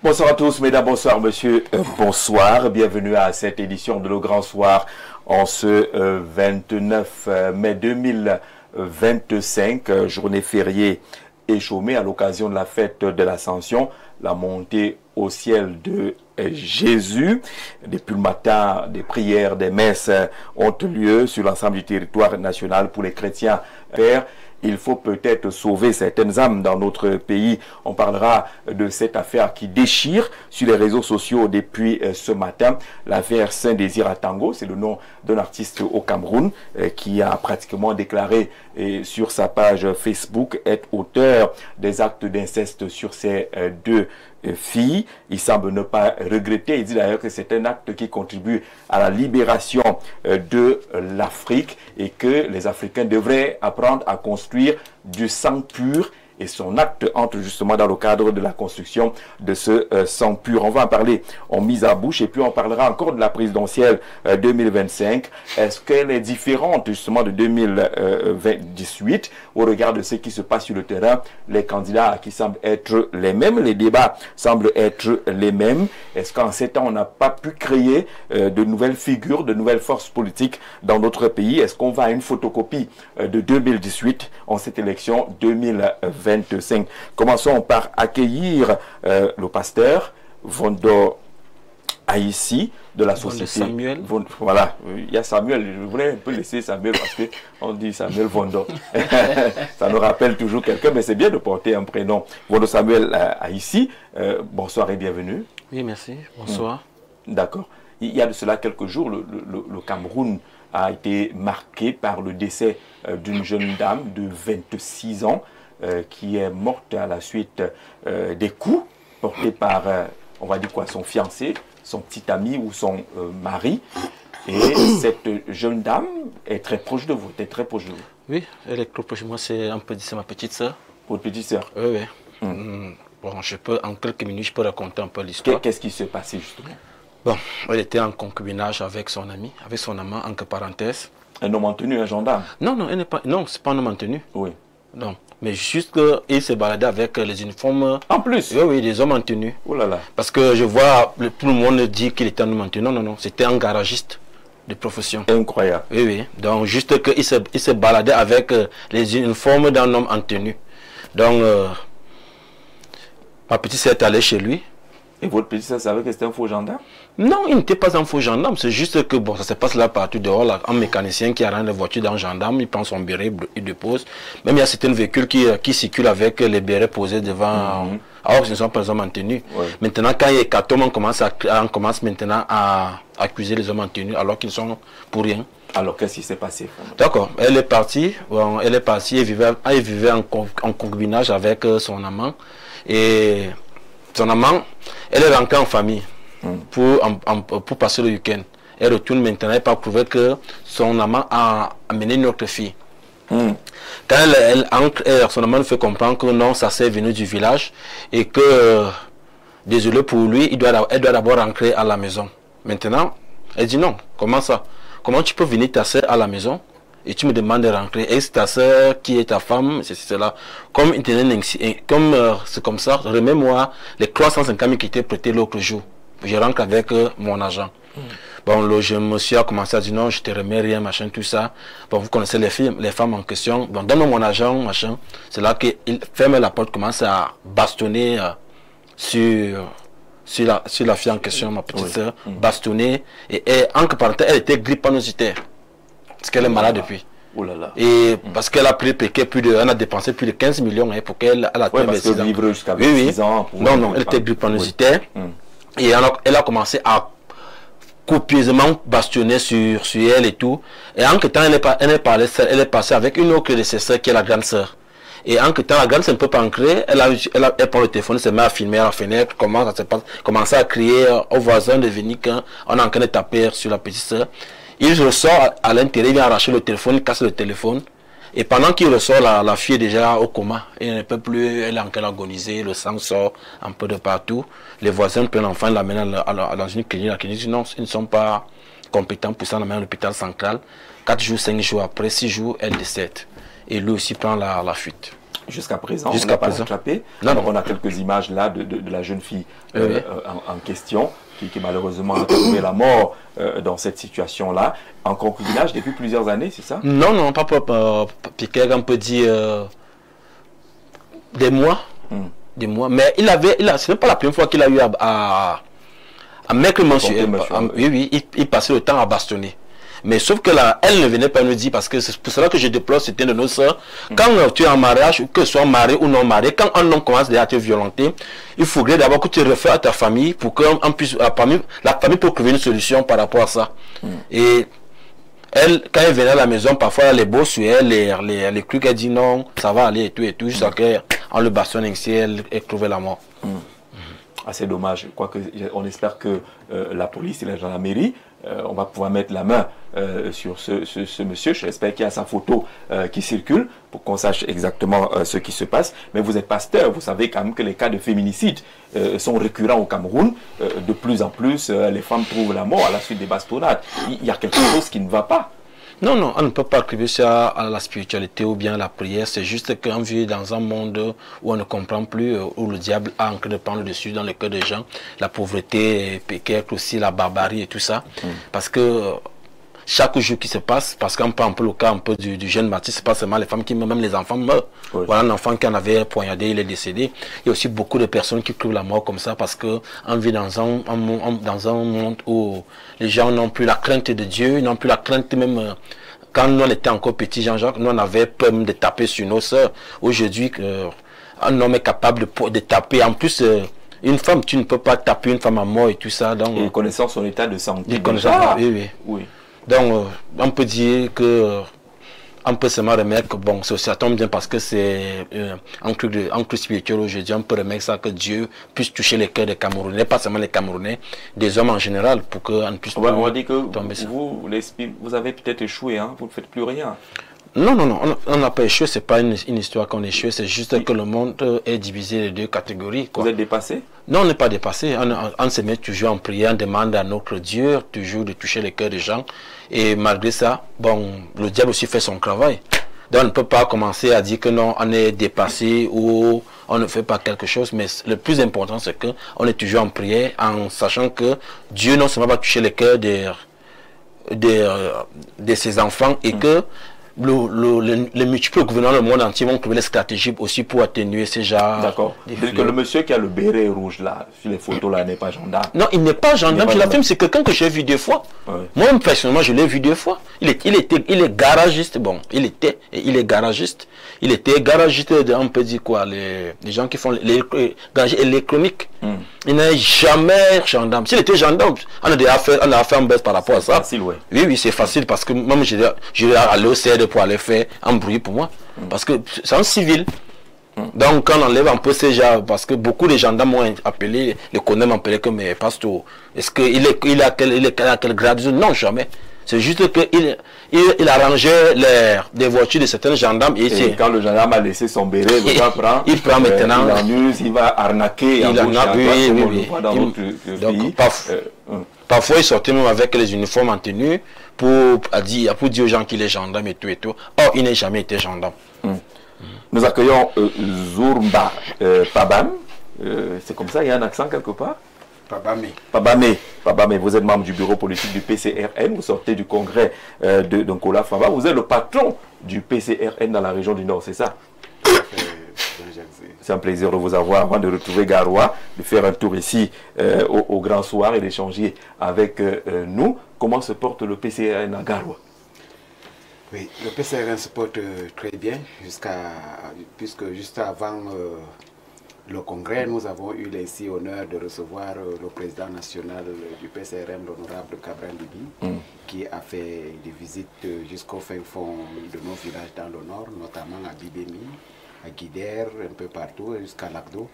Bonsoir à tous, mesdames, bonsoir, monsieur, bonsoir. Bienvenue à cette édition de Le Grand Soir en ce 29 mai 2025, journée fériée et chômée à l'occasion de la fête de l'Ascension, la montée au ciel de Jésus. Depuis le matin, des prières, des messes ont lieu sur l'ensemble du territoire national pour les chrétiens. Père, il faut peut-être sauver certaines âmes dans notre pays. On parlera de cette affaire qui déchire sur les réseaux sociaux depuis ce matin. L'affaire Saint-Désir à Tango, c'est le nom d'un artiste au Cameroun qui a pratiquement déclaré sur sa page Facebook être auteur des actes d'inceste sur ses deux filles. Il semble ne pas regretter. Il dit d'ailleurs que c'est un acte qui contribue à la libération de l'Afrique et que les Africains devraient apprendre à construire du sang pur. Et son acte entre justement dans le cadre de la construction de ce sang pur. On va en parler en mise à bouche et puis on parlera encore de la présidentielle 2025. Est-ce qu'elle est différente justement de 2018 au regard de ce qui se passe sur le terrain? Les candidats qui semblent être les mêmes, les débats semblent être les mêmes. Est-ce qu'en 7 ans on n'a pas pu créer de nouvelles figures, de nouvelles forces politiques dans notre pays? Est-ce qu'on va à une photocopie de 2018 en cette élection 2025? Commençons par accueillir le pasteur Vondo Aïssi de la société Samuel. Voilà, il y a Samuel. Je voulais un peu laisser Samuel parce que on dit Samuel Vondo. Ça nous rappelle toujours quelqu'un, mais c'est bien de porter un prénom. Vondo Samuel Aïssi, bonsoir et bienvenue. Oui, merci. Bonsoir. D'accord. Il y a de cela quelques jours, le Cameroun a été marqué par le décès d'une jeune dame de 26 ans. Qui est morte à la suite des coups portés par, on va dire quoi, son fiancé, son petit ami ou son mari. Et cette jeune dame est très proche de vous, était très proche de vous. Oui, elle est très proche de moi, c'est ma petite soeur. Votre petite soeur? Oui, oui. Bon, en quelques minutes, je peux raconter un peu l'histoire. Qu'est-ce qui s'est passé justement? Bon, elle était en concubinage avec son ami, avec son amant, entre parenthèses. Un homme en tenue, un gendarme? Non, non, elle n'est pas, non, c'est pas un homme en tenue. Oui. Non, mais juste qu'il se baladait avec les uniformes. En plus? Oui, oui, des hommes en tenue. Oh là là. Parce que je vois, tout le monde dit qu'il était un homme en tenue. Non, non, non, c'était un garagiste de profession. Incroyable. Oui, oui. Donc, juste qu'il se baladait avec les uniformes d'un homme en tenue. Donc, ma petite sœur est allée chez lui. Et votre petite sœur savait que c'était un faux gendarme? Non, il n'était pas un faux gendarme. C'est juste que bon, ça se passe là partout dehors. Là, un mécanicien qui arrête la voiture d'un gendarme, il prend son béret, il dépose. Même il y a certains véhicules qui circulent avec les bérets posés devant. Alors que ce ne sont pas les hommes en tenue. Ouais. Maintenant, quand il y a hécatombe, on commence maintenant à accuser les hommes en tenue alors qu'ils sont pour rien. Alors, qu'est-ce qui s'est passé? D'accord. Elle est partie. Bon, elle vivait en concubinage avec son amant. Et son amant, elle est rentrée en famille pour passer le week-end. Elle retourne maintenant, elle pas prouvé que son amant a amené une autre fille. Quand elle entre, son amant lui fait comprendre que non, ça s'est venu du village et que, désolé pour lui, elle doit d'abord rentrer à la maison. Maintenant, elle dit non, comment ça? Comment tu peux venir ta soeur à la maison et tu me demandes de rentrer? Et c'est ta soeur qui est ta femme, c'est cela. Comme c'est comme ça, remets-moi les 350 000 qui étaient prêtés l'autre jour. Je rentre avec mon agent. Bon, je me suis commencé à dire non, je te remets rien, machin, tout ça. Bon, vous connaissez les femmes en question. Bon, donne-moi mon agent, machin. C'est là qu'il ferme la porte, commence à bastonner sur la fille en question, ma petite soeur. Bastonner. Et entre parenthèses, elle était drépanocytaire. Parce qu'elle est malade depuis. Oh là là. Et parce qu'elle a elle a dépensé plus de 15 millions pour qu'elle a ouais, parce que vivre jusqu'à 26 ans. Non, non, elle était drépanocytaire. Et elle a commencé à copieusement bastonner sur elle et tout. Et en que temps, elle est passée avec une autre de ses soeurs qui est la grande sœur. Et en que temps, la grande sœur ne peut pas entrer. Elle prend le téléphone, se met à filmer à la fenêtre, comment ça se passe, commence à crier aux voisins de venir quand on est en train de taper sur la petite sœur. Il ressort à l'intérieur, il vient arracher le téléphone, il casse le téléphone. Et pendant qu'il ressort, la fille est déjà au coma. Elle ne peut plus, elle est en train d'agoniser, le sang sort un peu de partout. Les voisins prennent l'enfant, l'amènent dans une clinique. La clinique dit non, ils ne sont pas compétents pour ça, l'amènent à l'hôpital central. 4 jours, 5 jours après, 6 jours, elle décède. Et lui aussi prend la fuite. Jusqu'à présent, on n'a pas rattrapé. On a quelques images là de la jeune fille en question qui malheureusement a trouvé la mort dans cette situation-là. En concubinage depuis plusieurs années, c'est ça? Non, pas Piquet, on peut dire des mois. Des mois. Mais ce n'est pas la première fois qu'il a eu à mettre monsieur. Oui, il passait le temps à bastonner. Mais sauf que là, elle ne venait pas nous dire, parce que c'est pour cela que je déplore certaines de nos soeurs. Quand tu es en mariage, que ce soit marié ou non marié, quand un homme commence déjà à te violenter, il faudrait d'abord que tu refais à ta famille pour que la famille peut trouver une solution par rapport à ça. Et elle, quand elle venait à la maison, parfois elle est beau sur elle, les cru qu'elle dit non, ça va aller et tout, jusqu'à qu'en le bastonne ainsi, elle trouvait la mort. C'est dommage. On espère que la police et la gendarmerie, on va pouvoir mettre la main sur ce monsieur. J'espère qu'il y a sa photo qui circule pour qu'on sache exactement ce qui se passe. Mais vous êtes pasteur, vous savez quand même que les cas de féminicide sont récurrents au Cameroun. De plus en plus, les femmes trouvent la mort à la suite des bastonnades. Il y a quelque chose qui ne va pas. Non, on ne peut pas attribuer ça à la spiritualité ou bien à la prière. C'est juste qu'on vit dans un monde où on ne comprend plus, où le diable a en train de prendre le dessus dans le cœur des gens. La pauvreté, peut-être aussi la barbarie et tout ça. Parce que chaque jour qui se passe, parce qu'on prend un peu le cas du jeune martyr, c'est pas seulement les femmes qui meurent, même les enfants meurent. Voilà un enfant qui en avait poignardé, il est décédé. Il y a aussi beaucoup de personnes qui trouvent la mort comme ça parce qu'on vit dans un monde où les gens n'ont plus la crainte de Dieu, n'ont plus la crainte même. Quand nous on était encore petits, Jean-Jacques, nous on avait peur de taper sur nos sœurs. Aujourd'hui, un homme est capable de taper. En plus, une femme, tu ne peux pas taper une femme à mort et tout ça. Donc, et connaissant son état de santé. Oui. Donc, on peut dire que on peut seulement remettre que bon, ça tombe bien parce que c'est un truc spirituel aujourd'hui. On peut remettre ça que Dieu puisse toucher les cœurs des Camerounais, pas seulement les Camerounais, des hommes en général, pour qu'on puisse on dit que vous avez peut-être échoué, hein, vous ne faites plus rien. Non, on n'a pas échoué, c'est pas une histoire qu'on a échoué, c'est juste que le monde est divisé en deux catégories. Vous êtes dépassé? Non, on n'est pas dépassé, on se met toujours en prière, on demande à notre Dieu toujours de toucher les cœurs des gens. Et malgré ça, bon, le diable aussi fait son travail. Donc on ne peut pas commencer à dire que non, on est dépassé ou on ne fait pas quelque chose, mais le plus important c'est qu'on est toujours en prière en sachant que Dieu non seulement va toucher les cœurs de ses enfants et que les multiples gouvernants du monde entier vont trouver les stratégies aussi pour atténuer ces genres. D'accord. Que le monsieur qui a le béret rouge là, sur les photos là, n'est pas gendarme. Non, il n'est pas gendarme. Je l'affirme, c'est quelqu'un que j'ai vu 2 fois. Moi, personnellement, je l'ai vu 2 fois. Il est garagiste. Bon, il est garagiste. Il était garagiste, on peut dire quoi, les gens qui font les garages électroniques. Il n'est jamais gendarme. S'il était gendarme, on a fait un buzz par rapport à ça. Facile, ouais. Oui, c'est facile parce que même je vais aller au CED pour aller faire un bruit pour moi. Parce que c'est un civil. Donc quand on enlève un peu ces gens, parce que beaucoup de gendarmes m'ont appelé, les connaissent m'ont appelé comme pasteur. Est-ce qu'il a quel grade? Non, jamais. C'est juste qu'il arrangeait des voitures de certains gendarmes. Et quand le gendarme a laissé son béret, le gars prend. Il prend maintenant. Il en use, il va arnaquer. Parfois, il sortait même avec les uniformes en tenue pour dire aux gens qu'il est gendarme et tout et tout. Or, il n'a jamais été gendarme. Nous accueillons Zourmba Pabam. C'est comme ça, il y a un accent quelque part? Pabamé, vous êtes membre du bureau politique du PCRN, vous sortez du congrès de Nkola Faba, vous êtes le patron du PCRN dans la région du Nord, c'est ça? C'est un plaisir de vous avoir avant de retrouver Garoua, de faire un tour ici au Grand Soir et d'échanger avec nous. Comment se porte le PCRN à Garoua? Oui, le PCRN se porte très bien, puisque juste avant le congrès, nous avons eu ici l'honneur de recevoir le président national du PCRM, l'honorable Cabral Libi, qui a fait des visites jusqu'au fin fond de nos villages dans le nord, notamment à Bibémi, à Guider, un peu partout, jusqu'à Lagdo.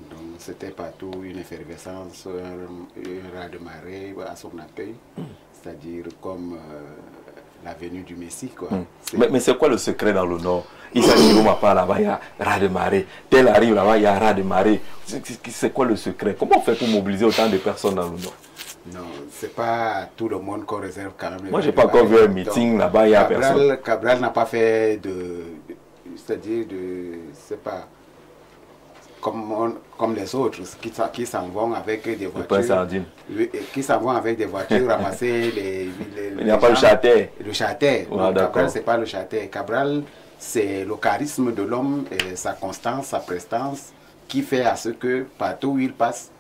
Donc c'était partout une effervescence, un raz-de-marée à son accueil, c'est-à-dire comme la venue du Messie, quoi. Mais c'est quoi le secret dans le nord? Il s'agit de ma part là-bas, il y a ras de marée. Tel arrive là-bas, il y a ras de marée. C'est quoi le secret? Comment on fait pour mobiliser autant de personnes dans le nord? Non, c'est pas tout le monde qu'on réserve quand même. Moi, j'ai pas encore vu un meeting là-bas, il y a personne. Cabral n'a pas fait c'est-à-dire c'est pas comme les autres qui s'en vont avec des voitures. Qui s'en vont avec des voitures ramasser il n'y a pas le châtaig. Le châtaig. Ah, Cabral, c'est pas le châtaig. Cabral, c'est le charisme de l'homme et sa constance, sa prestance qui fait à ce que partout où il passe,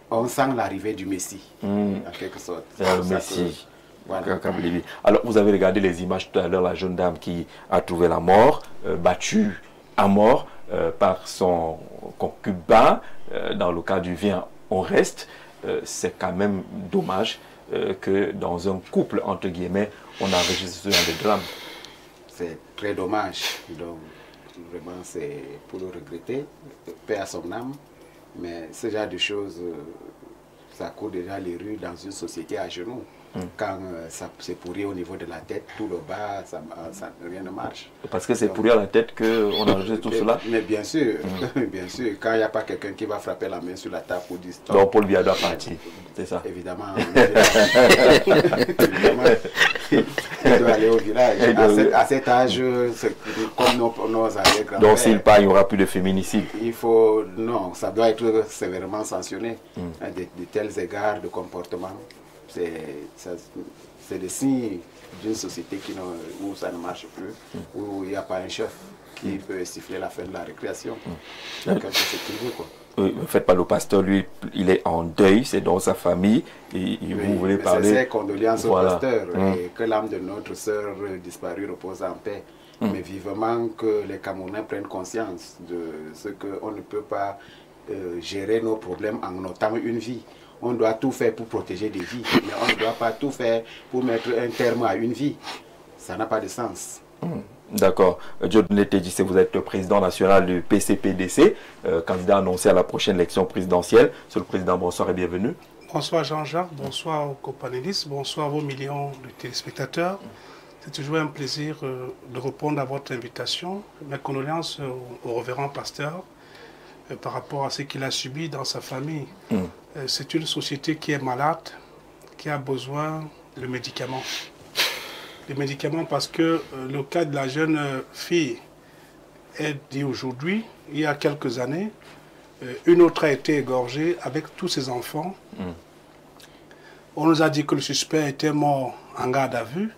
on sent l'arrivée du Messie, en quelque sorte. C'est le Messie. Voilà. Alors, vous avez regardé les images tout à l'heure, la jeune dame qui a trouvé la mort, battue à mort par son concubin. Dans le cas du vin, on reste. C'est quand même dommage que dans un couple, entre guillemets, on enregistre ce genre de drame. C'est très dommage. Donc, vraiment, c'est pour le regretter. Paix à son âme. Mais ce genre de choses, ça court déjà les rues dans une société à genoux. Quand ça c'est pourri au niveau de la tête, tout le bas, rien ne marche. Parce que c'est pourri à la tête qu'on enregistre tout cela. Mais bien sûr, bien sûr, quand il n'y a pas quelqu'un qui va frapper la main sur la table pour dire stop. Donc Paul Biya doit partir, c'est ça. Évidemment, évidemment, il doit aller au village. À cet âge, comme nos arrière-grands-pères. Donc s'il part, il n'y aura plus de féminicide. Il faut, non, ça doit être sévèrement sanctionné. De tels égards de comportement. C'est le signe d'une société où ça ne marche plus, où il n'y a pas un chef qui peut siffler la fin de la récréation. Chacun fait ce qu'il veut, quoi. Oui, en fait, pas le pasteur, lui, il est en deuil, c'est dans sa famille. Et vous voulez parler. C'est ses condoléances au pasteur et que l'âme de notre sœur disparue repose en paix. Mais vivement que les Camerounais prennent conscience de ce qu'on ne peut pas gérer nos problèmes en notant une vie. On doit tout faire pour protéger des vies, mais on ne doit pas tout faire pour mettre un terme à une vie. Ça n'a pas de sens. D'accord. Dieudonné Tedjisse, vous êtes le président national du PCPDC, candidat annoncé à la prochaine élection présidentielle. Monsieur le Président, bonsoir et bienvenue. Bonsoir Jean-Jacques, bonsoir aux copanélistes, bonsoir à vos millions de téléspectateurs. C'est toujours un plaisir de répondre à votre invitation. Mes condoléances au révérend pasteur par rapport à ce qu'il a subi dans sa famille. C'est une société qui est malade, qui a besoin de médicaments. Les médicaments parce que le cas de la jeune fille est dit aujourd'hui, il y a quelques années, une autre a été égorgée avec tous ses enfants. On nous a dit que le suspect était mort en garde à vue,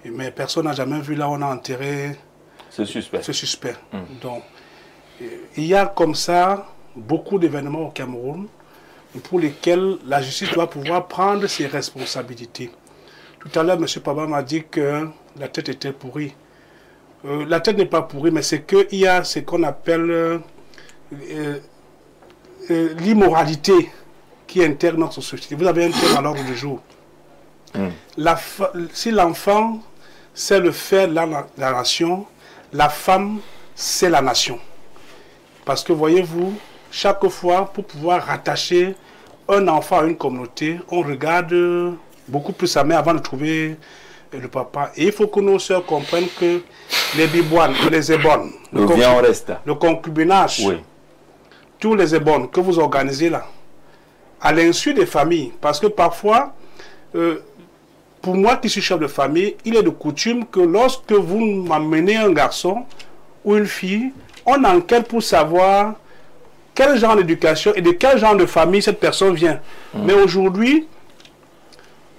mais personne n'a jamais vu là où on a enterré ce suspect. Donc, il y a comme ça beaucoup d'événements au Cameroun pour lesquels la justice doit pouvoir prendre ses responsabilités. Tout à l'heure, M. Paba m'a dit que la tête était pourrie. La tête n'est pas pourrie, mais c'est qu'il y a ce qu'on appelle l'immoralité qui intègre notre société. Vous avez un thème à l'ordre du jour. Si l'enfant, c'est le fait de la nation, la femme, c'est la nation. Parce que, voyez-vous, chaque fois, pour pouvoir rattacher un enfant à une communauté, on regarde beaucoup plus sa mère avant de trouver le papa. Et il faut que nos sœurs comprennent que les bibouanes, les ébonnes, le concubinage, tous les ébonnes que vous organisez là, à l'insu des familles, parce que parfois, pour moi qui suis chef de famille, il est de coutume que lorsque vous m'amenez un garçon ou une fille, on enquête pour savoir quel genre d'éducation et de quel genre de famille cette personne vient. Mais aujourd'hui,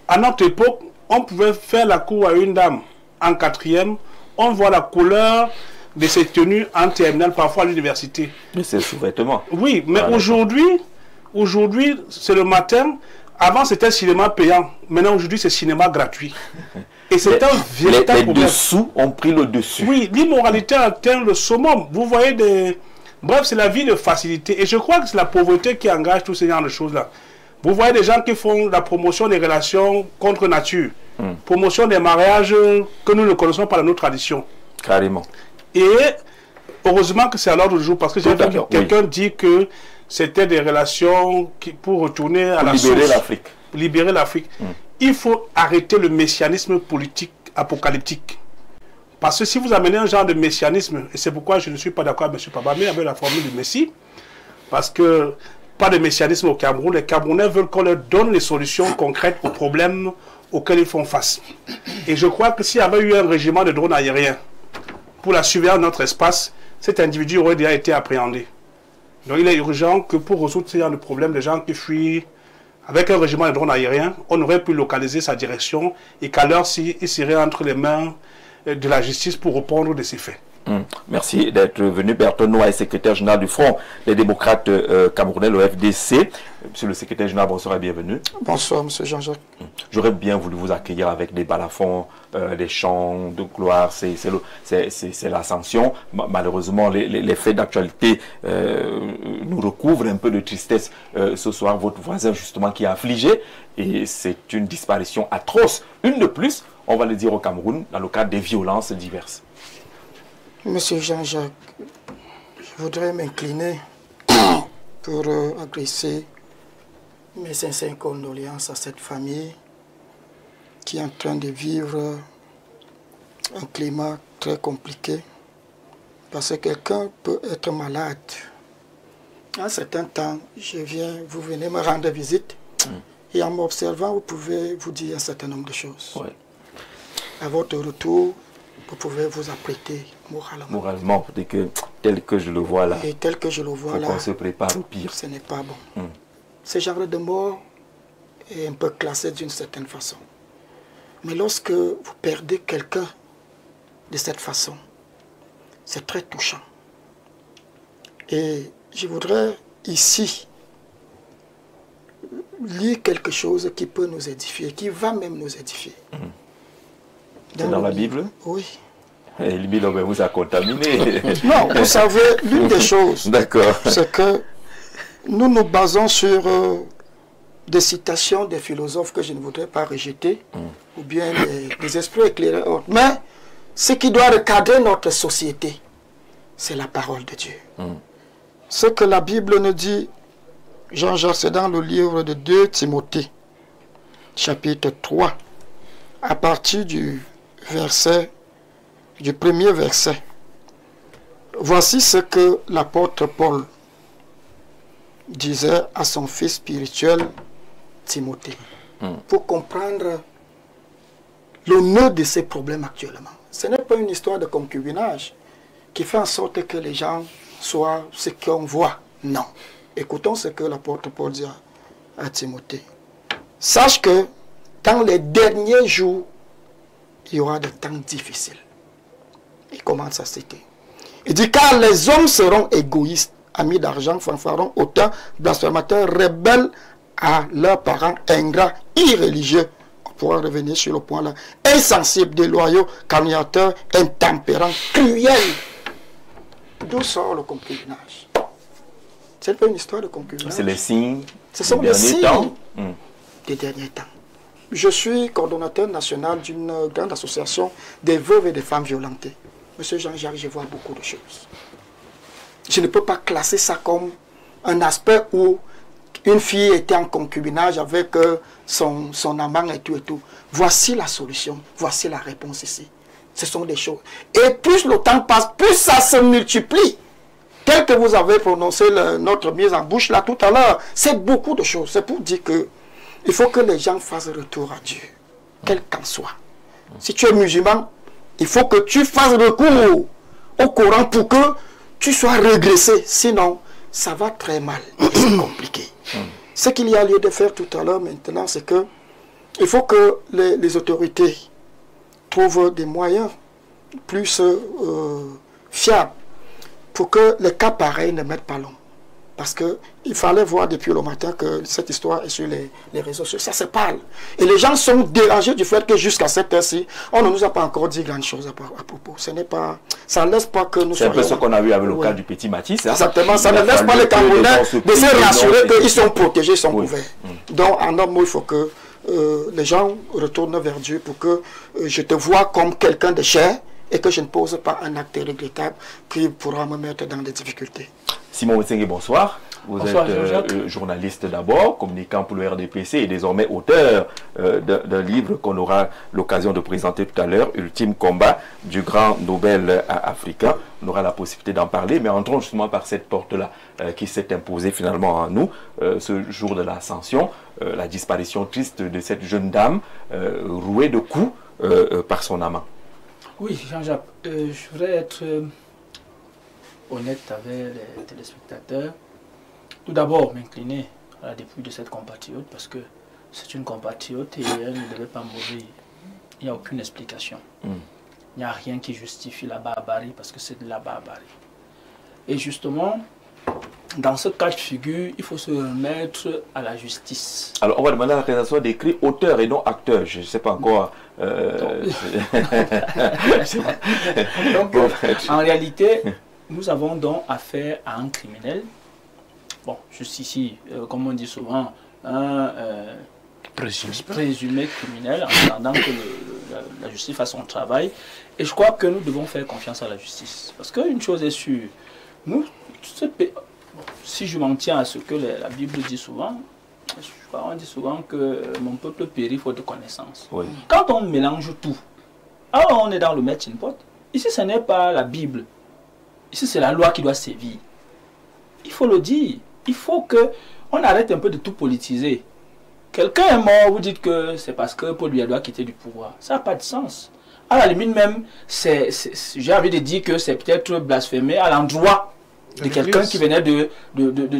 à notre époque, on pouvait faire la cour à une dame en 4e, on voit la couleur de ses tenues en terminale, parfois à l'université. Mais c'est sous-vêtement. Oui, mais aujourd'hui, c'est le matin. Avant, c'était cinéma payant. Maintenant, aujourd'hui, c'est cinéma gratuit. Et c'est un véritable problème. Les dessous ont pris le dessus. Oui, l'immoralité atteint le summum. Vous voyez des... Bref, c'est la vie de facilité. Et je crois que c'est la pauvreté qui engage tous ces genres de choses-là. Vous voyez des gens qui font la promotion des relations contre nature. Promotion des mariages que nous ne connaissons pas dans nos traditions. Carrément. Et heureusement que c'est à l'ordre du jour, parce que j'ai vu quelqu'un dire que c'était des relations pour retourner à la source. Libérer l'Afrique. Libérer l'Afrique. Il faut arrêter le messianisme politique apocalyptique. Parce que si vous amenez un genre de messianisme, et c'est pourquoi je ne suis pas d'accord avec M. Pabamé avec la formule du Messie, parce que pas de messianisme au Cameroun, les Camerounais veulent qu'on leur donne les solutions concrètes aux problèmes auxquels ils font face. Et je crois que s'il y avait eu un régiment de drones aériens, pour la surveillance de notre espace, cet individu aurait déjà été appréhendé. Donc il est urgent que pour résoudre ce genre de problème, les gens qui fuient avec un régiment de drones aériens, on aurait pu localiser sa direction et qu'à l'heure-ci, il serait entre les mains de la justice pour répondre de ces faits. Merci d'être venu. Berton Noailles, secrétaire général du Front des démocrates camerounais, le FDC. Monsieur le secrétaire général, bonsoir et bienvenue. Bonsoir, monsieur Jean-Jacques. J'aurais bien voulu vous accueillir avec des balafons, des chants de gloire, c'est l'ascension. Malheureusement, les faits d'actualité nous recouvrent un peu de tristesse ce soir. Votre voisin, justement, qui est affligé, et c'est une disparition atroce. Une de plus, on va le dire au Cameroun, dans le cadre des violences diverses. Monsieur Jean-Jacques, je voudrais m'incliner pour adresser mes sincères condoléances à cette famille qui est en train de vivre un climat très compliqué parce que quelqu'un peut être malade. À un certain temps, vous venez me rendre visite et en m'observant, vous pouvez vous dire un certain nombre de choses. Ouais. À votre retour, vous pouvez vous apprêter moralement. Moralement, tel que je le vois là. Et tel que je le vois là, qu'on se prépare au pire. Ce n'est pas bon. Ce genre de mort est un peu classé d'une certaine façon. Mais lorsque vous perdez quelqu'un de cette façon, c'est très touchant. Et je voudrais ici lire quelque chose qui peut nous édifier, qui va même nous édifier. C'est dans la Bible? Oui. Et le Bible vous a contaminé. Non, vous savez, l'une des choses, c'est que nous nous basons sur des citations des philosophes que je ne voudrais pas rejeter, ou bien des esprits éclairés. Mais ce qui doit recadrer notre société, c'est la parole de Dieu. Ce que la Bible nous dit, Jean-Jacques, c'est dans le livre de 2 Timothée, chapitre 3, à partir du premier verset. Voici ce que l'apôtre Paul disait à son fils spirituel Timothée, pour comprendre le nœud de ces problèmes actuellement. Ce n'est pas une histoire de concubinage qui fait en sorte que les gens soient ce qu'on voit. Non. Écoutons ce que l'apôtre Paul dit à Timothée. Sache que dans les derniers jours, il y aura des temps difficiles. Il commence à citer. Il dit, car les hommes seront égoïstes, amis d'argent, fanfarons, hautains, blasphémateurs, rebelles à leurs parents, ingrats, irréligieux. On pourra revenir sur le point là. Insensibles, déloyaux, calomniateurs, intempérants, cruels. D'où sort le concubinage? C'est pas une histoire de concubinage. C'est les signes. Ce sont les signes des derniers temps. Je suis coordonnateur national d'une grande association des veuves et des femmes violentées. Monsieur Jean-Jacques, je vois beaucoup de choses. Je ne peux pas classer ça comme un aspect où une fille était en concubinage avec son amant et tout et tout. Voici la solution, voici la réponse ici. Ce sont des choses. Et plus le temps passe, plus ça se multiplie. Tel que vous avez prononcé notre mise en bouche là tout à l'heure, c'est beaucoup de choses. C'est pour dire que il faut que les gens fassent retour à Dieu, quel qu'en soit. Si tu es musulman, il faut que tu fasses recours au Coran pour que tu sois régressé. Sinon, ça va très mal. C'est compliqué. Ce qu'il y a lieu de faire tout à l'heure maintenant, c'est que il faut que les autorités trouvent des moyens plus fiables pour que les cas pareils ne mettent pas long. Parce qu'il fallait voir depuis le matin que cette histoire est sur les réseaux sociaux. Ça se parle. Et les gens sont dérangés du fait que jusqu'à cette heure-ci, on ne nous a pas encore dit grand chose à propos. Ce n'est pas, ça ne laisse pas que nous soyons... C'est un peu ce qu'on a vu avec le cas du petit Mathis. Hein? Exactement. Ça ne laisse pas les Camerounais de se rassurer qu'ils sont protégés, ils sont couverts. Donc, en un mot, il faut que les gens retournent vers Dieu pour que je te vois comme quelqu'un de cher et que je ne pose pas un acte regrettable qui pourra me mettre dans des difficultés. Simon Wetsengue, bonsoir. Vous bonsoir, êtes journaliste d'abord, communicant pour le RDPC et désormais auteur d'un livre qu'on aura l'occasion de présenter tout à l'heure, Ultime combat du grand Nobel africain. On aura la possibilité d'en parler, mais entrons justement par cette porte-là qui s'est imposée finalement à nous, ce jour de l'Ascension, la disparition triste de cette jeune dame rouée de coups par son amant. Oui, Jean-Jacques, je voudrais être honnête avec les téléspectateurs. Tout d'abord, m'incliner à la dépouille de cette compatriote parce que c'est une compatriote et elle ne devait pas mourir. Il n'y a aucune explication. Il n'y a rien qui justifie la barbarie parce que c'est de la barbarie. Et justement, dans ce cas de figure, il faut se remettre à la justice. Alors, on va demander à la réalisation d'écrire auteur et non acteur. Je ne sais pas encore. Donc, en réalité, nous avons donc affaire à un criminel. Bon, juste ici, comme on dit souvent, un présumé criminel, en attendant que la justice fasse son travail. Et je crois que nous devons faire confiance à la justice. Parce qu'une chose est sûre, nous, si je m'en tiens à ce que la Bible dit souvent, on dit souvent que mon peuple périt faute de connaissance. Oui. Quand on mélange tout, alors on est dans le melting pot. Ici, ce n'est pas la Bible. Ici, c'est la loi qui doit sévir. Il faut le dire. Il faut qu'on arrête un peu de tout politiser. Quelqu'un est mort, vous dites que c'est parce que Paul Biya doit quitter du pouvoir. Ça n'a pas de sens. À la limite même, j'ai envie de dire que c'est peut-être blasphémé à l'endroit de quelqu'un qui venait de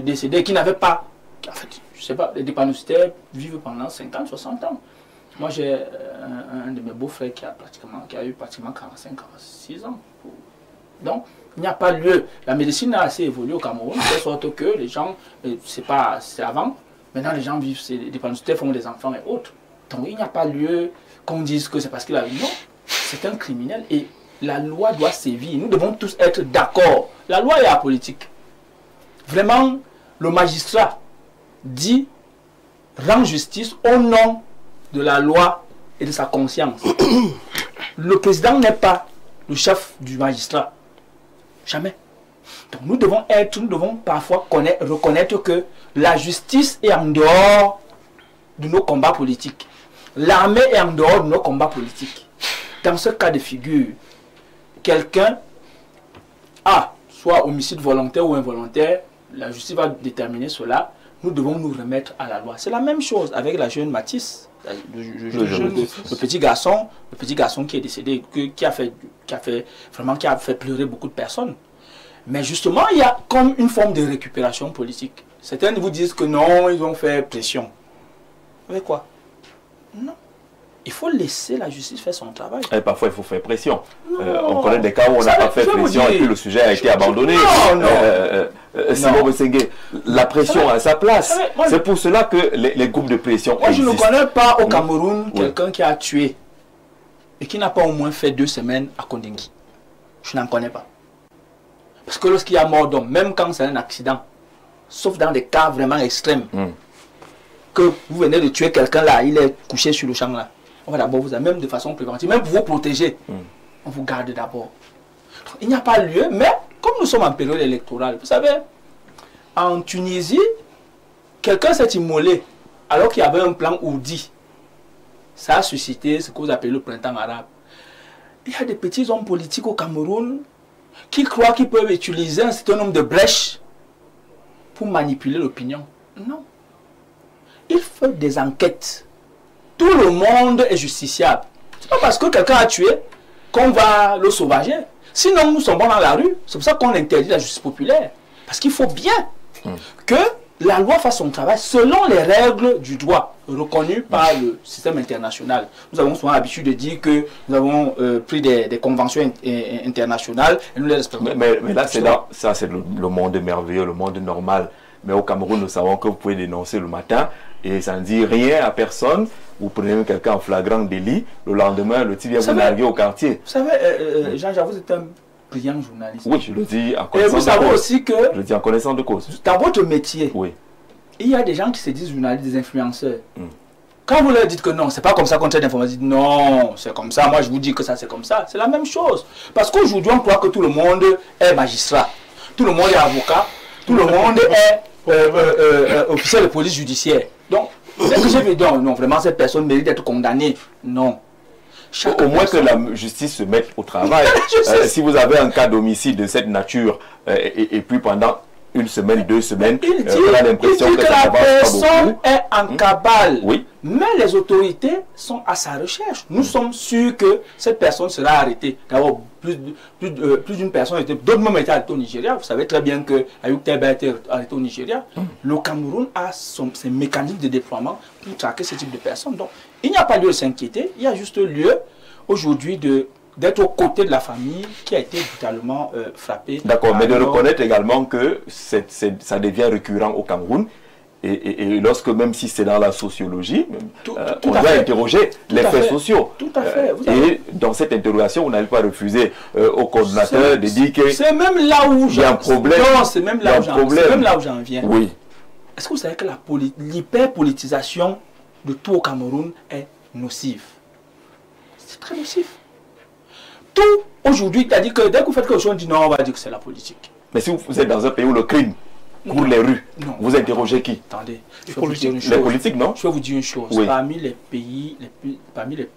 décéder, qui n'avait pas... En fait, je ne sais pas, les dépanocitaires vivent pendant 50, 60 ans. Moi, j'ai un de mes beaux-frères qui a eu pratiquement 45, 46 ans. Donc, il n'y a pas lieu. La médecine a assez évolué au Cameroun, de sorte que les gens, c'est avant, maintenant les gens vivent, les dépanocitaires font des enfants et autres. Donc, il n'y a pas lieu qu'on dise que c'est parce qu'il a eu. Non, c'est un criminel et la loi doit sévir. Nous devons tous être d'accord. La loi est apolitique. Vraiment, le magistrat dit, rend justice au nom de la loi et de sa conscience. Le président n'est pas le chef du magistrat. Jamais. Donc nous devons parfois reconnaître que la justice est en dehors de nos combats politiques. L'armée est en dehors de nos combats politiques. Dans ce cas de figure, quelqu'un a soit homicide volontaire ou involontaire, la justice va déterminer cela, nous devons nous remettre à la loi. C'est la même chose avec la jeune Mathis, le petit garçon qui est décédé, qui a fait pleurer beaucoup de personnes. Mais justement, il y a comme une forme de récupération politique. Certains vous disent que non, ils ont fait pression. Avec quoi? Non. Il faut laisser la justice faire son travail. Et parfois, il faut faire pression. On connaît des cas où on n'a pas fait pression et puis le sujet a été abandonné. Simon Bosengé, la pression a sa place. C'est pour cela que les groupes de pression existent. Moi, je ne connais pas au Cameroun quelqu'un qui a tué et qui n'a pas au moins fait 2 semaines à Kondingi. Je n'en connais pas. Parce que lorsqu'il y a mort d'homme, même quand c'est un accident, sauf dans des cas vraiment extrêmes, que vous venez de tuer quelqu'un là, il est couché sur le champ là, on va d'abord vous amener, même de façon préventive, même pour vous protéger, on vous garde d'abord. Il n'y a pas lieu, mais comme nous sommes en période électorale, vous savez, en Tunisie, quelqu'un s'est immolé alors qu'il y avait un plan ourdi. Ça a suscité ce que vous appelez le printemps arabe. Il y a des petits hommes politiques au Cameroun qui croient qu'ils peuvent utiliser un certain nombre de brèches pour manipuler l'opinion. Non. Il faut des enquêtes. Tout le monde est justiciable. C'est pas parce que quelqu'un a tué qu'on va le sauvager. Sinon, nous sommes dans la rue. C'est pour ça qu'on interdit la justice populaire. Parce qu'il faut bien que la loi fasse son travail selon les règles du droit reconnues par le système international. Nous avons souvent l'habitude de dire que nous avons pris des conventions internationales et nous les respectons. Mais là, c'est le monde merveilleux, le monde normal. Mais au Cameroun, nous savons que vous pouvez dénoncer le matin et ça ne dit rien à personne. Vous prenez quelqu'un en flagrant délit, le lendemain, le type vient vous narguer au quartier. Vous savez, Jean-Jacques, vous êtes un brillant journaliste. Oui, je le dis en connaissance de cause. Et vous savez aussi que... Je le dis en connaissance de cause. Dans votre métier, oui, il y a des gens qui se disent journalistes, des influenceurs. Quand vous leur dites que non, c'est pas comme ça qu'on traite d'information, non, c'est comme ça, moi je vous dis que ça c'est comme ça, c'est la même chose. Parce qu'aujourd'hui on croit que tout le monde est magistrat, tout le monde est avocat, tout le monde est officier de police judiciaire. Donc, est-ce que je vais dire non, vraiment cette personne mérite d'être condamnée? Non. Au moins que la justice se mette au travail. Si vous avez un cas d'homicide de cette nature et puis pendant une semaine, 2 semaines, Il dit, on a l'impression que la personne pas est en cabale. Oui. Mais les autorités sont à sa recherche. Nous sommes sûrs que cette personne sera arrêtée. D'abord, plus d'une personne, d'autres même étaient arrêtés au Nigeria. Vous savez très bien que Ayoub Teba a été arrêté au Nigeria. Le Cameroun a ses mécanismes de déploiement pour traquer ce type de personnes. Donc, il n'y a pas lieu de s'inquiéter. Il y a juste lieu aujourd'hui d'être aux côtés de la famille qui a été brutalement frappée. D'accord, mais de reconnaître également que ça devient récurrent au Cameroun. Et lorsque, même si c'est dans la sociologie, on doit interroger les faits sociaux. Tout à fait. Et dans cette interrogation, vous n'allez pas refuser au coordinateur de dire que c'est même là où il y a un problème. Non, c'est même là où j'en viens. Oui. Est-ce que vous savez que l'hyperpolitisation de tout au Cameroun est nocive? C'est très nocif. Tout aujourd'hui, c'est-à-dire que dès que vous faites quelque chose, on dit non, on va dire que c'est la politique. Mais si vous êtes dans un pays où le crime court les rues, vous interrogez qui? Attendez, les politiques, non? Je vais vous dire une chose. Oui. Parmi les pays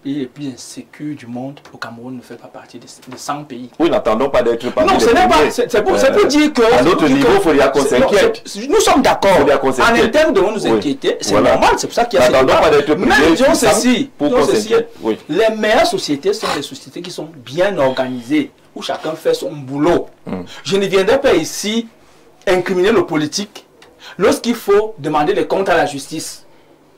les plus insécures du monde, le Cameroun ne fait pas partie des 100 pays. Oui, n'attendons pas d'être parmi non, ce n'est pas. C'est pour dire que. À notre niveau, il faudrait qu'on s'inquiète. Nous sommes d'accord. En interne, nous devons nous inquiéter. C'est normal, c'est pour ça qu'il y a n'attendons pas d'être mais disons ceci. Oui. Les meilleures sociétés sont des sociétés qui sont bien organisées, où chacun fait son boulot. Je ne viendrai pas ici incriminer le politique lorsqu'il faut demander des comptes à la justice.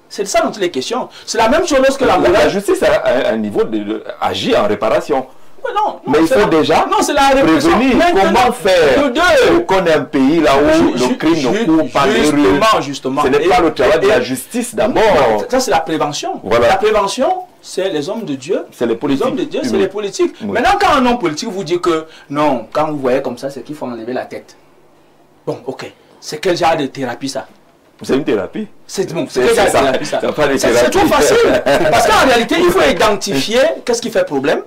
C'est de ça dont il est question. C'est la même chose lorsque la justice a un niveau d'agir en réparation. Non, mais il faut déjà prévenir comment faire pour qu'on ait un pays là où le crime ne court pas les rues. Justement. Ce n'est pas le travail de la justice d'abord. Ça, c'est la prévention. Voilà. La prévention, c'est les hommes de Dieu. C'est les politiques. Les hommes de Dieu, c'est les politiques. Oui. Maintenant, quand un homme politique vous dit que non, quand vous voyez comme ça, c'est qu'il faut enlever la tête. Bon, ok. C'est quel genre de thérapie ça? C'est une thérapie. C'est bon, c'est quel genre de thérapie ça? C'est trop facile. Parce qu'en réalité, il faut identifier qu'est-ce qui fait problème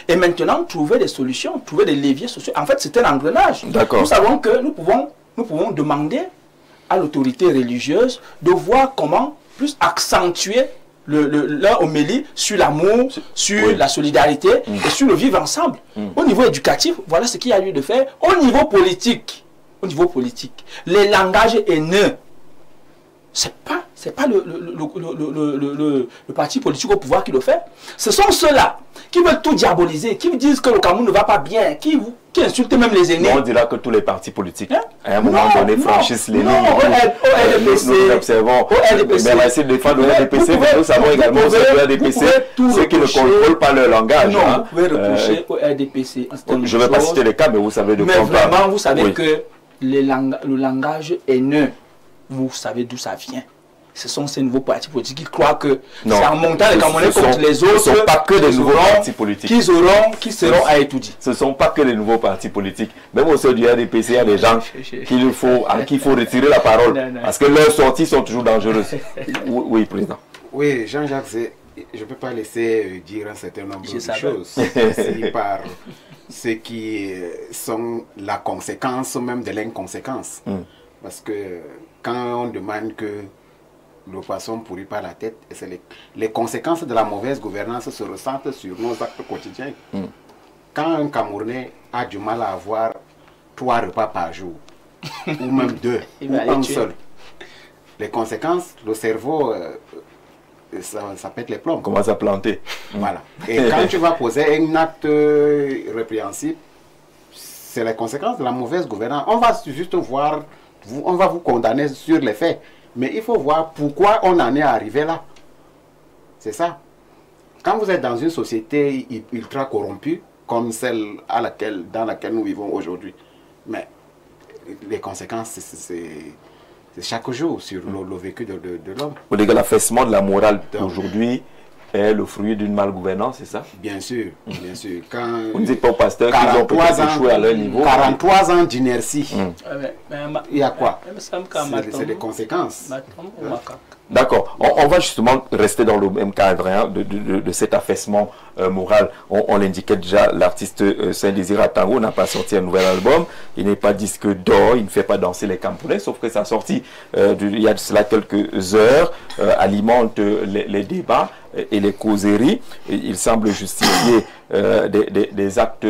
et maintenant trouver des solutions, trouver des leviers sociaux. En fait, c'est un engrenage. Nous savons que nous pouvons demander à l'autorité religieuse de voir comment plus accentuer leur homélie sur l'amour, sur la solidarité et sur le vivre ensemble. Au niveau éducatif, voilà ce qu'il y a lieu de faire. Au niveau politique, les langages haineux, c'est pas le parti politique au pouvoir qui le fait. Ce sont ceux-là qui veulent tout diaboliser, qui disent que le Cameroun ne va pas bien, qui insultent même les aînés. On dira que tous les partis politiques, à un moment donné, franchissent les lignes. Nous observons. Mais on va essayer de défendre le RDPC, mais nous savons également que le RDPC, ceux qui ne contrôlent pas leur langage. Non, vous pouvez reprocher au RDPC. Je ne vais pas citer les cas, mais vous savez de quoi on parle. Mais vraiment, vous savez que le langage haineux, vous savez d'où ça vient. Ce sont ces nouveaux partis politiques qui croient que c'est en montant les Camerounais contre les autres. Ce ne sont pas que des nouveaux partis politiques. Qui seront à étudier. Ce ne sont pas que les nouveaux partis politiques. Même au sein du RDPC, il y a des gens à qui il faut retirer la parole. Parce que leurs sorties sont toujours dangereuses. Oui, Président. Oui, Jean-Jacques, je ne peux pas laisser dire un certain nombre de choses par ce qui sont la conséquence même de l'inconséquence. Parce que quand on demande que le poisson pourrit par la tête, et les conséquences de la mauvaise gouvernance se ressentent sur nos actes quotidiens. Quand un Camerounais a du mal à avoir 3 repas par jour, ou même 2, ou un seul, les conséquences, le cerveau, ça pète les plombs. Commence à planter. Voilà. Et quand tu vas poser un acte répréhensible, c'est les conséquences de la mauvaise gouvernance. On va juste voir, on va vous condamner sur les faits. Mais il faut voir pourquoi on en est arrivé là. C'est ça. Quand vous êtes dans une société ultra corrompue, comme celle dans laquelle nous vivons aujourd'hui, mais les conséquences, c'est chaque jour sur le vécu de l'homme. Vous dites que l'affaissement de la morale aujourd'hui est le fruit d'une malgouvernance, c'est ça? Bien sûr, bien sûr. Vous ne dites pas aux pasteurs qu'ils ont peut-être échoué à leur niveau. 43 ans d'inertie. Il y a quoi? C'est des conséquences. D'accord. On va justement rester dans le même cadre de cet affaissement moral. On l'indiquait déjà, l'artiste Saint-Désir Atango n'a pas sorti un nouvel album. Il n'est pas disque d'or, il ne fait pas danser les Camerounais, sauf que sa sortie, il y a de cela quelques heures, alimente les débats et les causeries. Il semble justifier des actes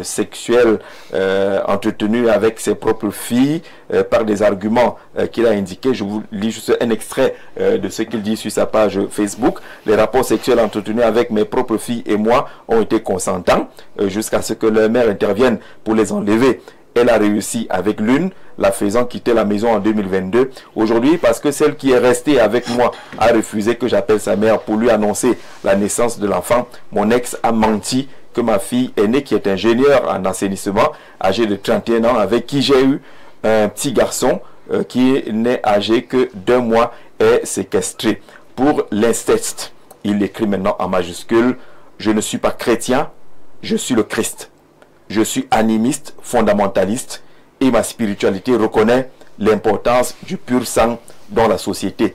sexuels entretenus avec ses propres filles par des arguments qu'il a indiqués. Je vous lis juste un extrait de ce qu'il dit sur sa page Facebook. Les rapports sexuels entretenus avec mes propres filles et moi ont été consentants jusqu'à ce que leur mère intervienne pour les enlever. Elle a réussi avec l'une, la faisant quitter la maison en 2022. Aujourd'hui, parce que celle qui est restée avec moi a refusé que j'appelle sa mère pour lui annoncer la naissance de l'enfant, mon ex a menti que ma fille aînée, qui est ingénieure en assainissement, âgée de 31 ans, avec qui j'ai eu un petit garçon qui n'est âgé que d'1 mois, est séquestré. Pour l'inceste, il écrit maintenant en majuscule, je ne suis pas chrétien, je suis le Christ. Je suis animiste, fondamentaliste, et ma spiritualité reconnaît l'importance du pur sang dans la société.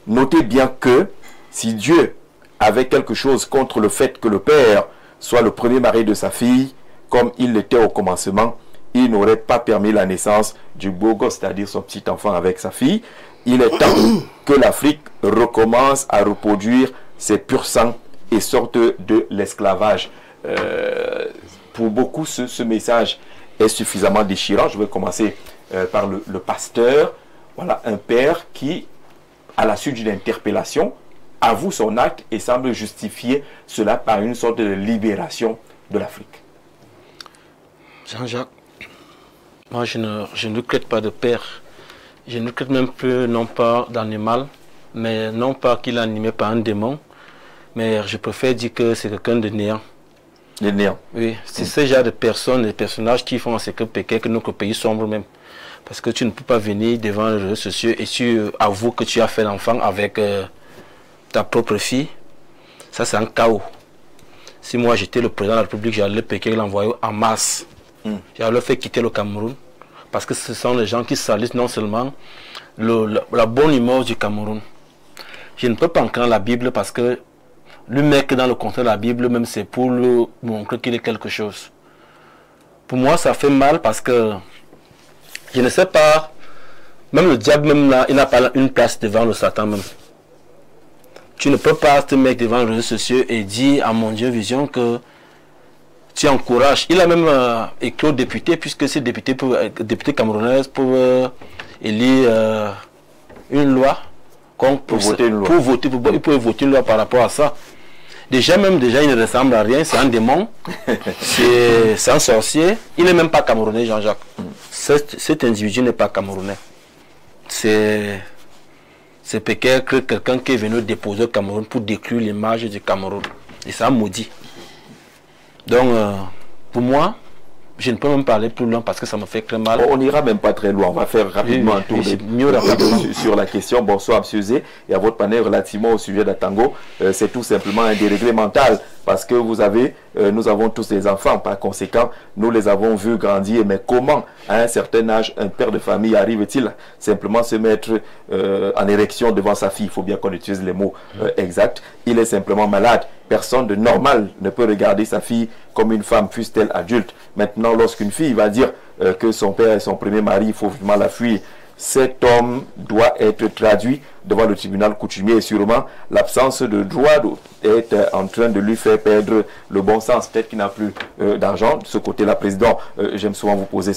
Notez bien que si Dieu avait quelque chose contre le fait que le père soit le premier mari de sa fille, comme il l'était au commencement, il n'aurait pas permis la naissance du beau gosse, c'est-à-dire son petit enfant avec sa fille. Il est temps que l'Afrique recommence à reproduire ses purs sangs et sorte de l'esclavage. Pour beaucoup, ce message est suffisamment déchirant. Je vais commencer par le pasteur. Voilà, un père qui, à la suite d'une interpellation, avoue son acte et semble justifier cela par une sorte de libération de l'Afrique. Jean-Jacques, moi je ne crée pas de père. Je ne crée même plus, non pas d'animal, mais non pas qu'il est animé par un démon, mais je préfère dire que c'est quelqu'un de néant. Les néants. Oui, c'est ce genre de personnes, des personnages qui font en ce que notre pays sombre même. Parce que tu ne peux pas venir devant les réseaux sociaux et tu avoues que tu as fait l'enfant avec ta propre fille. Ça, c'est un chaos. Si moi j'étais le président de la République, j'allais Pékin l'envoyer en masse. J'allais le faire quitter le Cameroun. Parce que ce sont les gens qui salissent non seulement la bonne image du Cameroun. Je ne peux pas entrer dans la Bible parce que le mec dans le contexte de la Bible, même c'est pour lui montrer qu'il est quelque chose. Pour moi, ça fait mal parce que je ne sais pas, même le diable, même là, il n'a pas une place devant le Satan même. Tu ne peux pas te mettre devant les réseaux sociaux et dire à mon Dieu Vision que tu encourages. Il a même écrit aux députés, puisque ces députés camerounaises peuvent élire une loi. Pour voter une loi. Ils peuvent voter une loi par rapport à ça. Déjà, il ne ressemble à rien, c'est un démon, c'est un sorcier. Il n'est même pas camerounais, Jean-Jacques. Cet individu n'est pas camerounais. C'est quelqu'un qui est venu déposer au Cameroun pour détruire l'image du Cameroun. Et ça maudit. Donc, pour moi, je ne peux même parler plus loin parce que ça me fait très mal. On n'ira même pas très loin. On va faire rapidement un tour sur la question. Bonsoir, M. Zé. Et à votre panel relativement au sujet d'Atango, c'est tout simplement un déréglé mental. Parce que vous avez, nous avons tous des enfants. Par conséquent, nous les avons vus grandir. Mais comment, à un certain âge, un père de famille arrive-t-il simplement se mettre en érection devant sa fille? Il faut bien qu'on utilise les mots exacts. Il est simplement malade. Personne de normal ne peut regarder sa fille comme une femme, fût-elle adulte. Maintenant, lorsqu'une fille va dire que son père est son premier mari, il faut vraiment la fuir. Cet homme doit être traduit devant le tribunal coutumier et sûrement l'absence de droit est en train de lui faire perdre le bon sens. Peut-être qu'il n'a plus d'argent. De ce côté-là, président, j'aime souvent vous poser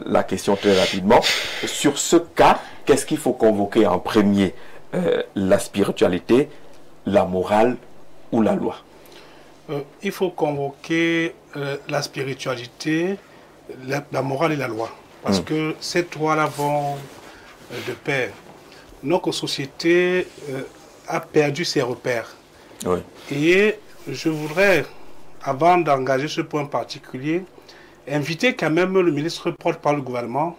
la question très rapidement. Sur ce cas, qu'est-ce qu'il faut convoquer en premier? La spiritualité, la morale ou la loi? Il faut convoquer la spiritualité, la morale et la loi. Parce que ces trois-là vont de pair. Notre société a perdu ses repères. Oui. Et je voudrais, avant d'engager ce point particulier, inviter quand même le ministre porte-parole du gouvernement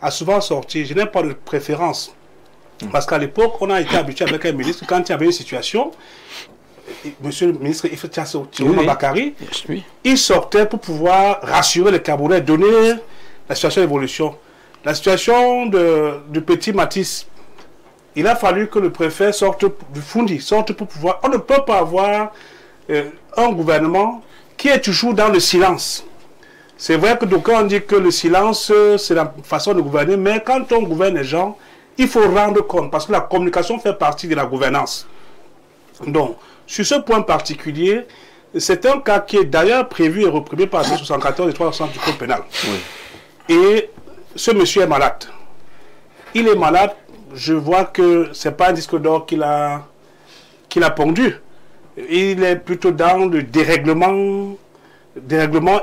à souvent sortir. Je n'ai pas de préférence. Parce qu'à l'époque, on a été habitué avec un ministre, quand il y avait une situation, Monsieur le ministre Bakari, il sortait pour pouvoir rassurer les Camerounais, donner la situation d'évolution. La situation du petit Matisse, il a fallu que le préfet sorte du Fundi, sorte pour pouvoir... On ne peut pas avoir un gouvernement qui est toujours dans le silence. C'est vrai que d'aucuns ont dit que le silence, c'est la façon de gouverner, mais quand on gouverne les gens, il faut rendre compte, parce que la communication fait partie de la gouvernance. Donc, sur ce point particulier, c'est un cas qui est d'ailleurs prévu et reprimé par l'article 74 et 360 du Code pénal. Oui. Et ce monsieur est malade. Il est malade. Je vois que ce n'est pas un disque d'or qu'il a pondu. Il est plutôt dans le dérèglement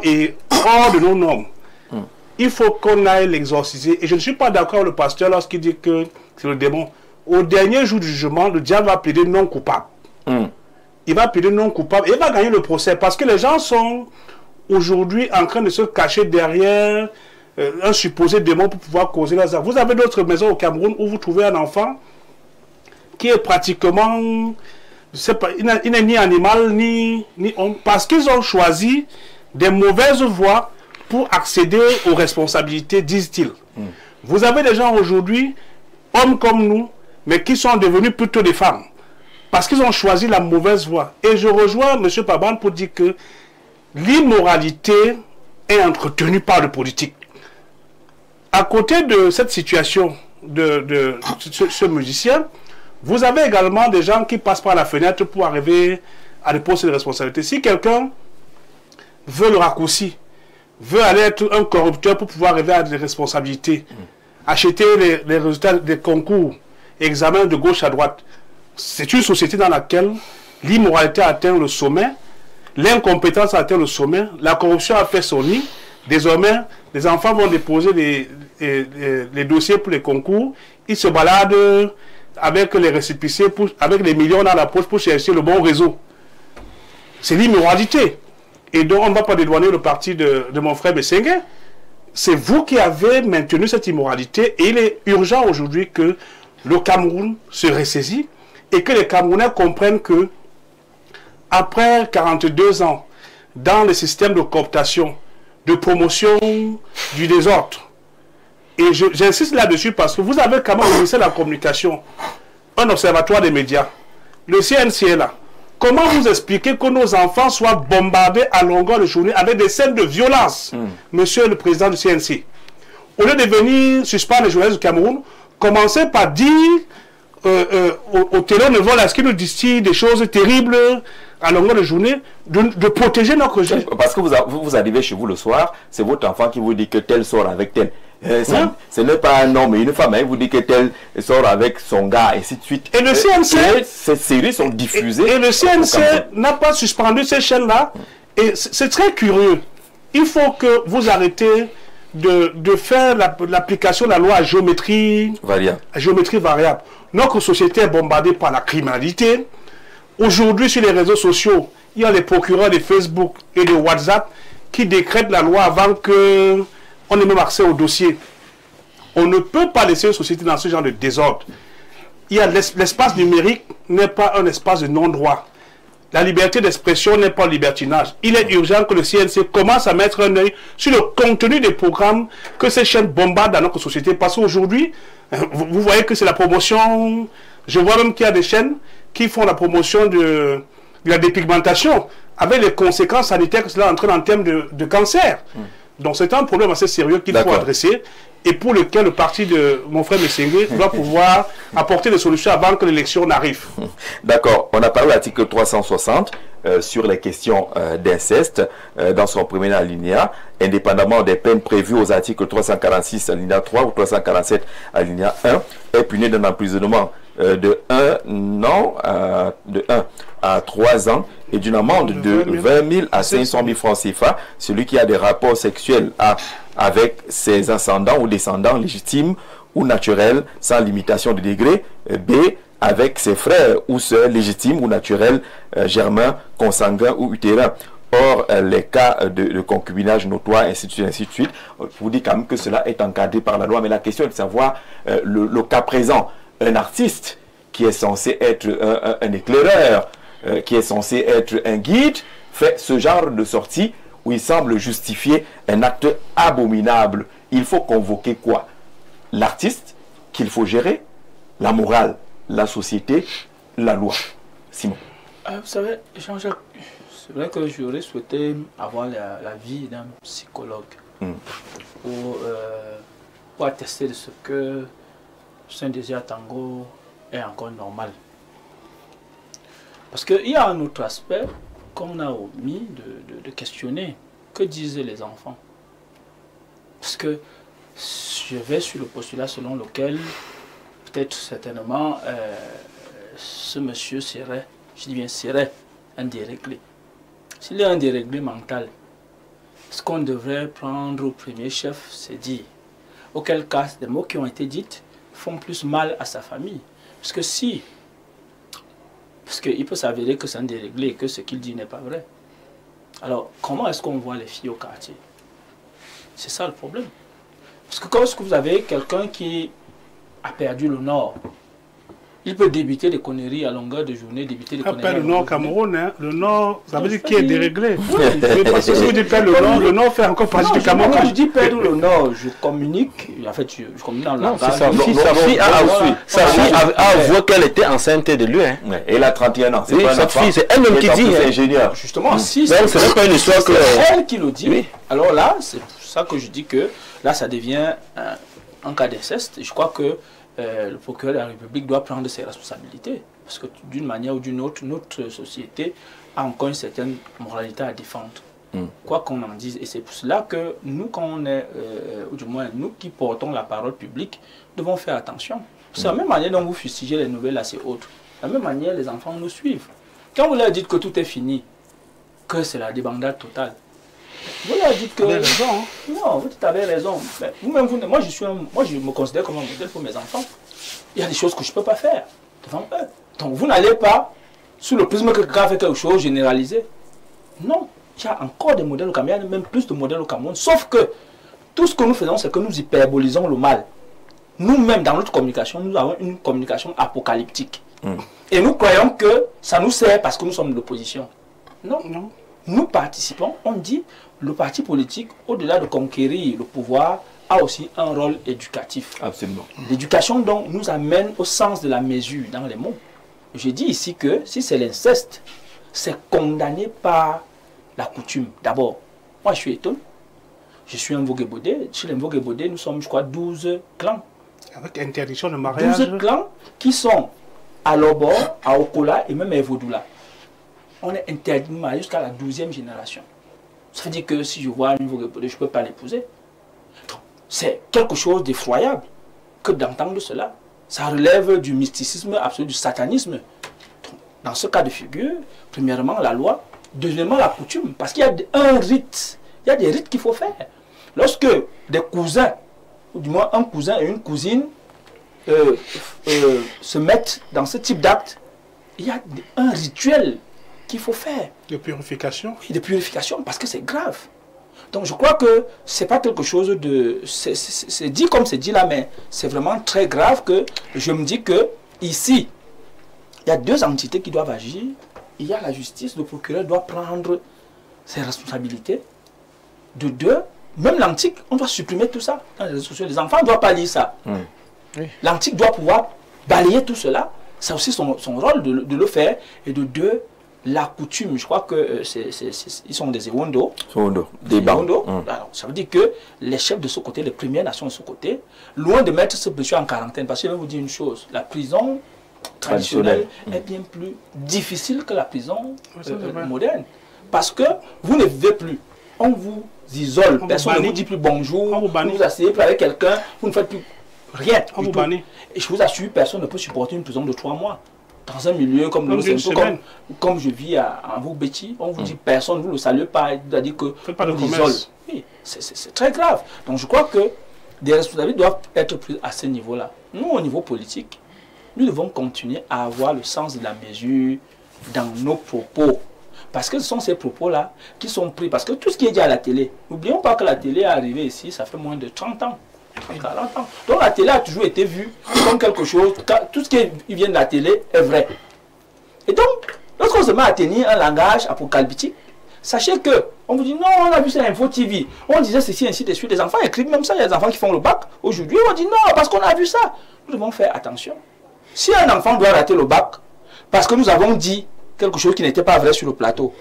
et hors de nos normes. Il faut qu'on aille l'exorciser. Et je ne suis pas d'accord avec le pasteur lorsqu'il dit que c'est le démon. Au dernier jour du jugement, le diable va plaider non coupable. Il va plaider non coupable et il va gagner le procès. Parce que les gens sont aujourd'hui en train de se cacher derrière un supposé démon pour pouvoir causer les actes. Vous avez d'autres maisons au Cameroun où vous trouvez un enfant qui est pratiquement... il n'est ni animal ni homme. Parce qu'ils ont choisi des mauvaises voies pour accéder aux responsabilités, disent-ils. Vous avez des gens aujourd'hui, hommes comme nous, mais qui sont devenus plutôt des femmes. Parce qu'ils ont choisi la mauvaise voie. Et je rejoins M. Paban pour dire que l'immoralité est entretenue par le politique. À côté de cette situation de ce musicien, vous avez également des gens qui passent par la fenêtre pour arriver à des postes de responsabilité. Si quelqu'un veut le raccourci, veut aller être un corrupteur pour pouvoir arriver à des responsabilités, acheter les résultats des concours, examens de gauche à droite, c'est une société dans laquelle l'immoralité atteint le sommet, l'incompétence atteint le sommet, la corruption a fait son nid. Désormais, les enfants vont déposer les dossiers pour les concours, ils se baladent avec les récépissés, avec les millions dans la poche pour chercher le bon réseau. C'est l'immoralité. Et donc, on ne va pas dédouaner le parti de mon frère Messengue. C'est vous qui avez maintenu cette immoralité. Et il est urgent aujourd'hui que le Cameroun se ressaisit et que les Camerounais comprennent que, après 42 ans, dans le système de cooptation, de promotion du désordre, et j'insiste là-dessus parce que vous avez quand même au ministère de la Communication un observatoire des médias. Le CNC est là. Comment vous expliquez que nos enfants soient bombardés à longueur de journée avec des scènes de violence, monsieur le président du CNC? Au lieu de venir suspendre les journalistes du Cameroun, commencez par dire au télénovela, est-ce qu'il nous distille des choses terribles à longueur de journée, de protéger notre jeune. Parce que vous arrivez chez vous le soir, c'est votre enfant qui vous dit que tel sort avec tel. Ce n'est pas un homme et une femme, il vous dit que tel sort avec son gars, et ainsi de suite. Et le CNC... Ces séries sont diffusées. Et le CNC n'a pas suspendu ces chaînes-là. Et c'est très curieux. Il faut que vous arrêtez de faire l'application de la loi à géométrie variable. Notre société est bombardée par la criminalité. Aujourd'hui, sur les réseaux sociaux, il y a les procureurs de Facebook et de WhatsApp qui décrètent la loi avant que on ait même accès au dossier. On ne peut pas laisser une société dans ce genre de désordre. Il y a l'espace numérique n'est pas un espace de non-droit. La liberté d'expression n'est pas le libertinage. Il est urgent que le CNC commence à mettre un œil sur le contenu des programmes que ces chaînes bombardent dans notre société. Parce qu'aujourd'hui, vous voyez que c'est la promotion. Je vois même qu'il y a des chaînes qui font la promotion de la dépigmentation avec les conséquences sanitaires que cela entraîne en termes de cancer. Donc c'est un problème assez sérieux qu'il faut adresser et pour lequel le parti de mon frère Messengue doit pouvoir apporter des solutions avant que l'élection n'arrive. D'accord. On a parlé de l'article 360 sur les questions d'inceste dans son premier alinéa, indépendamment des peines prévues aux articles 346 alinéa 3 ou 347 alinéa 1, est puni d'un emprisonnement de 1 an à 3 ans et d'une amende de 20 000 à 500 000 francs CFA, celui qui a des rapports sexuels avec ses ascendants ou descendants légitimes ou naturels sans limitation de degré. B, avec ses frères ou sœurs légitimes ou naturels, germains, consanguins ou utérins. Or, les cas de concubinage notoire, ainsi de suite, je vous dis quand même que cela est encadré par la loi. Mais la question est de savoir le cas présent. Un artiste qui est censé être un éclaireur, qui est censé être un guide, fait ce genre de sortie où il semble justifier un acte abominable. Il faut convoquer quoi? L'artiste qu'il faut gérer, la morale, la société, la loi. Simon. Vous savez, Jean-Jacques, c'est vrai que j'aurais souhaité avoir la vie d'un psychologue pour attester de ce que Saint-Désir Tango est encore normal. Parce qu'il y a un autre aspect qu'on a omis de questionner. Que disent les enfants? Parce que je vais sur le postulat selon lequel, peut-être certainement, ce monsieur serait, je dis bien serait, un déréglé. S'il est un déréglé mental, ce qu'on devrait prendre au premier chef, c'est dire, auquel cas, des mots qui ont été dits font plus mal à sa famille. Parce que si, parce qu'il peut s'avérer que c'est un déréglé et que ce qu'il dit n'est pas vrai. Alors, comment est-ce qu'on voit les filles au quartier? C'est ça le problème. Parce que quand vous avez quelqu'un qui a perdu le nord, il peut débiter des conneries à longueur de journée, débiter des conneries. Pas le nord Cameroun, hein. Le nord, ça veut dire qu'il est déréglé. Oui. Parce que si vous dites perdre le nord fait encore partie du Cameroun. Quand je dis perdre le nord, je communique, en fait, je communique dans le langage. Sa fille a avoué qu'elle était enceinte de lui. Hein. Elle a 31 ans. Oui, cette fille, c'est elle-même qui dit. C'est ingénieur. Justement, si c'est pas une histoire que... elle qui le dit. Oui. Alors là, c'est pour ça que je dis que là, ça devient un cas d'inceste. Je crois que le procureur de la République doit prendre ses responsabilités. Parce que d'une manière ou d'une autre, notre société a encore une certaine moralité à défendre. Quoi qu'on en dise. Et c'est pour cela que nous, quand on est, ou du moins nous qui portons la parole publique, devons faire attention. C'est la même manière dont vous fustigez les nouvelles assez autres. De la même manière, les enfants nous suivent. Quand vous leur dites que tout est fini, que c'est la débandade totale, vous leur dites que... raison, hein. Non, vous avez raison. Vous-même, moi, je me considère comme un modèle pour mes enfants. Il y a des choses que je ne peux pas faire devant eux. Donc vous n'allez pas, sous le prisme que quelqu'un fait quelque chose, généraliser. Non, il y a encore des modèles au Cameroun, il y a même plus de modèles au Cameroun. Sauf que tout ce que nous faisons, c'est que nous hyperbolisons le mal. Nous-mêmes, dans notre communication, nous avons une communication apocalyptique. Et nous croyons que ça nous sert parce que nous sommes de l'opposition. Non, non. Nous participons, on dit, le parti politique, au-delà de conquérir le pouvoir, a aussi un rôle éducatif. Absolument. L'éducation, donc, nous amène au sens de la mesure dans les mots. Je dis ici que si c'est l'inceste, c'est condamné par la coutume. D'abord, moi je suis étonné. Je suis un Voguebodé. Chez les Voguebodé, nous sommes, je crois, 12 clans. Avec interdiction de mariage. 12 clans qui sont à Lobo, à Okola et même à Evodoula. On est interdit de marier jusqu'à la 12e génération. Ça veut dire que si je vois une Voguebodé, je ne peux pas l'épouser. C'est quelque chose d'effroyable que d'entendre cela. Ça relève du mysticisme absolu, du satanisme. Donc, dans ce cas de figure, premièrement la loi, deuxièmement la coutume. Parce qu'il y a un rite, il y a des rites qu'il faut faire. Lorsque des cousins, ou du moins un cousin et une cousine, se mettent dans ce type d'acte, il y a un rituel qu'il faut faire. De purification. Oui, de purification, parce que c'est grave. Donc je crois que ce n'est pas quelque chose de... C'est dit comme c'est dit là, mais c'est vraiment très grave que je me dis que ici, il y a deux entités qui doivent agir. Il y a la justice, le procureur doit prendre ses responsabilités. De deux, même l'antique, on doit supprimer tout ça dans les réseaux sociaux. Les enfants ne doivent pas lire ça. Oui. L'antique doit pouvoir balayer tout cela. C'est aussi son rôle de le faire. Et de deux, la coutume, je crois que ils sont des Ewondo. Des Ewondo. Alors, ça veut dire que les chefs de ce côté, les Premières Nations de ce côté, loin de mettre ce monsieur en quarantaine, parce que je vais vous dire une chose, la prison traditionnelle est bien plus difficile que la prison moderne. Parce que vous ne vivez plus. On vous isole, personne ne vous dit plus bonjour, vous vous asseyez plus avec quelqu'un, vous ne faites plus rien. On vous bannit. Et je vous assure, personne ne peut supporter une prison de 3 mois. Dans un milieu comme le nôtre, comme je vis à Vogbeti, on vous dit personne, vous ne le saluez pas, il a dit que on vous isole. Oui, c'est très grave. Donc je crois que des responsabilités doivent être prises à ce niveau-là. Nous, au niveau politique, nous devons continuer à avoir le sens de la mesure dans nos propos. Parce que ce sont ces propos-là qui sont pris. Parce que tout ce qui est dit à la télé, n'oublions pas que la télé est arrivée ici, ça fait moins de 30 ans. 40 ans. Donc la télé a toujours été vue comme quelque chose, tout ce qui vient de la télé est vrai. Et donc, lorsqu'on se met à tenir un langage apocalyptique, sachez que, on vous dit non, on a vu ça à Info TV, on disait ceci, ainsi de suite, les enfants écrivent même ça, il y a des enfants qui font le bac, aujourd'hui on dit non, parce qu'on a vu ça. Nous devons faire attention. Si un enfant doit rater le bac, parce que nous avons dit quelque chose qui n'était pas vrai sur le plateau,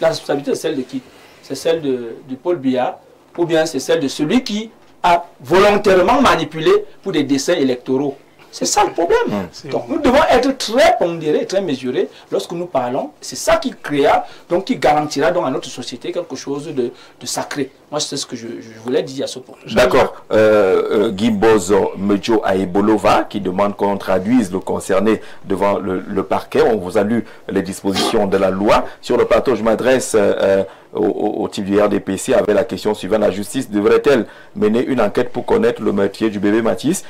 la responsabilité c'est celle de qui? C'est celle du Paul Biya, ou bien c'est celle de celui qui a volontairement manipulé pour des desseins électoraux. C'est ça le problème. Donc nous devons être très pondérés, très mesurés lorsque nous parlons. C'est ça qui créera, donc qui garantira donc à notre société quelque chose de sacré. Moi, c'est ce que je voulais dire à ce point. D'accord. Gimbozo Medjo Aebolova qui demande qu'on traduise le concerné devant le parquet. On vous a lu les dispositions de la loi. Sur le plateau, je m'adresse au type du RDPC avec la question suivante. La justice devrait-elle mener une enquête pour connaître le meurtrier du bébé Mathis,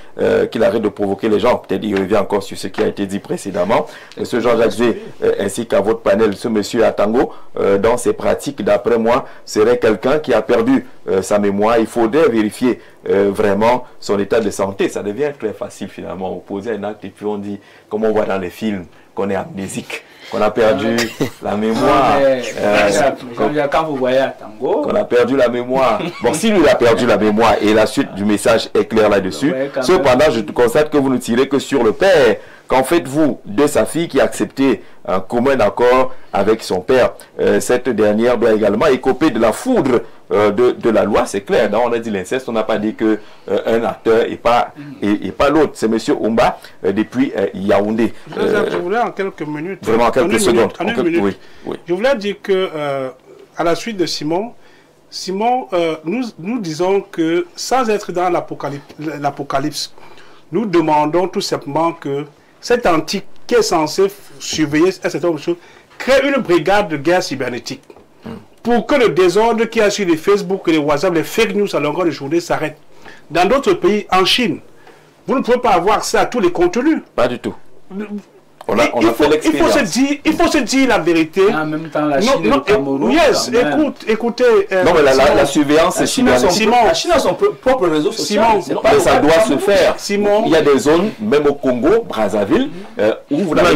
qu'il arrête de provoquer les gens? Peut-être il revient encore sur ce qui a été dit précédemment. Ce Jean-Jacques Zé, ainsi qu'à votre panel, ce monsieur Atango, dans ses pratiques, d'après moi, serait quelqu'un qui a perdu sa mémoire. Il faudrait vérifier vraiment son état de santé. Ça devient très facile finalement. On pose un acte et puis on dit, comme on voit dans les films, qu'on est amnésique, qu'on a perdu la mémoire. Quand vous voyez Atango, qu'on a perdu la mémoire. Bon, si lui a perdu la mémoire et la suite du message est claire là-dessus, cependant, je constate que vous ne tirez que sur le père. Qu'en faites-vous de sa fille qui a accepté un commun accord avec son père? Cette dernière doit également écoper de la foudre de la loi, c'est clair. On a dit l'inceste, on n'a pas dit que un acteur et pas l'autre. C'est M. Oumba depuis Yaoundé. Je voulais en quelques minutes. Vraiment en quelques secondes. Oui. Je voulais dire que à la suite de Simon, nous disons que sans être dans l'apocalypse, nous demandons tout simplement que cet antique qui est censé surveiller un certain nombre de choses crée une brigade de guerre cybernétique pour que le désordre qu'il y a sur les Facebook, les WhatsApp, les fake news à longueur de journée s'arrête. Dans d'autres pays, en Chine, vous ne pouvez pas avoir accès à tous les contenus. Pas du tout. Il faut se dire la vérité. Et en même temps, la Chine et le Cameroun. Écoutez. Non, mais la surveillance, c'est cybernétique. La Chine a son propre réseau social. Mais ça doit se faire. Il y a des zones, même au Congo, Brazzaville, où vous n'avez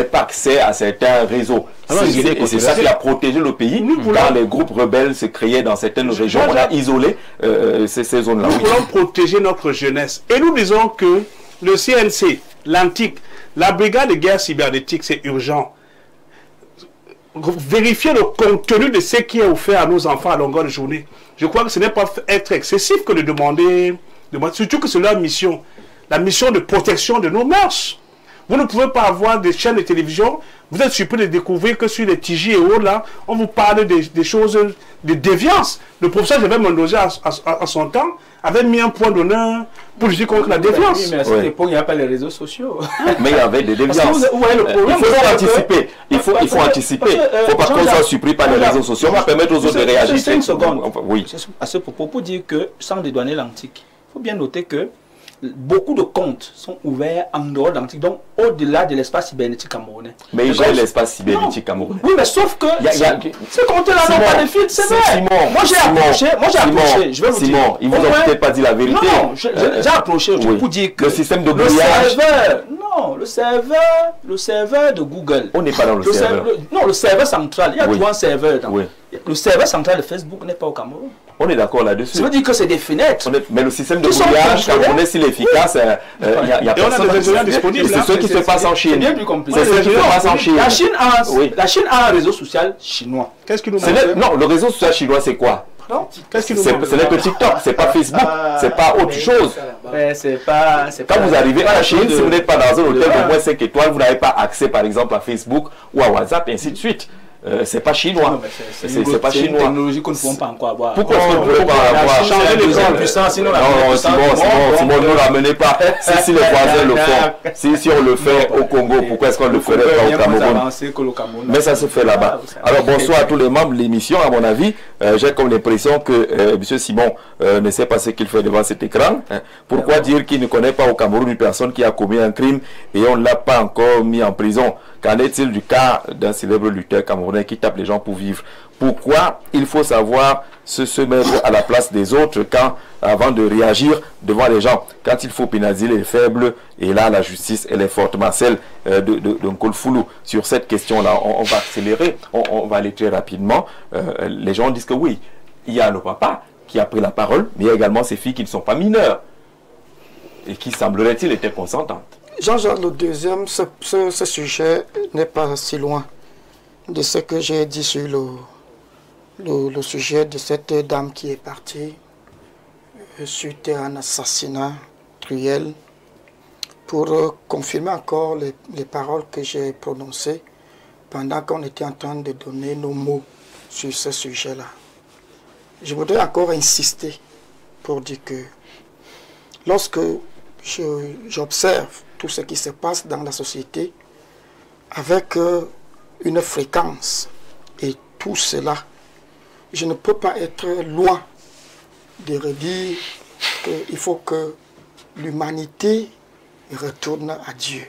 pas accès à certains réseaux. Et c'est ça qui a protégé le pays. Quand les groupes rebelles se créaient dans certaines régions, on a isolé ces zones-là. Nous voulons protéger notre jeunesse. Et nous disons que le CNC, l'antique, la brigade de guerre cybernétique, c'est urgent. Vérifier le contenu de ce qui est offert à nos enfants à longueur de journée. Je crois que ce n'est pas être excessif que de demander, surtout que c'est leur mission, la mission de protection de nos mœurs. Vous ne pouvez pas avoir des chaînes de télévision. Vous êtes surpris de découvrir que sur les TJ et autres, là, on vous parle des choses de déviance. Le professeur Jérôme Mondozi, à son temps, avait mis un point d'honneur pour lutter contre la déviance. Oui, mais à cette époque, il n'y a pas les réseaux sociaux. Mais il y avait des déviances. Il faut anticiper. Il faut anticiper. Il ne faut pas qu'on soit surpris par les réseaux sociaux. On va permettre aux autres de réagir. C'est une seconde. Oui. À ce propos, pour dire que, sans dédouaner l'antique, il faut bien noter que beaucoup de comptes sont ouverts en dehors de l'antique, donc au-delà de l'espace cybernétique camerounais. Mais il gère l'espace cybernétique camerounais. Oui, mais sauf que ces comptes-là n'ont pas de filtre, c'est vrai. Moi j'ai approché, je vais vous dire. Simon, il vous a peut-être pas dit la vérité. Non, j'ai approché pour dire que le système de brouillage. Le serveur de Google. On n'est pas dans le serveur. Non, le serveur central. Il y a trois serveurs. Le serveur central de Facebook n'est pas au Cameroun. On est d'accord là-dessus. Ça veut dire que c'est des fenêtres. Mais le système de brouillage camerounais, s'il est efficace, il y a personne. C'est ce qui se passe en Chine. C'est bien plus compliqué. C'est ce qui se passe en Chine. La Chine a un réseau social chinois. Qu'est-ce qui nous Non, le réseau social chinois, c'est quoi? Ce n'est que TikTok, c'est pas Facebook, c'est pas autre chose. Quand vous arrivez en Chine, si vous n'êtes pas dans un hôtel de moins 5 étoiles, vous n'avez pas accès par exemple à Facebook ou à WhatsApp et ainsi de suite. C'est pas chinois. C'est pas chinois. C'est une technologie qu'on ne peut pas encore avoir. Pourquoi est-ce qu'on ne peut pas avoir? Changer les grandes puissances, sinon Simon, ne ramenez pas. Si les voisins le font, si on le fait au Congo, pourquoi est-ce qu'on ne le ferait pas au Cameroun? Mais ça se fait là-bas. Alors bonsoir à tous les membres de l'émission. À mon avis, j'ai comme l'impression que M. Simon ne sait pas ce qu'il fait devant cet écran. Pourquoi dire qu'il ne connaît pas au Cameroun une personne qui a commis un crime et on ne l'a pas encore mis en prison? Qu'en est-il du cas d'un célèbre lutteur camerounais qui tape les gens pour vivre? Pourquoi il faut savoir se mettre à la place des autres avant de réagir devant les gens? Quand il faut pénaliser les faibles, et là la justice elle est forte. Marcel de Nkolfoulou, sur cette question-là, on va accélérer, on va aller très rapidement. Les gens disent que oui, il y a le papa qui a pris la parole, mais il y a également ces filles qui ne sont pas mineures et qui, semblerait-il, étaient consentantes. Jean-Jacques, le deuxième, ce sujet n'est pas si loin de ce que j'ai dit sur le sujet de cette dame qui est partie suite à un assassinat cruel pour confirmer encore les paroles que j'ai prononcées pendant qu'on était en train de donner nos mots sur ce sujet-là. Je voudrais encore insister pour dire que lorsque j'observe tout ce qui se passe dans la société avec une fréquence et tout cela, je ne peux pas être loin de redire qu'il faut que l'humanité retourne à Dieu.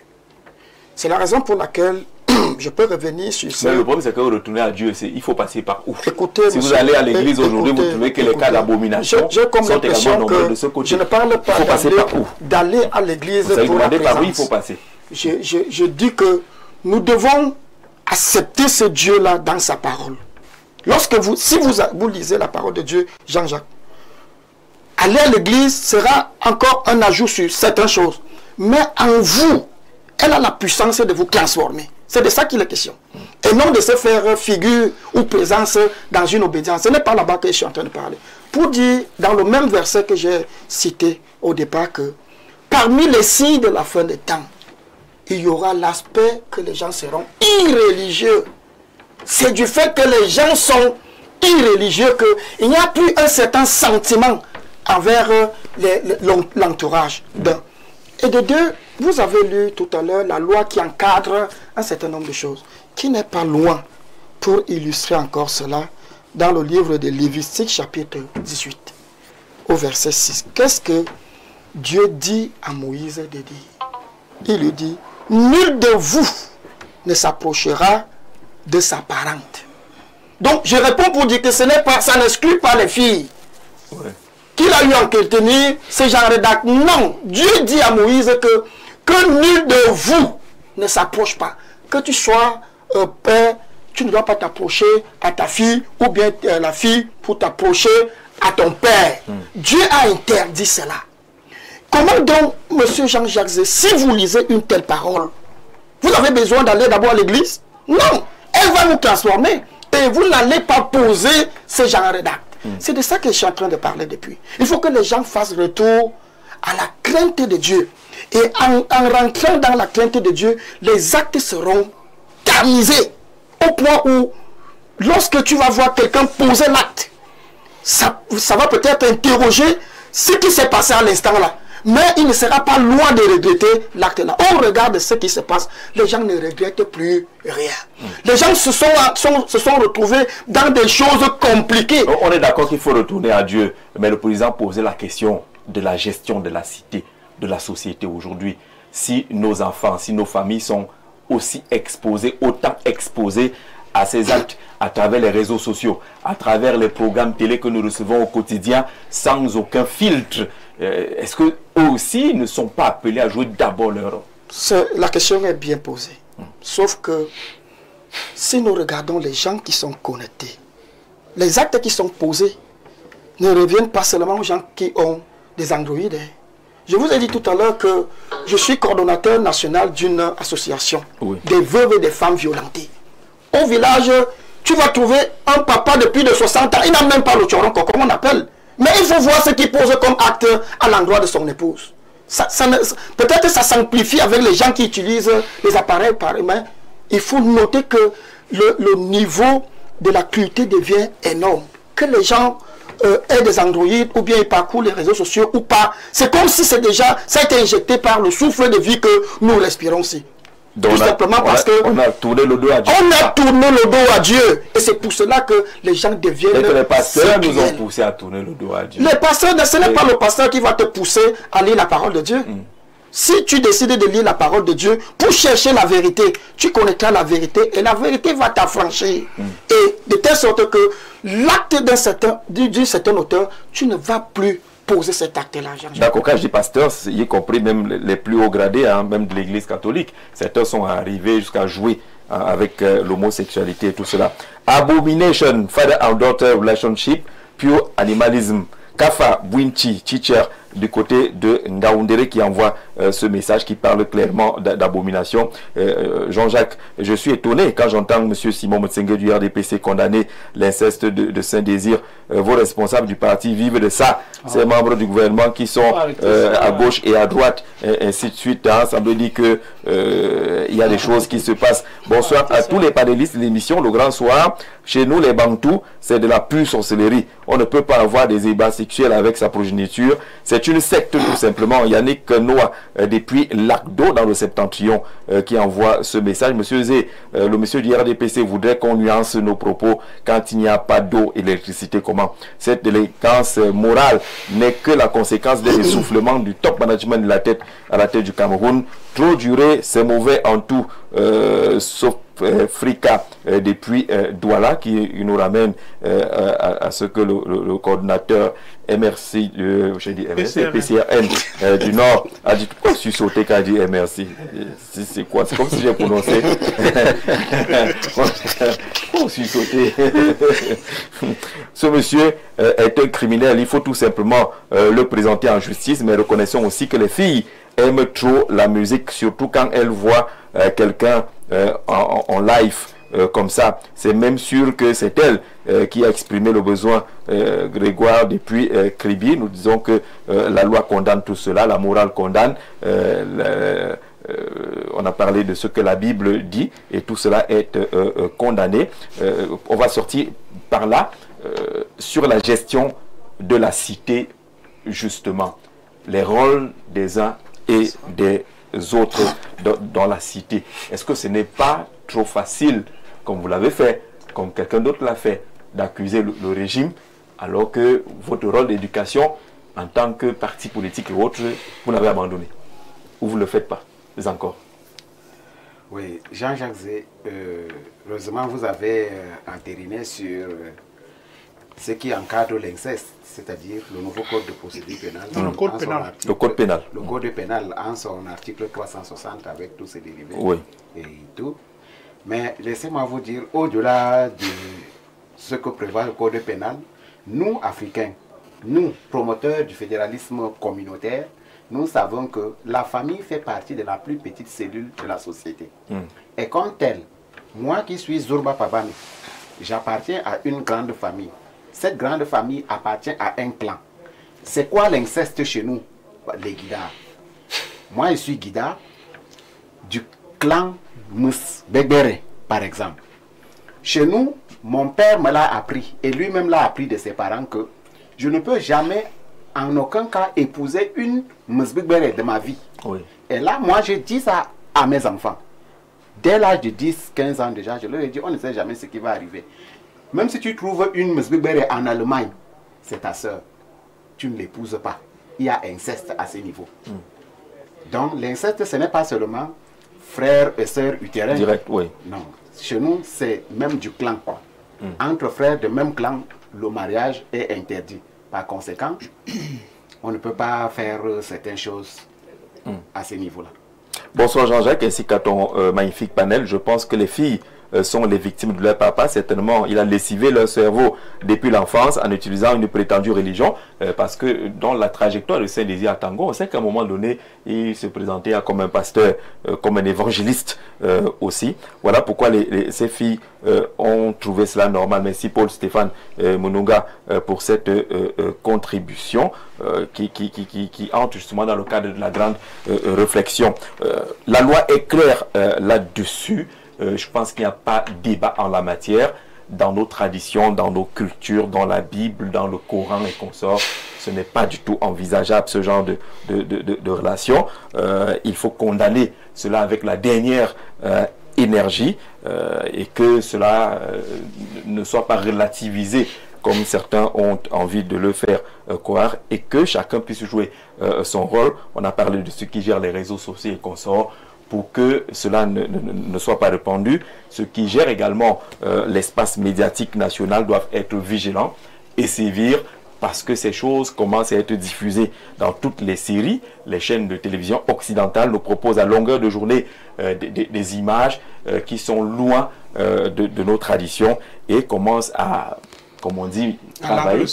C'est la raison pour laquelle je peux revenir sur ça. Mais le problème, c'est que retourner à Dieu, il faut passer par où? Écoutez, si vous allez à l'église aujourd'hui, vous trouvez que les cas d'abomination j'ai comme sont également nombreux de ce côté. Je ne parle pas d'aller à l'église pour la présence. Par où il faut passer. Je dis que nous devons accepter ce Dieu-là dans sa parole. Si vous lisez la parole de Dieu, Jean-Jacques, aller à l'église sera encore un ajout sur certaines choses. Mais en vous, elle a la puissance de vous transformer. C'est de ça qu'il est question. Et non de se faire figure ou présence dans une obédience. Ce n'est pas là-bas que je suis en train de parler. Pour dire, dans le même verset que j'ai cité au départ, que parmi les signes de la fin des temps, il y aura l'aspect que les gens seront irréligieux. C'est du fait que les gens sont irréligieux qu'il n'y a plus un certain sentiment envers l'entourage d'un. Et de deux, vous avez lu tout à l'heure la loi qui encadre un certain nombre de choses, qui n'est pas loin pour illustrer encore cela dans le livre de Lévitique chapitre 18, au verset 6. Qu'est-ce que Dieu dit à Moïse de dire? Il lui dit, nul de vous ne s'approchera de sa parente. Donc je réponds pour dire que ça n'exclut pas les filles. Ouais. Qu'il a eu en tenir ce genre d'acte. Non, Dieu dit à Moïse que nul de vous ne s'approche pas. Que tu sois père, tu ne dois pas t'approcher à ta fille, ou bien la fille pour t'approcher à ton père. Dieu a interdit cela. Comment donc, monsieur Jean-Jacques, si vous lisez une telle parole, vous avez besoin d'aller d'abord à l'église? Non, elle va vous transformer. Et vous n'allez pas poser ce genre d'acte. C'est de ça que je suis en train de parler depuis. Il faut que les gens fassent retour à la crainte de Dieu. Et en rentrant dans la crainte de Dieu, les actes seront tamisés. Au point où, lorsque tu vas voir quelqu'un poser l'acte, ça va peut-être interroger ce qui s'est passé à l'instant là. Mais il ne sera pas loin de regretter l'acte là. Au regard de ce qui se passe, les gens ne regrettent plus rien. Les gens se sont retrouvés dans des choses compliquées. On est d'accord qu'il faut retourner à Dieu. Mais le président posait la question de la gestion de la cité, de la société aujourd'hui. Si nos enfants, si nos familles sont aussi exposés, autant exposés à ces actes à travers les réseaux sociaux, à travers les programmes télé que nous recevons au quotidien, sans aucun filtre, est-ce qu'eux aussi ne sont pas appelés à jouer d'abord leur rôle? La question est bien posée. Sauf que si nous regardons les gens qui sont connectés, les actes qui sont posés ne reviennent pas seulement aux gens qui ont des androïdes. Je vous ai dit tout à l'heure que je suis coordonnateur national d'une association des veuves et des femmes violentées. Au village, tu vas trouver un papa de plus de 60 ans, il n'a même pas le tchoronko, comme on appelle. Mais il faut voir ce qu'il pose comme acte à l'endroit de son épouse. Peut-être que ça s'amplifie avec les gens qui utilisent les appareils par main. Il faut noter que le niveau de la cruauté devient énorme. Que les gens aient des androïdes ou bien ils parcourent les réseaux sociaux ou pas. C'est comme si ça a été injecté par le souffle de vie que nous respirons aussi. Donc tout simplement parce qu'on a tourné le dos à Dieu. On a tourné le dos à Dieu. Et c'est pour cela que les gens deviennent... Et que les pasteurs nous ont poussé à tourner le dos à Dieu. Les pasteurs, ce n'est pas le pasteur qui va te pousser à lire la parole de Dieu. Si tu décides de lire la parole de Dieu pour chercher la vérité, tu connaîtras la vérité et la vérité va t'affranchir. Et de telle sorte que l'acte d'une certaine hauteur, tu ne vas plus poser cet acte-là. D'accord, quand je dis pasteur, y compris même les plus hauts gradés, hein, même de l'église catholique, certains sont arrivés jusqu'à jouer avec l'homosexualité et tout cela. Abomination, father and daughter relationship, pure animalism. Kafa Bwinchi, teacher du côté de Ngaoundéré qui envoie ce message qui parle clairement d'abomination. Jean-Jacques, je suis étonné quand j'entends M. Simon Mutsenge du RDPC condamner l'inceste de Saint-Désir. Vos responsables du parti vivent de ça. Ces membres du gouvernement qui sont à gauche et à droite, et ainsi de suite. Hein, ça me dit que il y a des choses qui se passent. Bonsoir à tous les panélistes de l'émission. Le grand soir, chez nous les Bantous, c'est de la pure sorcellerie. On ne peut pas avoir des ébats sexuels avec sa progéniture. C'est une secte tout simplement. Yannick Noah, depuis Lac-d'Eau dans le Septentrion, qui envoie ce message. Monsieur Zé, le monsieur du RDPC voudrait qu'on nuance nos propos quand il n'y a pas d'eau et d'électricité. Comment? Cette délinquance morale n'est que la conséquence des essoufflements du top management à la tête du Cameroun. Trop duré, c'est mauvais en tout, sauf Frika depuis Douala qui nous ramène à ce que le coordinateur MRC, j'ai dit MRC, PCRN du Nord a dit. Pourquoi je suis sauté quand il a dit MRC? C'est quoi? C'est comme si j'ai prononcé. Pourquoi je suis sauté? Ce monsieur est un criminel. Il faut tout simplement le présenter en justice, mais reconnaissons aussi que les filles aiment trop la musique, surtout quand elles voient quelqu'un en live comme ça. C'est même sûr que c'est elle qui a exprimé le besoin. Grégoire depuis Kribi, nous disons que la loi condamne tout cela, la morale condamne. On a parlé de ce que la Bible dit et tout cela est condamné. On va sortir par là sur la gestion de la cité, justement, les rôles des uns et des autres dans la cité. Est-ce que ce n'est pas trop facile, comme vous l'avez fait, comme quelqu'un d'autre l'a fait, d'accuser le régime, alors que votre rôle d'éducation, en tant que parti politique et autres, vous l'avez abandonné? Ou vous ne le faites pas encore? Oui, Jean-Jacques Zé, heureusement vous avez entériné sur ce qui encadre l'inceste, c'est-à-dire le nouveau code de procédure pénale. Le code pénal. Le code pénal. Le code pénal en son article 360 avec tous ses dérivés et tout. Mais laissez-moi vous dire, au-delà de ce que prévoit le code pénal, nous, Africains, nous, promoteurs du fédéralisme communautaire, nous savons que la famille fait partie de la plus petite cellule de la société. Et comme tel, moi qui suis Zurba Pabane, j'appartiens à une grande famille. Cette grande famille appartient à un clan. C'est quoi l'inceste chez nous? Les Guidards. Moi, je suis Guidard du clan Mous Begbere, par exemple. Chez nous, mon père me l'a appris, et lui-même l'a appris de ses parents, que je ne peux jamais, en aucun cas, épouser une Mous Begbere de ma vie. Et là, moi, je dis ça à mes enfants. Dès l'âge de 10-15 ans déjà, je leur ai dit, on ne sait jamais ce qui va arriver. Même si tu trouves une Mous Begbere en Allemagne, c'est ta soeur. Tu ne l'épouses pas. Il y a inceste à ce niveau. Donc, l'inceste, ce n'est pas seulement frères et sœurs utérins. Direct, oui. Non. Chez nous, c'est même du clan. Entre frères de même clan, le mariage est interdit. Par conséquent, on ne peut pas faire certaines choses à ce niveau-là. Bonsoir Jean-Jacques, ainsi qu'à ton magnifique panel. Je pense que les filles sont les victimes de leur papa. Certainement, il a lessivé leur cerveau depuis l'enfance en utilisant une prétendue religion, parce que dans la trajectoire de Saint-Désir à Tango, on sait qu'à un moment donné, il se présentait comme un pasteur, comme un évangéliste aussi. Voilà pourquoi ces filles ont trouvé cela normal. Merci Paul-Stéphane Mononga pour cette contribution qui entre justement dans le cadre de la grande réflexion. La loi est claire là-dessus. Je pense qu'il n'y a pas de débat en la matière. Dans nos traditions, dans nos cultures, dans la Bible, dans le Coran et consorts, ce n'est pas du tout envisageable ce genre de relation. Il faut condamner cela avec la dernière énergie et que cela ne soit pas relativisé comme certains ont envie de le faire croire, et que chacun puisse jouer son rôle. On a parlé de ceux qui gèrent les réseaux sociaux et consorts, pour que cela ne soit pas répandu. Ceux qui gèrent également l'espace médiatique national doivent être vigilants et sévir, parce que ces choses commencent à être diffusées dans toutes les séries. Les chaînes de télévision occidentales nous proposent à longueur de journée des images qui sont loin de nos traditions et commencent à, comme on dit, travailler,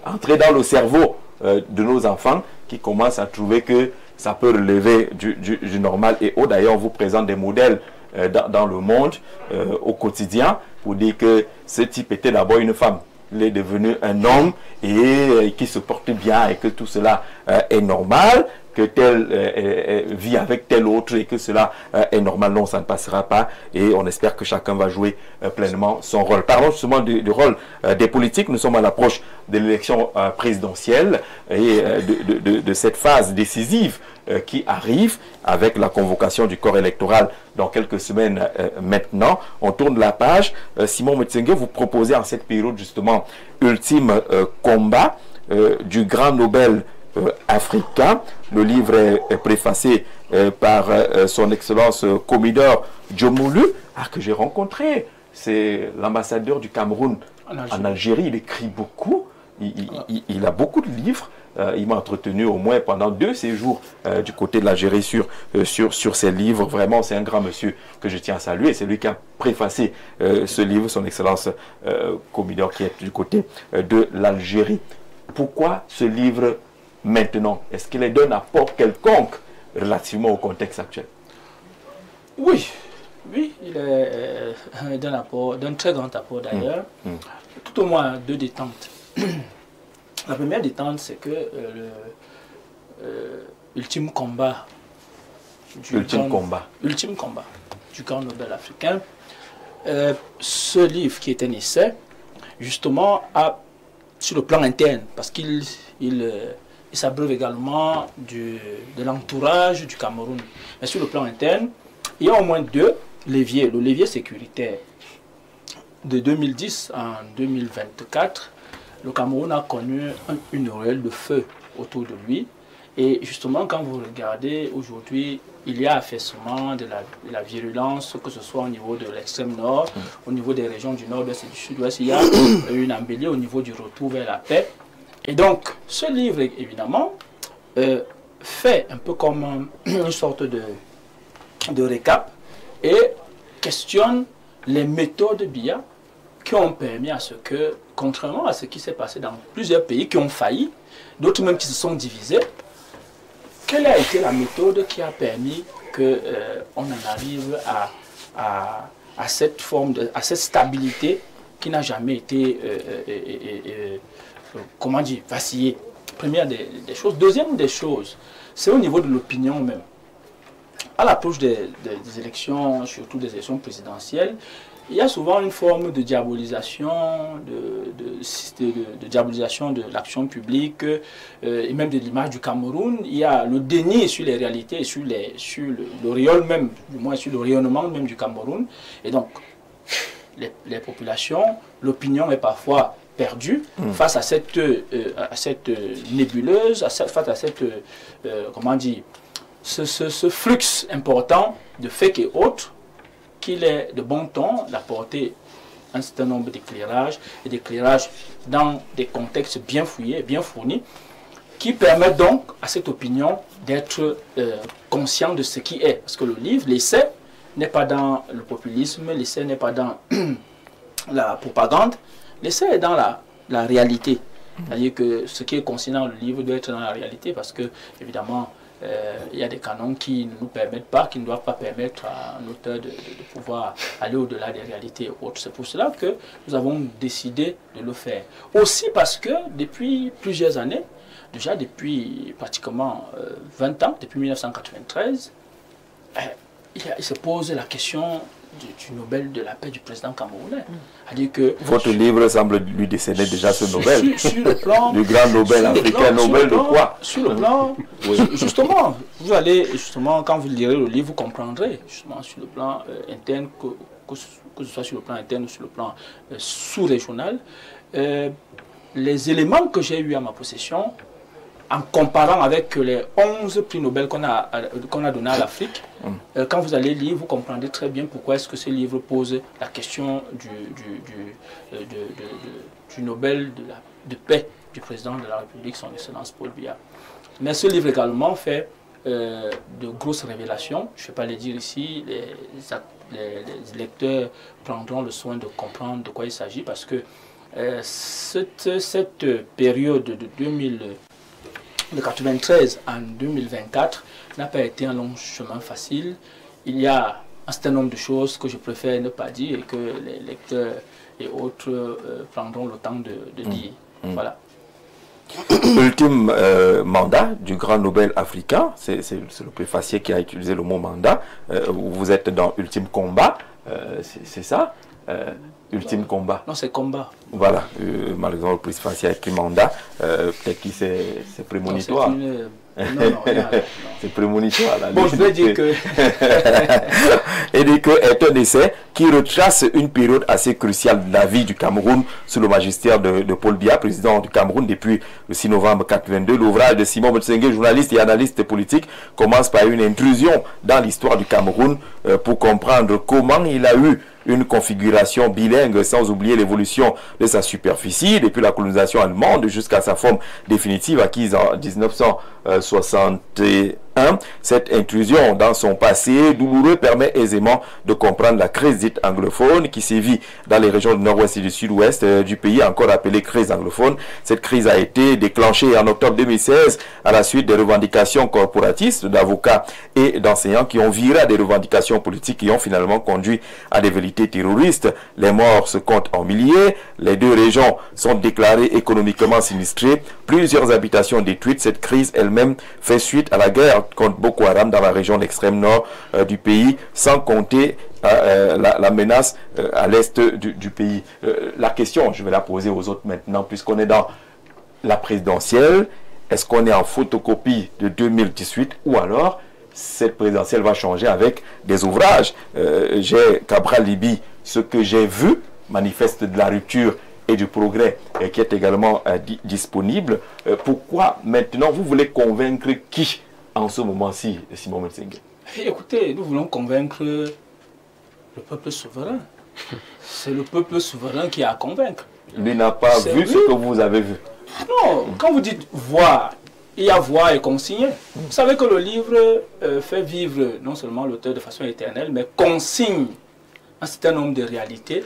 entrer dans le cerveau de nos enfants, qui commencent à trouver que ça peut relever du normal et autres. D'ailleurs, on vous présente des modèles dans le monde au quotidien pour dire que ce type était d'abord une femme. Il est devenu un homme et qui se porte bien et que tout cela est normal, que tel vit avec tel autre et que cela est normal. Non, ça ne passera pas et on espère que chacun va jouer pleinement son rôle. Parlons justement du rôle des politiques. Nous sommes à l'approche de l'élection présidentielle et de cette phase décisive qui arrive avec la convocation du corps électoral dans quelques semaines maintenant. On tourne la page. Simon Mutsengue, vous proposez en cette période justement ultime combat du grand Nobel africain. Le livre est préfacé par son excellence Commodore Djomoulu, que j'ai rencontré. C'est l'ambassadeur du Cameroun en Algérie. Il écrit beaucoup. Il a beaucoup de livres. Il m'a entretenu au moins pendant 2 séjours du côté de l'Algérie sur ses livres. Vraiment, c'est un grand monsieur que je tiens à saluer. C'est lui qui a préfacé ce livre, son excellence Commodore, qui est du côté de l'Algérie. Pourquoi ce livre maintenant? Est-ce qu'il est d'un apport quelconque relativement au contexte actuel? Oui, il est d'un très grand apport d'ailleurs. Tout au moins 2 détentes. La première détente, c'est que l'ultime combat du grand Nobel africain, ce livre qui est un essai, justement, sur le plan interne, parce qu'il s'abreuve également de l'entourage du Cameroun. Mais sur le plan interne, il y a au moins 2 leviers. Le levier sécuritaire. De 2010 en 2024, le Cameroun a connu une ruelle de feu autour de lui. Et justement, quand vous regardez aujourd'hui, il y a affaissement de la virulence, que ce soit au niveau de l'extrême nord, au niveau des régions du nord-ouest et du sud-ouest, il y a une embellie au niveau du retour vers la paix. Et donc, ce livre, évidemment, fait un peu comme une sorte de récap et questionne les méthodes BIA qui ont permis à ce que, contrairement à ce qui s'est passé dans plusieurs pays qui ont failli, d'autres même qui se sont divisés, quelle a été la méthode qui a permis qu'on en arrive à cette forme, à cette stabilité qui n'a jamais été, comment dire, vacillée. Première des choses. Deuxième des choses, c'est au niveau de l'opinion même. À l'approche des élections, surtout des élections présidentielles, il y a souvent une forme de diabolisation, de diabolisation de l'action publique et même de l'image du Cameroun. Il y a le déni sur les réalités, sur le rayonnement même, du moins sur le rayonnement même du Cameroun. Et donc, les populations, l'opinion est parfois perdue face à cette nébuleuse, face à cette, comment dire, ce flux important de faits et autres, qu'il est de bon ton d'apporter un certain nombre d'éclairages et d'éclairages dans des contextes bien fouillés, bien fournis, qui permettent donc à cette opinion d'être conscient de ce qui est. Parce que le livre, l'essai, n'est pas dans le populisme, l'essai n'est pas dans la propagande, l'essai est dans la réalité. C'est-à-dire que ce qui est consigné dans le livre doit être dans la réalité parce que, évidemment, il y a des canons qui ne nous permettent pas, qui ne doivent pas permettre à un auteur de pouvoir aller au-delà des réalités autres. C'est pour cela que nous avons décidé de le faire. Aussi parce que depuis plusieurs années, déjà depuis pratiquement 20 ans, depuis 1993, il se pose la question du Nobel de la paix du président camerounais. Que votre livre semble lui décerner déjà ce Nobel. Sur le plan, du grand Nobel africain. Nobel de quoi? Sur le plan, justement, vous allez, justement, quand vous lirez le livre, vous comprendrez, justement, sur le plan interne, que ce soit sur le plan interne ou sur le plan sous-régional, les éléments que j'ai eus à ma possession, en comparant avec les 11 prix Nobel qu'on a donnés à l'Afrique, quand vous allez lire, vous comprendrez très bien pourquoi est-ce que ce livre pose la question du Nobel de paix du président de la République, son Excellence Paul Biya. Mais ce livre également fait de grosses révélations. Je ne vais pas les dire ici, les lecteurs prendront le soin de comprendre de quoi il s'agit parce que cette période de de 93 en 2024 n'a pas été un long chemin facile. Il y a un certain nombre de choses que je préfère ne pas dire et que les lecteurs et autres prendront le temps de dire. Voilà. Ultime mandat du grand Nobel africain, c'est le préfacier qui a utilisé le mot mandat. Vous êtes dans ultime combat, c'est ça, ultime combat. Non, c'est combat. Voilà, malheureusement le préfacier a écrit mandat, peut-être que c'est prémonitoire. Non, c'est prémonitoire. Bon, je vais dire que... Et dit que est un essai qui retrace une période assez cruciale de la vie du Cameroun sous le magistère de Paul Biya, président du Cameroun depuis le 6 novembre 1982. L'ouvrage de Simon Motsengue, journaliste et analyste politique, commence par une intrusion dans l'histoire du Cameroun pour comprendre comment il a eu une configuration bilingue, sans oublier l'évolution de sa superficie depuis la colonisation allemande jusqu'à sa forme définitive acquise en 1961. Cette intrusion dans son passé douloureux permet aisément de comprendre la crise dite anglophone qui sévit dans les régions du nord-ouest et du sud-ouest du pays, encore appelée crise anglophone. Cette crise a été déclenchée en octobre 2016 à la suite des revendications corporatistes d'avocats et d'enseignants qui ont viré à des revendications politiques qui ont finalement conduit à des velléités terroristes. Les morts se comptent en milliers. Les deux régions sont déclarées économiquement sinistrées. Plusieurs habitations détruites. Cette crise elle-même fait suite à la guerre contre Boko Haram dans la région d'extrême nord du pays, sans compter la menace à l'est du pays. La question, je vais la poser aux autres maintenant, puisqu'on est dans la présidentielle. Est-ce qu'on est en photocopie de 2018 ou alors cette présidentielle va changer avec des ouvrages? J'ai Cabral Libi, ce que j'ai vu manifeste de la rupture et du progrès qui est également disponible. Pourquoi maintenant vous voulez convaincre qui en ce moment-ci, Simon Motsengue? Écoutez, nous voulons convaincre le peuple souverain. C'est le peuple souverain qui a à convaincre. Lui n'a pas vu ce que vous avez vu. Non, quand vous dites voir, il y a voir et consigner. Vous savez que le livre fait vivre non seulement l'auteur de façon éternelle, mais consigne un certain nombre de réalités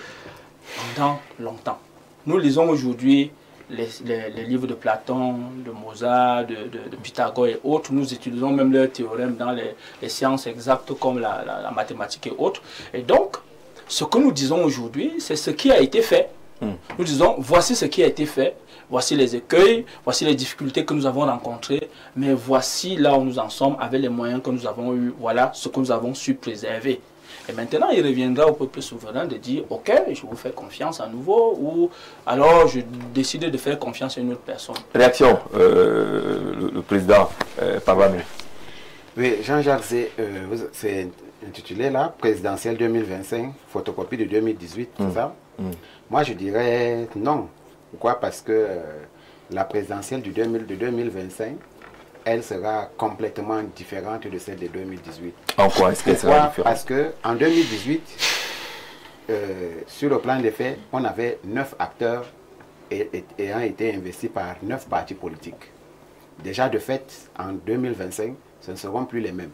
pendant longtemps. Nous lisons aujourd'hui les livres de Platon, de Mozart, de Pythagore et autres. Nous utilisons même leurs théorèmes dans les sciences exactes comme la mathématique et autres. Et donc, ce que nous disons aujourd'hui, c'est ce qui a été fait. Nous disons, voici ce qui a été fait, voici les écueils, voici les difficultés que nous avons rencontrées, mais voici là où nous en sommes avec les moyens que nous avons eus, voilà ce que nous avons su préserver. Et maintenant, il reviendra au peuple souverain de dire, ok, je vous fais confiance à nouveau, ou alors je décide de faire confiance à une autre personne. Réaction, le président Pavamé. Oui, Jean-Jacques, c'est intitulé là, présidentielle 2025, photocopie de 2018, c'est ça? Moi, je dirais non. Pourquoi? Parce que la présidentielle de 2025, elle sera complètement différente de celle de 2018. En quoi est-ce qu'elle sera différente? Parce qu'en 2018, sur le plan des faits, on avait 9 acteurs ayant été investis par 9 partis politiques. Déjà de fait, en 2025, ce ne seront plus les mêmes.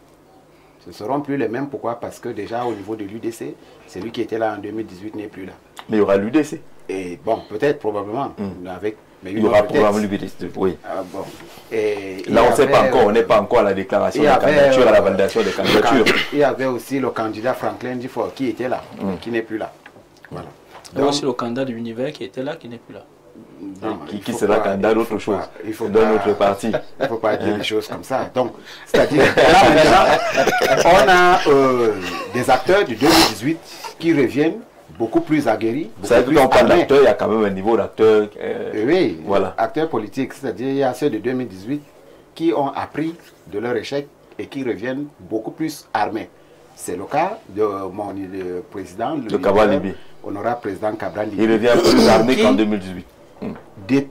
Ce ne seront plus les mêmes, pourquoi? Parce que déjà au niveau de l'UDC, celui qui était là en 2018 n'est plus là. Mais il y aura l'UDC. Et bon, peut-être, probablement, avec... Mais il y aura probablement l'UDC, oui. Bon. Et là, on ne sait pas encore, on n'est pas encore à la déclaration de candidature, à la validation des candidatures. Il y avait aussi le candidat Franklin Dufour qui était là, qui n'est plus là. Voilà. Il y a aussi le candidat de l'univers qui était là, qui n'est plus là. Non, qui sera candidat d'autre chose, il faut d'un autre parti. Il ne faut pas dire des choses comme ça. Donc, c'est-à-dire là maintenant, on a des acteurs de 2018 qui reviennent beaucoup plus aguerris. Vous savez, quand on parle d'acteurs, il y a quand même un niveau d'acteur. Oui, voilà. Acteurs politiques, c'est-à-dire il y a ceux de 2018 qui ont appris de leur échec et qui reviennent beaucoup plus armés. C'est le cas de mon président, le honorable président Cabral Libi. Il revient plus armé qu'en 2018.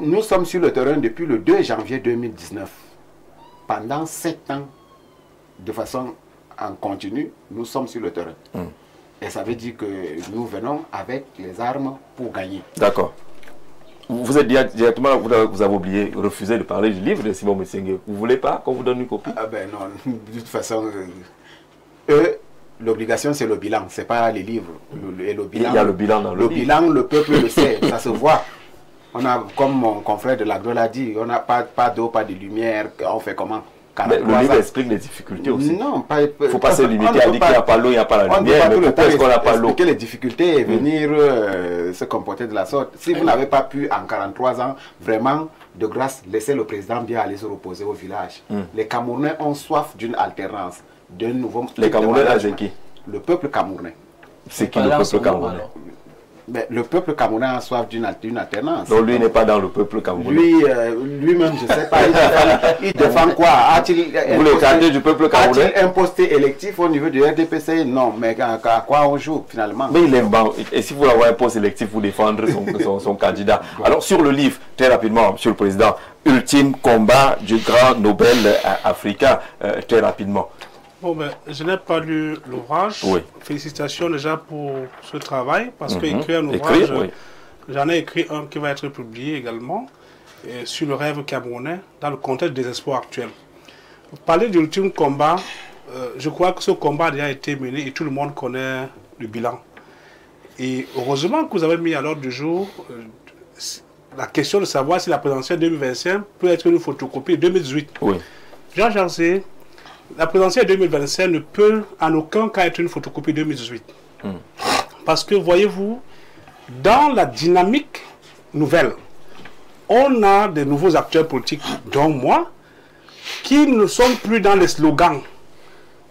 Nous sommes sur le terrain depuis le 2 janvier 2019. Pendant 7 ans, de façon en continu, nous sommes sur le terrain. Et ça veut dire que nous venons avec les armes pour gagner. D'accord. Vous êtes directement, vous avez oublié, refusé de parler du livre de Simon Motsengue. Vous ne voulez pas qu'on vous donne une copie? Ah ben non, de toute façon, eux, l'obligation c'est le bilan, c'est pas les livres. Et le bilan, il y a le bilan dans le livre. Le bilan, le peuple le sait, ça se voit. On a, comme mon confrère de l'Agro l'a dit, on n'a pas d'eau, pas de lumière, on fait comment? Mais le livre explique les difficultés aussi. Non, il ne faut pas se limiter à dire qu'il n'y a pas l'eau, il n'y a pas la lumière, mais pourquoi est-ce qu'on n'a pas l'eau? Expliquer les difficultés et venir se comporter de la sorte. Si vous n'avez pas pu en 43 ans, vraiment, de grâce, laissez le président bien aller se reposer au village. Les Camerounais ont soif d'une alternance, d'un nouveau... Les Camerounais, c'est qui? Le peuple camerounais. C'est qui le peuple camerounais? Mais le peuple camerounais a soif d'une alternance. Donc lui n'est pas dans le peuple camerounais. Lui-même, je ne sais pas, il défend quoi? Vous le quartier du peuple camerounais? A-t-il un poste électif au niveau du RDPC? Non, mais à quoi on joue finalement? Mais il aime bien. Et si vous voulez avoir un poste électif, vous défendre son candidat. Alors sur le livre, très rapidement, Monsieur le Président, ultime combat du grand Nobel africain, très rapidement. Bon, ben, je n'ai pas lu l'ouvrage. Oui. Félicitations déjà pour ce travail, parce qu'écrire un ouvrage, j'en ai écrit un qui va être publié également, sur le rêve camerounais, dans le contexte des espoirs actuels. Vous parlez d'ultime combat, je crois que ce combat a déjà été mené et tout le monde connaît le bilan. Et heureusement que vous avez mis à l'ordre du jour la question de savoir si la présidentielle 2025 peut être une photocopie de 2018. Oui. Jean Jarzé, la présidentielle 2025 ne peut en aucun cas être une photocopie 2018. Parce que, voyez-vous, dans la dynamique nouvelle, on a des nouveaux acteurs politiques, dont moi, qui ne sont plus dans les slogans.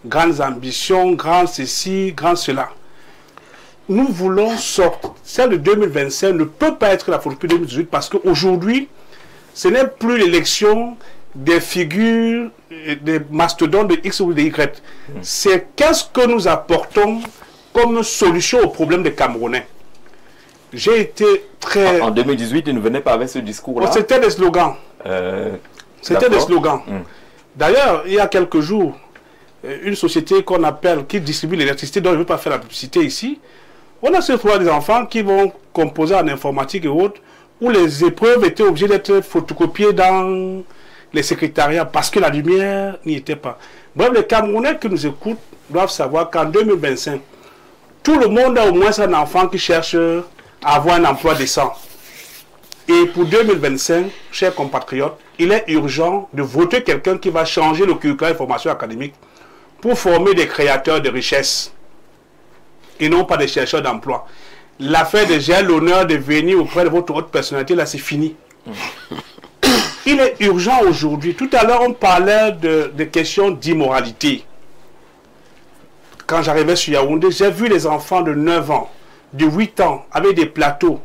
Grandes ambitions, grand ceci, grand cela. Nous voulons sortir. Celle de 2025 ne peut pas être la photocopie 2018 parce qu'aujourd'hui, ce n'est plus l'élection des figures, des mastodontes de X ou de Y. C'est qu'est-ce que nous apportons comme solution au problème des Camerounais. J'ai été très... En 2018, il ne venait pas avec ce discours-là. C'était des slogans. C'était des slogans. D'ailleurs, il y a quelques jours, une société qu'on appelle, qui distribue l'électricité, dont je ne veux pas faire la publicité ici, on a cette fois des enfants qui vont composer en informatique et autres, où les épreuves étaient obligées d'être photocopiées dans les secrétariats parce que la lumière n'y était pas. Bref, les Camerounais qui nous écoutent doivent savoir qu'en 2025, tout le monde a au moins un enfant qui cherche à avoir un emploi décent. Et pour 2025, chers compatriotes, il est urgent de voter quelqu'un qui va changer le curriculum de formation académique pour former des créateurs de richesses et non pas des chercheurs d'emploi. L'affaire de j'ai l'honneur de venir auprès de votre haute personnalité, là c'est fini. Il est urgent aujourd'hui. Tout à l'heure, on parlait de questions d'immoralité. Quand j'arrivais sur Yaoundé, j'ai vu les enfants de 9 ans, de 8 ans, avec des plateaux,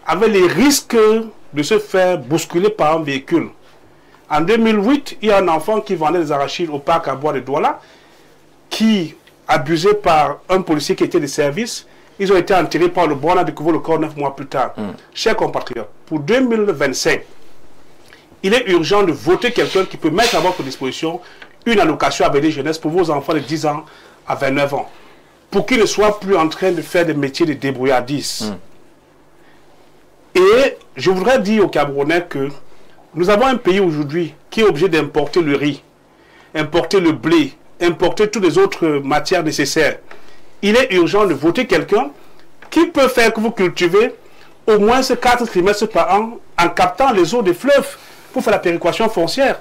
avec les risques de se faire bousculer par un véhicule. En 2008, il y a un enfant qui vendait des arachides au parc à Bois de Douala, qui, abusé par un policier qui était de service, ils ont été enterrés par le bois, on a découvert le corps 9 mois plus tard. Chers compatriotes, pour 2025, il est urgent de voter quelqu'un qui peut mettre à votre disposition une allocation AVD jeunesse pour vos enfants de 10 ans à 29 ans. Pour qu'ils ne soient plus en train de faire des métiers de débrouillardise. Et je voudrais dire aux Camerounais que nous avons un pays aujourd'hui qui est obligé d'importer le riz, importer le blé, importer toutes les autres matières nécessaires. Il est urgent de voter quelqu'un qui peut faire que vous cultivez au moins 4 trimestres par an en captant les eaux des fleuves pour faire la péréquation foncière.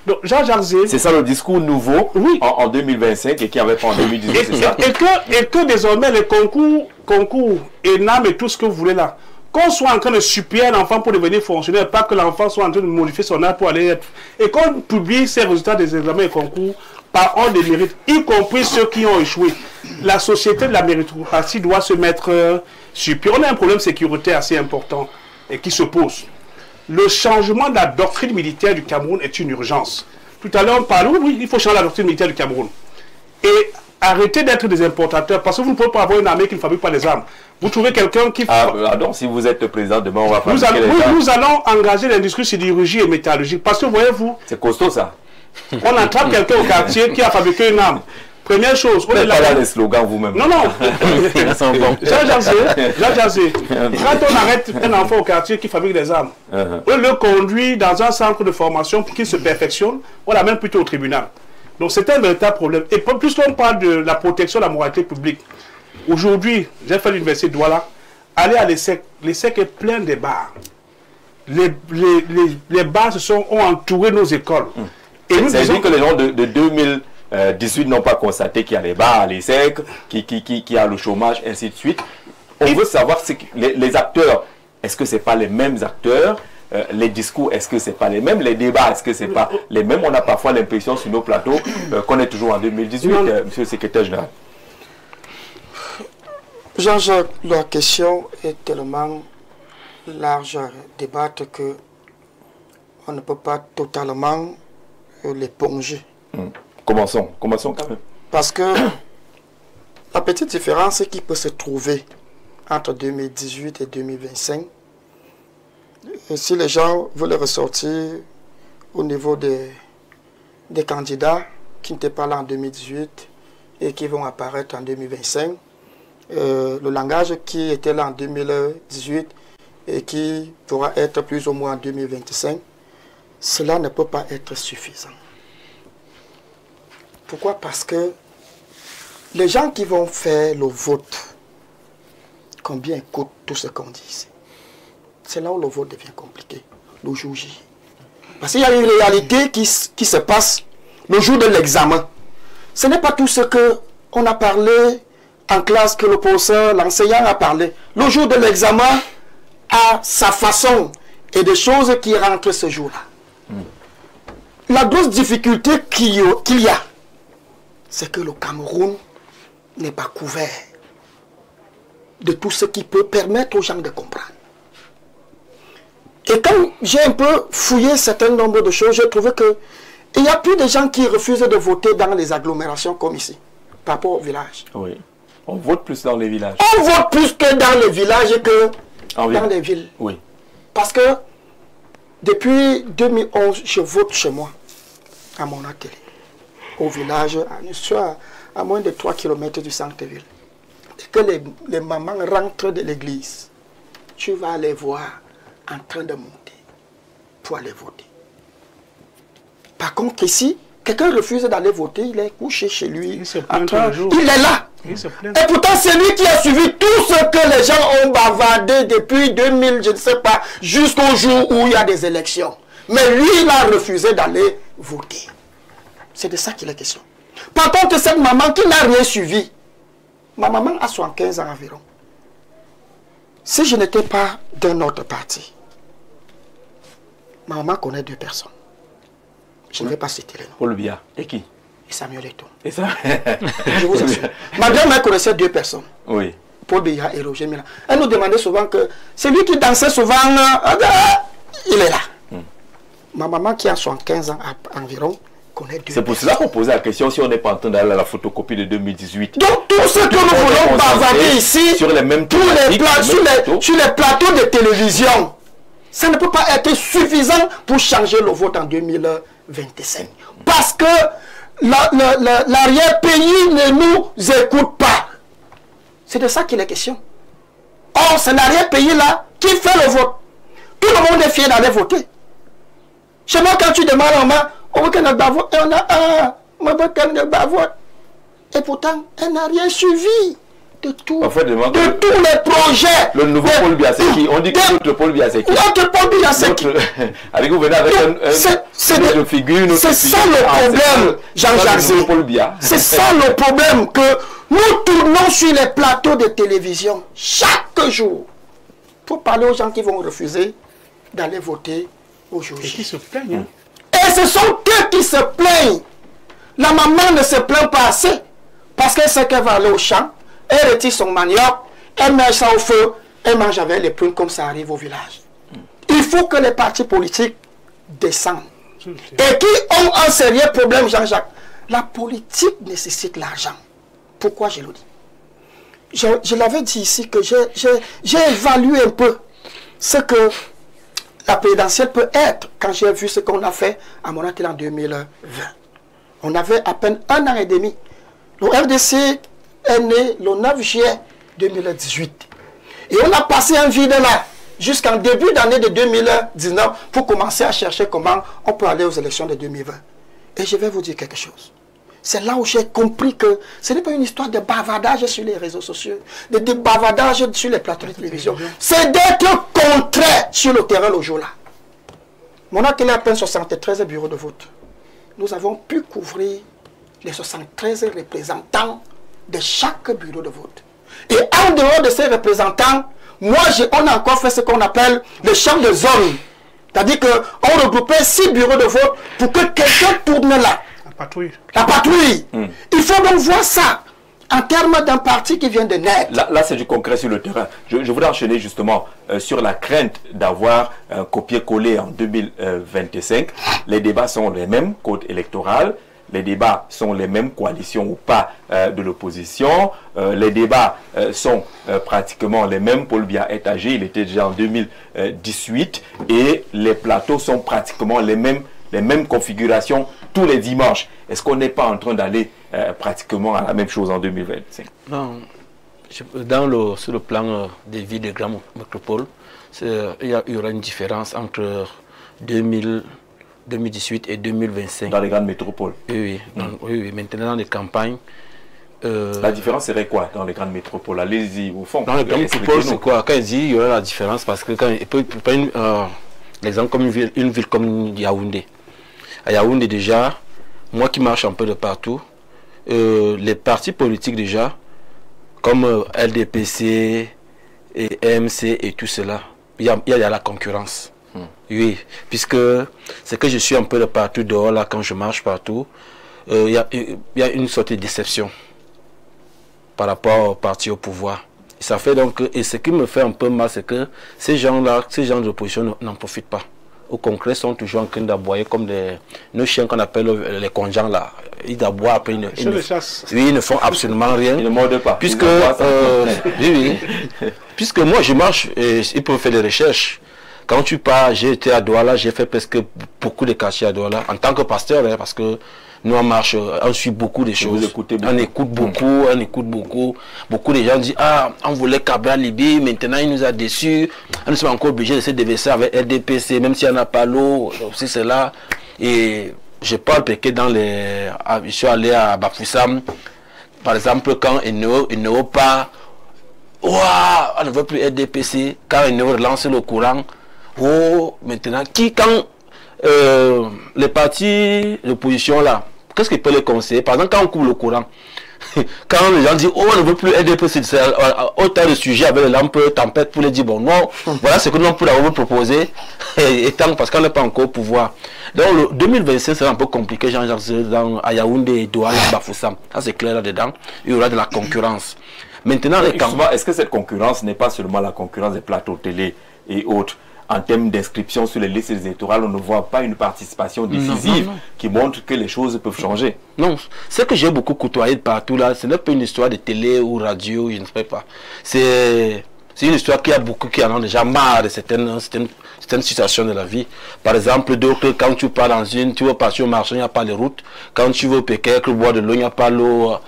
Donc, Jean Jarzé... C'est ça le discours nouveau en 2025 et qui avait pas en 2018, c'est ça? Et que désormais les concours ENAM et tout ce que vous voulez là, qu'on soit en train de supplier un enfant pour devenir fonctionnaire, pas que l'enfant soit en train de modifier son âge pour aller être... Et qu'on publie ces résultats des examens et concours par ordre de mérite, y compris ceux qui ont échoué. La société de la méritocratie doit se mettre sur pied. On a un problème sécuritaire assez important et qui se pose. Le changement de la doctrine militaire du Cameroun est une urgence. Tout à l'heure, on parle, oui, il faut changer la doctrine militaire du Cameroun. Et arrêter d'être des importateurs, parce que vous ne pouvez pas avoir une armée qui ne fabrique pas des armes. Vous trouvez quelqu'un qui... donc si vous êtes le président, demain on va fabriquer les armes. Nous allons engager l'industrie sidérurgie et métallurgique, parce que voyez-vous... C'est costaud ça. On attrape quelqu'un au quartier qui a fabriqué une arme. Première chose, on est là. Pas là les slogans vous-même. Non, non. Jean Jarzé, quand on arrête un enfant au quartier qui fabrique des armes, on le conduit dans un centre de formation pour qu'il se perfectionne, on l'amène plutôt au tribunal. Donc c'est un véritable problème. Et plus qu'on parle de la protection de la moralité publique, aujourd'hui, j'ai fait l'université de Douala, aller à l'ESSEC est plein de bars. les bases ont entouré nos écoles. Et nous disons que les gens de 2018 n'ont pas constaté qu'il y a les bars, les secs, qu'il y a le chômage, ainsi de suite. On veut savoir si les acteurs, est-ce que ce n'est pas les mêmes acteurs? Les discours, est-ce que ce n'est pas les mêmes? Les débats, est-ce que ce n'est pas les mêmes? On a parfois l'impression sur nos plateaux qu'on est toujours en 2018, monsieur le secrétaire général. Jean-Jacques, la question est tellement large à débattre que on ne peut pas totalement l'éponger. Commençons quand même. Parce que la petite différence qui peut se trouver entre 2018 et 2025, si les gens veulent ressortir au niveau des candidats qui n'étaient pas là en 2018 et qui vont apparaître en 2025, le langage qui était là en 2018 et qui pourra être plus ou moins en 2025, cela ne peut pas être suffisant. Pourquoi? Parce que les gens qui vont faire le vote, combien coûte tout ce qu'on dit ici? C'est là où le vote devient compliqué, le jour J. Parce qu'il y a une réalité qui se passe le jour de l'examen. Ce n'est pas tout ce qu'on a parlé en classe que le professeur, l'enseignant a parlé. Le jour de l'examen a sa façon et des choses qui rentrent ce jour-là. La grosse difficulté qu'il y a, c'est que le Cameroun n'est pas couvert de tout ce qui peut permettre aux gens de comprendre. Et quand j'ai un peu fouillé un certain nombre de choses, j'ai trouvé qu'il n'y a plus de gens qui refusent de voter dans les agglomérations comme ici, par rapport au village. Oui. On vote plus dans les villages. On vote plus que dans les villages que dans les villes. Oui. Parce que depuis 2011, je vote chez moi, à mon atelier, au village, à moins de 3 km du centre-ville. Dès que les mamans rentrent de l'église, tu vas les voir en train de monter pour aller voter. Par contre, ici, quelqu'un refuse d'aller voter, il est couché chez lui. Il est là. Et pourtant, c'est lui qui a suivi tout ce que les gens ont bavardé depuis 2000, je ne sais pas, jusqu'au jour où il y a des élections. Mais lui, il a refusé d'aller voter. C'est de ça qu'il est question. Par contre, cette maman qui n'a rien suivi, ma maman a 75 ans environ. Si je n'étais pas d'un autre parti, ma maman connaît 2 personnes. Je ne vais pas citer les noms. Paul Biya. Et qui? Et Samuel Eto'o. Et ça? Je vous assure. Ma grand-mère connaissait 2 personnes. Oui. Paul Biya et Roger Mila. Elle nous demandait souvent que c'est lui qui dansait souvent, il est là. Ma maman qui a 75 ans environ connaît 2 personnes. C'est pour cela qu'on posait la question si on n'est pas en train d'aller à la photocopie de 2018. Donc tout ce que nous voulons bavarder ici, sur les mêmes sur les plateaux de télévision, ça ne peut pas être suffisant pour changer le vote en 2025. Parce que l'arrière-pays ne nous écoute pas. C'est de ça qu'il est question. Or, c'est l'arrière-pays là qui fait le vote. Tout le monde est fier d'aller voter. Chez moi, quand tu demandes en main, on veut qu'elle vote, on a un vote. Et pourtant, elle n'a rien suivi de tout. En fait, de tous les projets. Le nouveau Paul Biya, c'est qui? On dit que notre Paul Biya, c'est qui? Notre Paul Biya, c'est qui? Avec vous venez avec une figure. C'est ça le problème, Jean-Jacques. C'est ça le problème, que nous tournons sur les plateaux de télévision chaque jour pour parler aux gens qui vont refuser d'aller voter aujourd'hui. Et qui se plaignent. Et ce sont eux qui se plaignent. La maman ne se plaint pas assez parce qu'elle sait qu'elle va aller au champ, elle retire son manioc, elle met ça au feu, elle mange avec les prunes comme ça arrive au village. Il faut que les partis politiques descendent. Et qui ont un sérieux problème, Jean-Jacques. La politique nécessite l'argent. Pourquoi je le dis? Je l'avais dit ici que j'ai évalué un peu ce que la présidentielle peut être quand j'ai vu ce qu'on a fait à Monatel en 2020. On avait à peine 1 an et demi. Le RDC est né le 9 juillet 2018. Et on a passé un vide là jusqu'en début d'année de 2019 pour commencer à chercher comment on peut aller aux élections de 2020. Et je vais vous dire quelque chose. C'est là où j'ai compris que ce n'est pas une histoire de bavardage sur les réseaux sociaux, de bavardage sur les plateaux de télévision. C'est d'être concret sur le terrain le jour-là. Mon atelier a peine 73 bureaux de vote. Nous avons pu couvrir les 73 représentants de chaque bureau de vote. Et en dehors de ces représentants, moi, on a encore fait ce qu'on appelle le champ de zone. C'est-à-dire qu'on regroupait 6 bureaux de vote pour que quelqu'un tourne là. La patrouille. La patrouille. Il faut donc voir ça en termes d'un parti qui vient de naître. Là c'est du concret sur le terrain. Je voudrais enchaîner justement sur la crainte d'avoir un copier-coller en 2025. Les débats sont les mêmes, code électoral. Les débats sont les mêmes, coalition ou pas de l'opposition. Les débats sont pratiquement les mêmes. Paul Biya est âgé, il était déjà en 2018. Et les plateaux sont pratiquement les mêmes configurations tous les dimanches. Est-ce qu'on n'est pas en train d'aller pratiquement à la même chose en 2025? Non. Sur le plan des villes de grandes métropoles, il y aura une différence entre 2018 et 2025. Dans les grandes métropoles? Oui, oui. Maintenant, dans les campagnes... La différence serait quoi dans les grandes métropoles? Allez-y, au fond. Dans les grandes métropoles, c'est quoi? Quand il dit il y aura la différence, parce que quand il peut l'exemple comme une ville comme Yaoundé. À Yaoundé déjà, moi qui marche un peu de partout, les partis politiques déjà, comme LDPC et MC et tout cela, il y a la concurrence. Oui, puisque c'est que je suis un peu de partout dehors là, quand je marche partout, il y a une sorte de déception par rapport au parti au pouvoir. Ça fait donc, et ce qui me fait un peu mal, c'est que ces gens-là, ces gens de l'opposition n'en profitent pas. Au concret, sont toujours en train d'aboyer comme nos chiens qu'on appelle les conjans là. Ils aboient après ils ne font absolument rien. Ils ne mordent pas. Puisque, puisque moi je marche, et ils peuvent faire des recherches. Quand tu pars, j'ai été à Douala, j'ai fait presque beaucoup de quartiers à Douala, en tant que pasteur, hein, parce que nous on marche, on suit beaucoup de choses, on écoute beaucoup, beaucoup de gens disent, ah, on voulait Cabral Libye, maintenant il nous a déçus, nous sommes encore obligés de se déverser avec RDPC, même s'il n'y en a pas l'eau, c'est cela, et je parle parce que je suis allé à Bafoussam, par exemple, quand il ne veut pas, ouah, on ne veut plus RDPC, quand il ne relance le courant, oh, maintenant, quand les partis d'opposition là, qu'est-ce qu'ils peuvent les conseiller? Par exemple, quand on coupe le courant, quand les gens disent, oh, on ne veut plus RDPC, c'est autant de sujets avec les lampes tempête pour les dire, bon, non, voilà ce que nous pouvons proposer, étant parce qu'on n'est pas encore au pouvoir. Donc, le 2025, c'est un peu compliqué, genre à Yaoundé, Douala, Bafoussam, ça c'est clair là-dedans, il y aura de la concurrence. Maintenant, est-ce que cette concurrence n'est pas seulement la concurrence des plateaux télé et autres? En termes d'inscription sur les listes électorales, on ne voit pas une participation décisive qui montre que les choses peuvent changer. Non, ce que j'ai beaucoup côtoyé de partout là, ce n'est pas une histoire de télé ou radio, je ne sais pas. C'est une histoire qui a beaucoup qui en ont déjà marre de certaines situations de la vie. Par exemple, d'autres, quand tu pars dans tu veux partir au marché, il n'y a pas de route. Quand tu veux peut-être boire de l'eau, il n'y a pas l'eau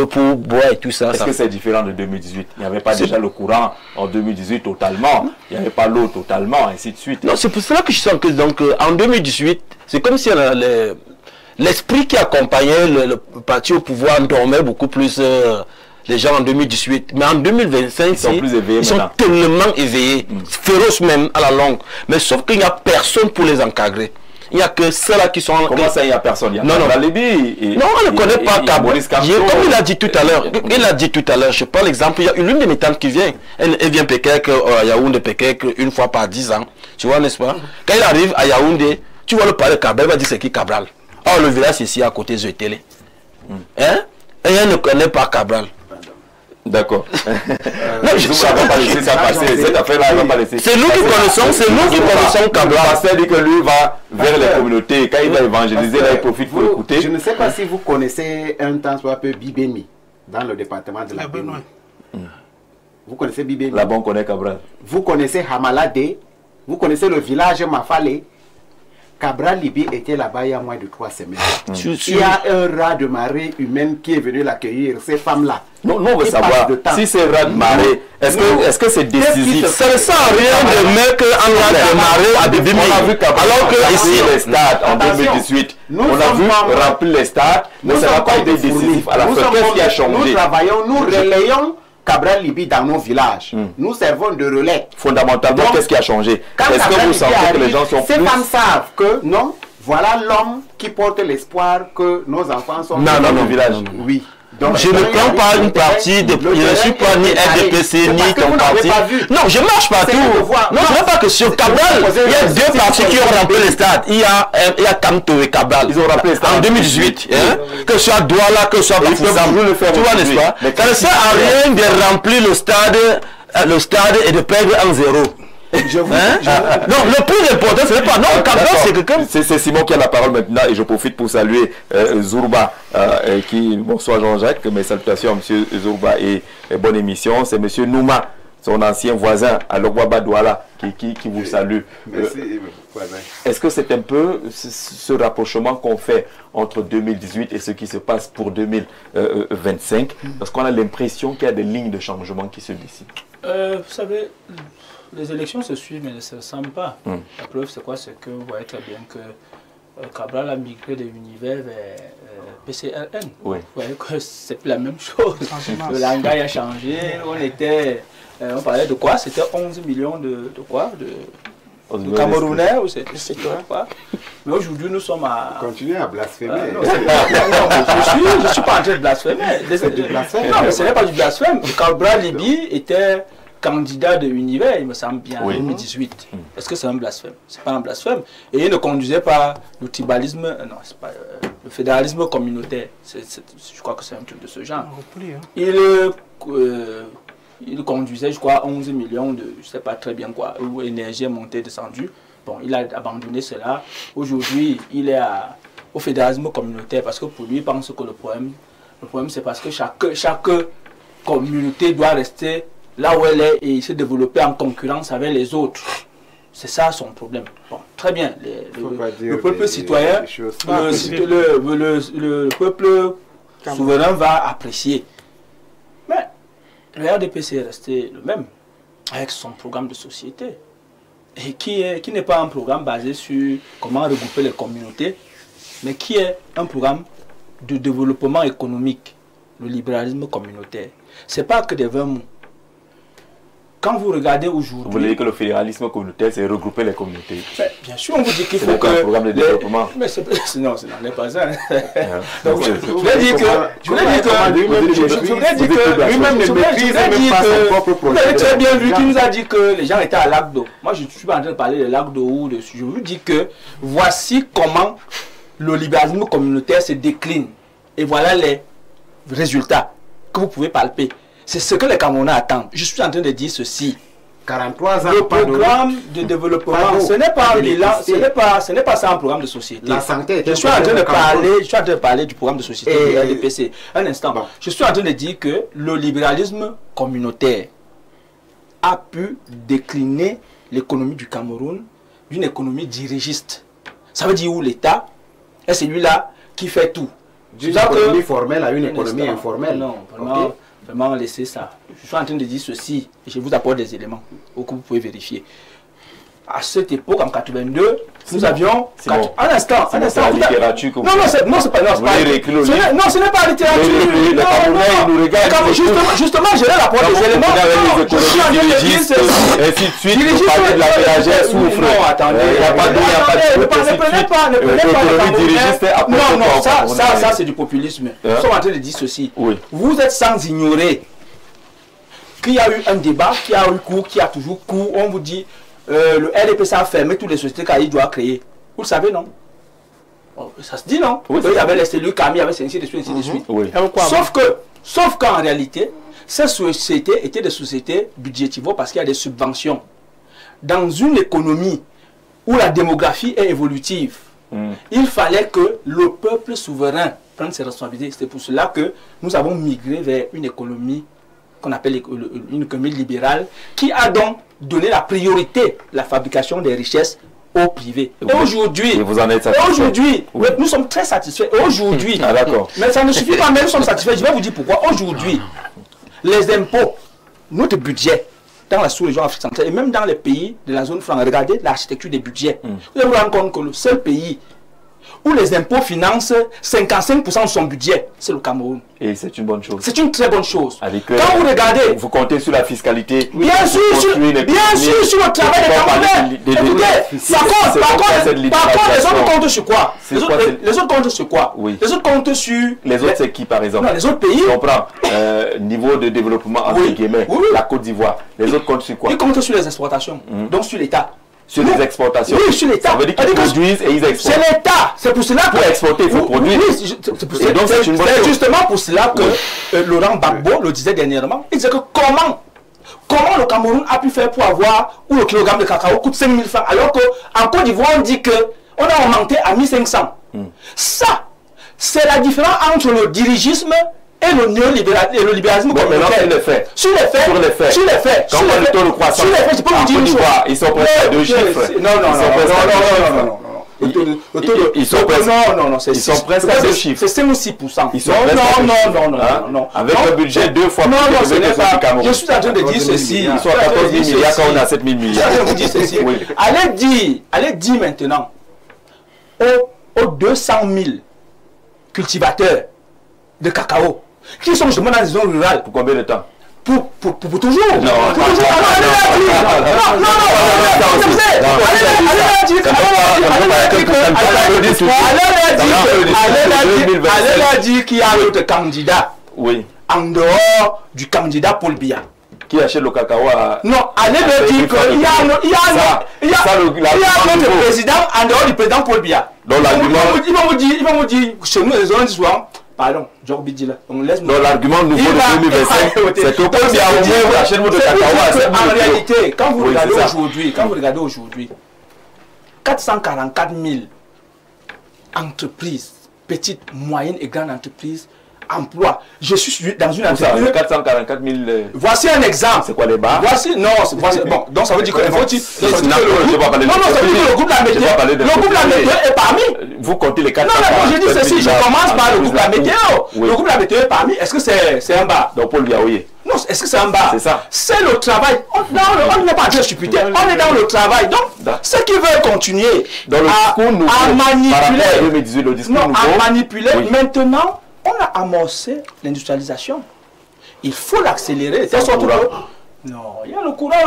pour boire et tout ça. Est-ce que c'est différent de 2018? Il n'y avait pas déjà le courant en 2018 totalement. Il n'y avait pas l'eau totalement, ainsi de suite. Non, c'est pour cela que je sens que donc, en 2018, c'est comme si l'esprit qui accompagnait le parti au pouvoir dormait beaucoup plus les gens en 2018. Mais en 2025, ils sont tellement éveillés, féroces même à la longue. Mais sauf qu'il n'y a personne pour les encadrer. Il n'y a que ceux-là qui sont... Comment ça, il n'y a personne? Il y a non, on ne connaît pas Cabral. Comme il a dit tout à l'heure, je prends l'exemple, il y a l'une de mes tantes qui vient. Elle vient peut-être à Yaoundé, peut-être une fois par 10 ans. Tu vois, n'est-ce pas? Quand il arrive à Yaoundé, tu vois le palais de Cabral, il va dire c'est qui Cabral? Oh, le village ici à côté de télé. Hein? Et elle ne connaît pas Cabral. D'accord. Ça va pas laisser ça passer. Cette affaire-là, elle va pas laisser. C'est nous qui connaissons Cabral. Le pasteur dit que lui va vers les communautés. Quand il va évangéliser, là, il profite pour écouter. Je ne sais pas si vous connaissez un temps soit un peu Bibémi, dans le département de la Béni. Vous connaissez Bibémi? Là-bas, on connaît Cabral. Vous connaissez Hamalade. Vous connaissez le village Mafale. Cabral Libye était là-bas il y a moins de 3 semaines. Il y a un rat de marée humaine qui est venu l'accueillir, ces femmes-là. Non, on veut savoir si c'est rat de marée, est-ce que c'est décisif? Ça ne sert à rien de mettre un rat de marée à Bibimi. On a vu alors que ici les stades en 2018, on a vu remplir les stades, mais ça n'a pas été décisif à la fin. Qu'est-ce qui a changé? Nous travaillons, nous relayons Cabral Libye dans nos villages. Nous servons de relais. Fondamentalement, qu'est-ce qui a changé? Est-ce que vous sentez que les gens sont plus... Ces femmes savent que non, voilà l'homme qui porte l'espoir que nos enfants sont dans le village. Oui. Donc, je ne prends pas une partie de... Je ne suis pas ni RDPC ni ton parti. Non, je marche partout. Non, ce n'est pas que sur Cabral. Il y a 2 partis qui ont rempli les stades. Il y a Kamto et Cabral. Ils ont rempli les stades en 2018. Que ce soit Douala, que ce soit Bafoussam. Tu vois, n'est-ce pas? Ça ne sert à rien de remplir le stade et de perdre 1-0. Non, le plus important, ce n'est pas... Non, Cabral, c'est quelqu'un... C'est Simon qui a la parole maintenant et je profite pour saluer Zourba, bonsoir Jean-Jacques, mes salutations à M. Zourba et bonne émission. C'est M. Nouma, son ancien voisin à Logwaba Douala, qui vous salue. Merci, voisin. Est-ce que c'est un peu ce rapprochement qu'on fait entre 2018 et ce qui se passe pour 2025? Parce qu'on a l'impression qu'il y a des lignes de changement qui se dessinent. Vous savez... Les élections se suivent mais ne se ressemblent pas. La preuve c'est quoi? C'est que vous voyez très bien que Cabral a migré de l'univers vers PCRN. Oui. Vous voyez que c'est plus la même chose. Le langage a changé. On parlait de quoi? C'était 11 millions de quoi? De Camerounais ou c'est quoi? Mais aujourd'hui nous sommes à... Continuez à blasphémer. Non, je ne suis pas en train de blasphémer. Non, mais ce n'est pas du blasphème. Cabral Libye était candidat de l'univers, il me semble bien, en 2018. Est-ce que c'est un blasphème? C'est pas un blasphème. Et il ne conduisait pas le tribalisme, non, c'est pas le fédéralisme communautaire. Je crois que c'est un truc de ce genre. Il conduisait, je crois, 11 millions de, je sais pas très bien quoi, où l'énergie est montée, descendue. Bon, il a abandonné cela. Aujourd'hui, il est au fédéralisme communautaire parce que pour lui, il pense que le problème c'est parce que chaque communauté doit rester là où elle est et se développer en concurrence avec les autres. C'est ça son problème. Bon, très bien. Le peuple citoyen, le peuple souverain va apprécier. Mais le RDPC est resté le même avec son programme de société. Et qui n'est pas un programme basé sur comment regrouper les communautés, mais qui est un programme de développement économique, le libéralisme communautaire. Ce n'est pas que des vains mots. Quand vous regardez aujourd'hui... Vous voulez dire que le fédéralisme communautaire, c'est regrouper les communautés? Bien sûr, on vous dit qu'il faut que... un programme de développement. Mais non, ce n'est pas ça. Donc, je voulais dire que... Lui-même ne maîtrise même pas son propre projet. Vous avez très bien vu qu'il nous a dit que les gens étaient à lac d'eau. Moi, je ne suis pas en train de parler de lac d'eau ou de... Je vous dis que voici comment le libéralisme communautaire se décline. Et voilà les résultats que vous pouvez palper. C'est ce que les Camerounais attendent. Je suis en train de dire ceci. 43 ans. Le programme de développement, ce n'est pas ça un programme de société. La santé. Je suis en train de parler du programme de société du RDPC. Un instant. Bon. Je suis en train de dire que le libéralisme communautaire a pu décliner l'économie du Cameroun d'une économie dirigiste. Ça veut dire où l'État est celui-là qui fait tout. D'une économie formelle à une économie informelle. Non, vraiment laissez ça. Je suis en train de dire ceci et je vous apporte des éléments que vous pouvez vérifier. À cette époque, en 82, nous avions... Un instant. C'est la littérature que vous... Non, c'est pas... Non, ce n'est pas la littérature. Justement, je vais apporter des éléments. Je suis en train de dire ceci. Ainsi de suite, vous parlez de la PAG souffre. Non, attendez. Il n'y a pas de... Ne prenez pas les Non, ça c'est du populisme. Nous sommes en train de dire ceci. Vous êtes sans ignorer qu'il y a eu un débat, qui a eu cours, qui a toujours cours. On vous dit... le RDPC a fermé toutes les sociétés qu'il doit créer. Vous le savez, non? Ça se dit, non? Il y avait les cellules Camille, il y avait ainsi de suite, ainsi de suite. Sauf qu'en réalité, ces sociétés étaient des sociétés budgétivores parce qu'il y a des subventions. Dans une économie où la démographie est évolutive, il fallait que le peuple souverain prenne ses responsabilités. C'est pour cela que nous avons migré vers une économie qu'on appelle une économie libérale, qui a donc donné la priorité, la fabrication des richesses au privé. Et aujourd'hui, vous en êtes satisfait? Aujourd'hui, nous sommes très satisfaits. Aujourd'hui, d'accord. Mais ça ne suffit pas, mais nous sommes satisfaits. Je vais vous dire pourquoi. Aujourd'hui, les impôts, notre budget, dans la sous-région Afrique centrale et même dans les pays de la zone franc, regardez l'architecture des budgets. Vous allez vous rendre compte que le seul pays où les impôts financent 55% de son budget, c'est le Cameroun. Et c'est une bonne chose. C'est une très bonne chose. Quand vous regardez... Vous comptez sur la fiscalité. Bien sûr, sur le travail des Camerounais. Écoutez, par contre, les autres comptent sur quoi? Les autres comptent sur quoi? Les autres comptent sur... Les autres, c'est qui, par exemple? Non, les autres pays... On prend niveau de développement, entre guillemets, la Côte d'Ivoire. Les autres comptent sur quoi? Ils comptent sur les exportations, donc sur l'État. Sur les exportations. Oui, sur l'État. Ça veut dire qu'ils produisent et ils exportent. C'est l'État. C'est pour cela que... Pour exporter, il faut produire. Oui, c'est justement pour cela que Laurent Gbagbo le disait dernièrement. Il disait que comment le Cameroun a pu faire pour avoir où le kilogramme de cacao coûte 5 000 francs alors qu'en Côte d'Ivoire on dit qu'on a augmenté à 1500. Ça, c'est la différence entre le dirigisme et le néolibéralisme communautaire. Sur les faits, quand on le taux de croissance, je peux vous dire une chose. Ils sont presque à 2 chiffres. Non. Ils sont presque à 2 chiffres. C'est 5 ou 6%. Ils sont non. Avec le budget 2 fois plus élevé que du Cameroun. Je suis en train de dire ceci. Ils sont à 14 000 milliards quand on a 7 000 milliards. Je suis en train de vous dire ceci. Allez dire maintenant aux 200 000 cultivateurs de cacao qui sont justement dans les zones rurales. Pour combien de temps? Pour toujours. Non. Allez dire qu'il y a un autre candidat. Oui. En dehors du candidat Paul Biya. Qui achète le cacao à... Non, allez leur dire qu'il y a un autre président en dehors du président Paul Biya. Donc l'argument... Ils vont vous dire, chez nous, les gens souvent, pardon, Jorbi dit là, on laisse... Donc l'argument nouveau de 2025, c'est que Paul Biya au moins achète votre cacao à... En réalité, quand vous regardez aujourd'hui, 444 000 entreprises, petites, moyennes et grandes entreprises, emploi. Je suis dans une entreprise. 444 000. Voici un exemple. C'est quoi les bars? Bon, donc ça veut dire que le groupe La Météo est parmi. Vous comptez les 4. Non, je dis ceci, je commence par le groupe La Météo. Le groupe La Météo est parmi. Est-ce que c'est un bar? Donc Paul Biya, oui. Non, est-ce que c'est un bar? C'est ça. C'est le travail. On n'est pas en train de supputer. On est dans le travail. Donc, ceux qui veulent continuer à manipuler, maintenant, on a amorcé l'industrialisation. Il faut l'accélérer. Non, il y a le courant.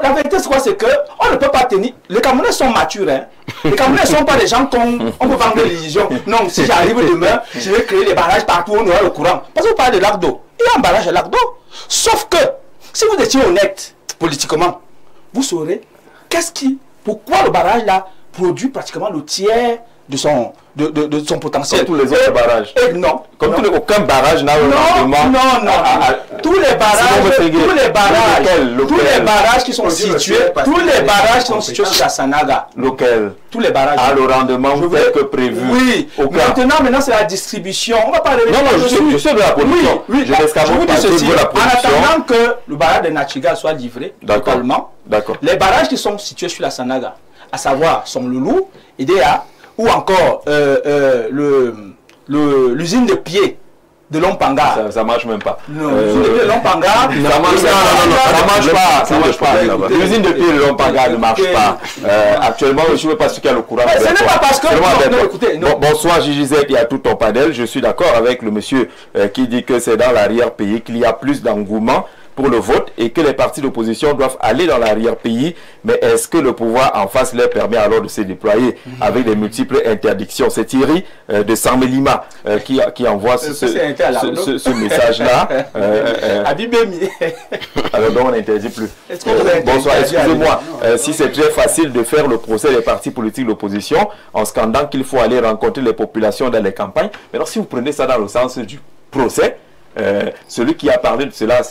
La vérité, c'est quoi? C'est qu'on ne peut pas tenir. Les Camerounais sont matures. Les Camerounais ne sont pas des gens qu'on peut vendre des illusions. Non, si j'arrive demain, je vais créer des barrages partout où on aura le courant. Parce que vous parlez de lac d'eau. Il y a un barrage à lac d'eau. Sauf que, si vous étiez honnête politiquement, vous saurez pourquoi le barrage là produit pratiquement le tiers de son potentiel. Comme tous les autres barrages. Non. Aucun barrage n'a un rendement. Non. Tous les barrages qui sont situés sur la Sanaga. Lequel? Tous les barrages. À le rendement tel que prévu. Oui. Maintenant c'est la distribution. On va parler de... Non, je sais de la production. Oui. Je vous dis ceci. En attendant que le barrage de Nachigal soit livré totalement, les barrages qui sont situés sur la Sanaga, à savoir Somloulou, Idéa, ou encore l'usine de pied de Lompanga. Ça marche même pas. Non, l'usine de pied de Lompanga. Ça marche pas. L'usine de pied de Lompanga ne marche pas. Actuellement, je ne sais pas ce qu'il y a le courant. Ce n'est pas parce que... Bonsoir Gigi Zek, il y a tout ton panel. Je suis d'accord avec le monsieur qui dit que c'est dans l'arrière-pays qu'il y a plus d'engouement pour le vote et que les partis d'opposition doivent aller dans l'arrière-pays, mais est-ce que le pouvoir en face leur permet alors de se déployer avec des multiples interdictions? C'est Thierry de Samelima qui envoie ce message-là. Alors donc on n'interdit plus. Bonsoir, excusez-moi. Si c'est très facile de faire le procès des partis politiques d'opposition en scandant qu'il faut aller rencontrer les populations dans les campagnes, mais alors si vous prenez ça dans le sens du procès, celui qui a parlé de cela,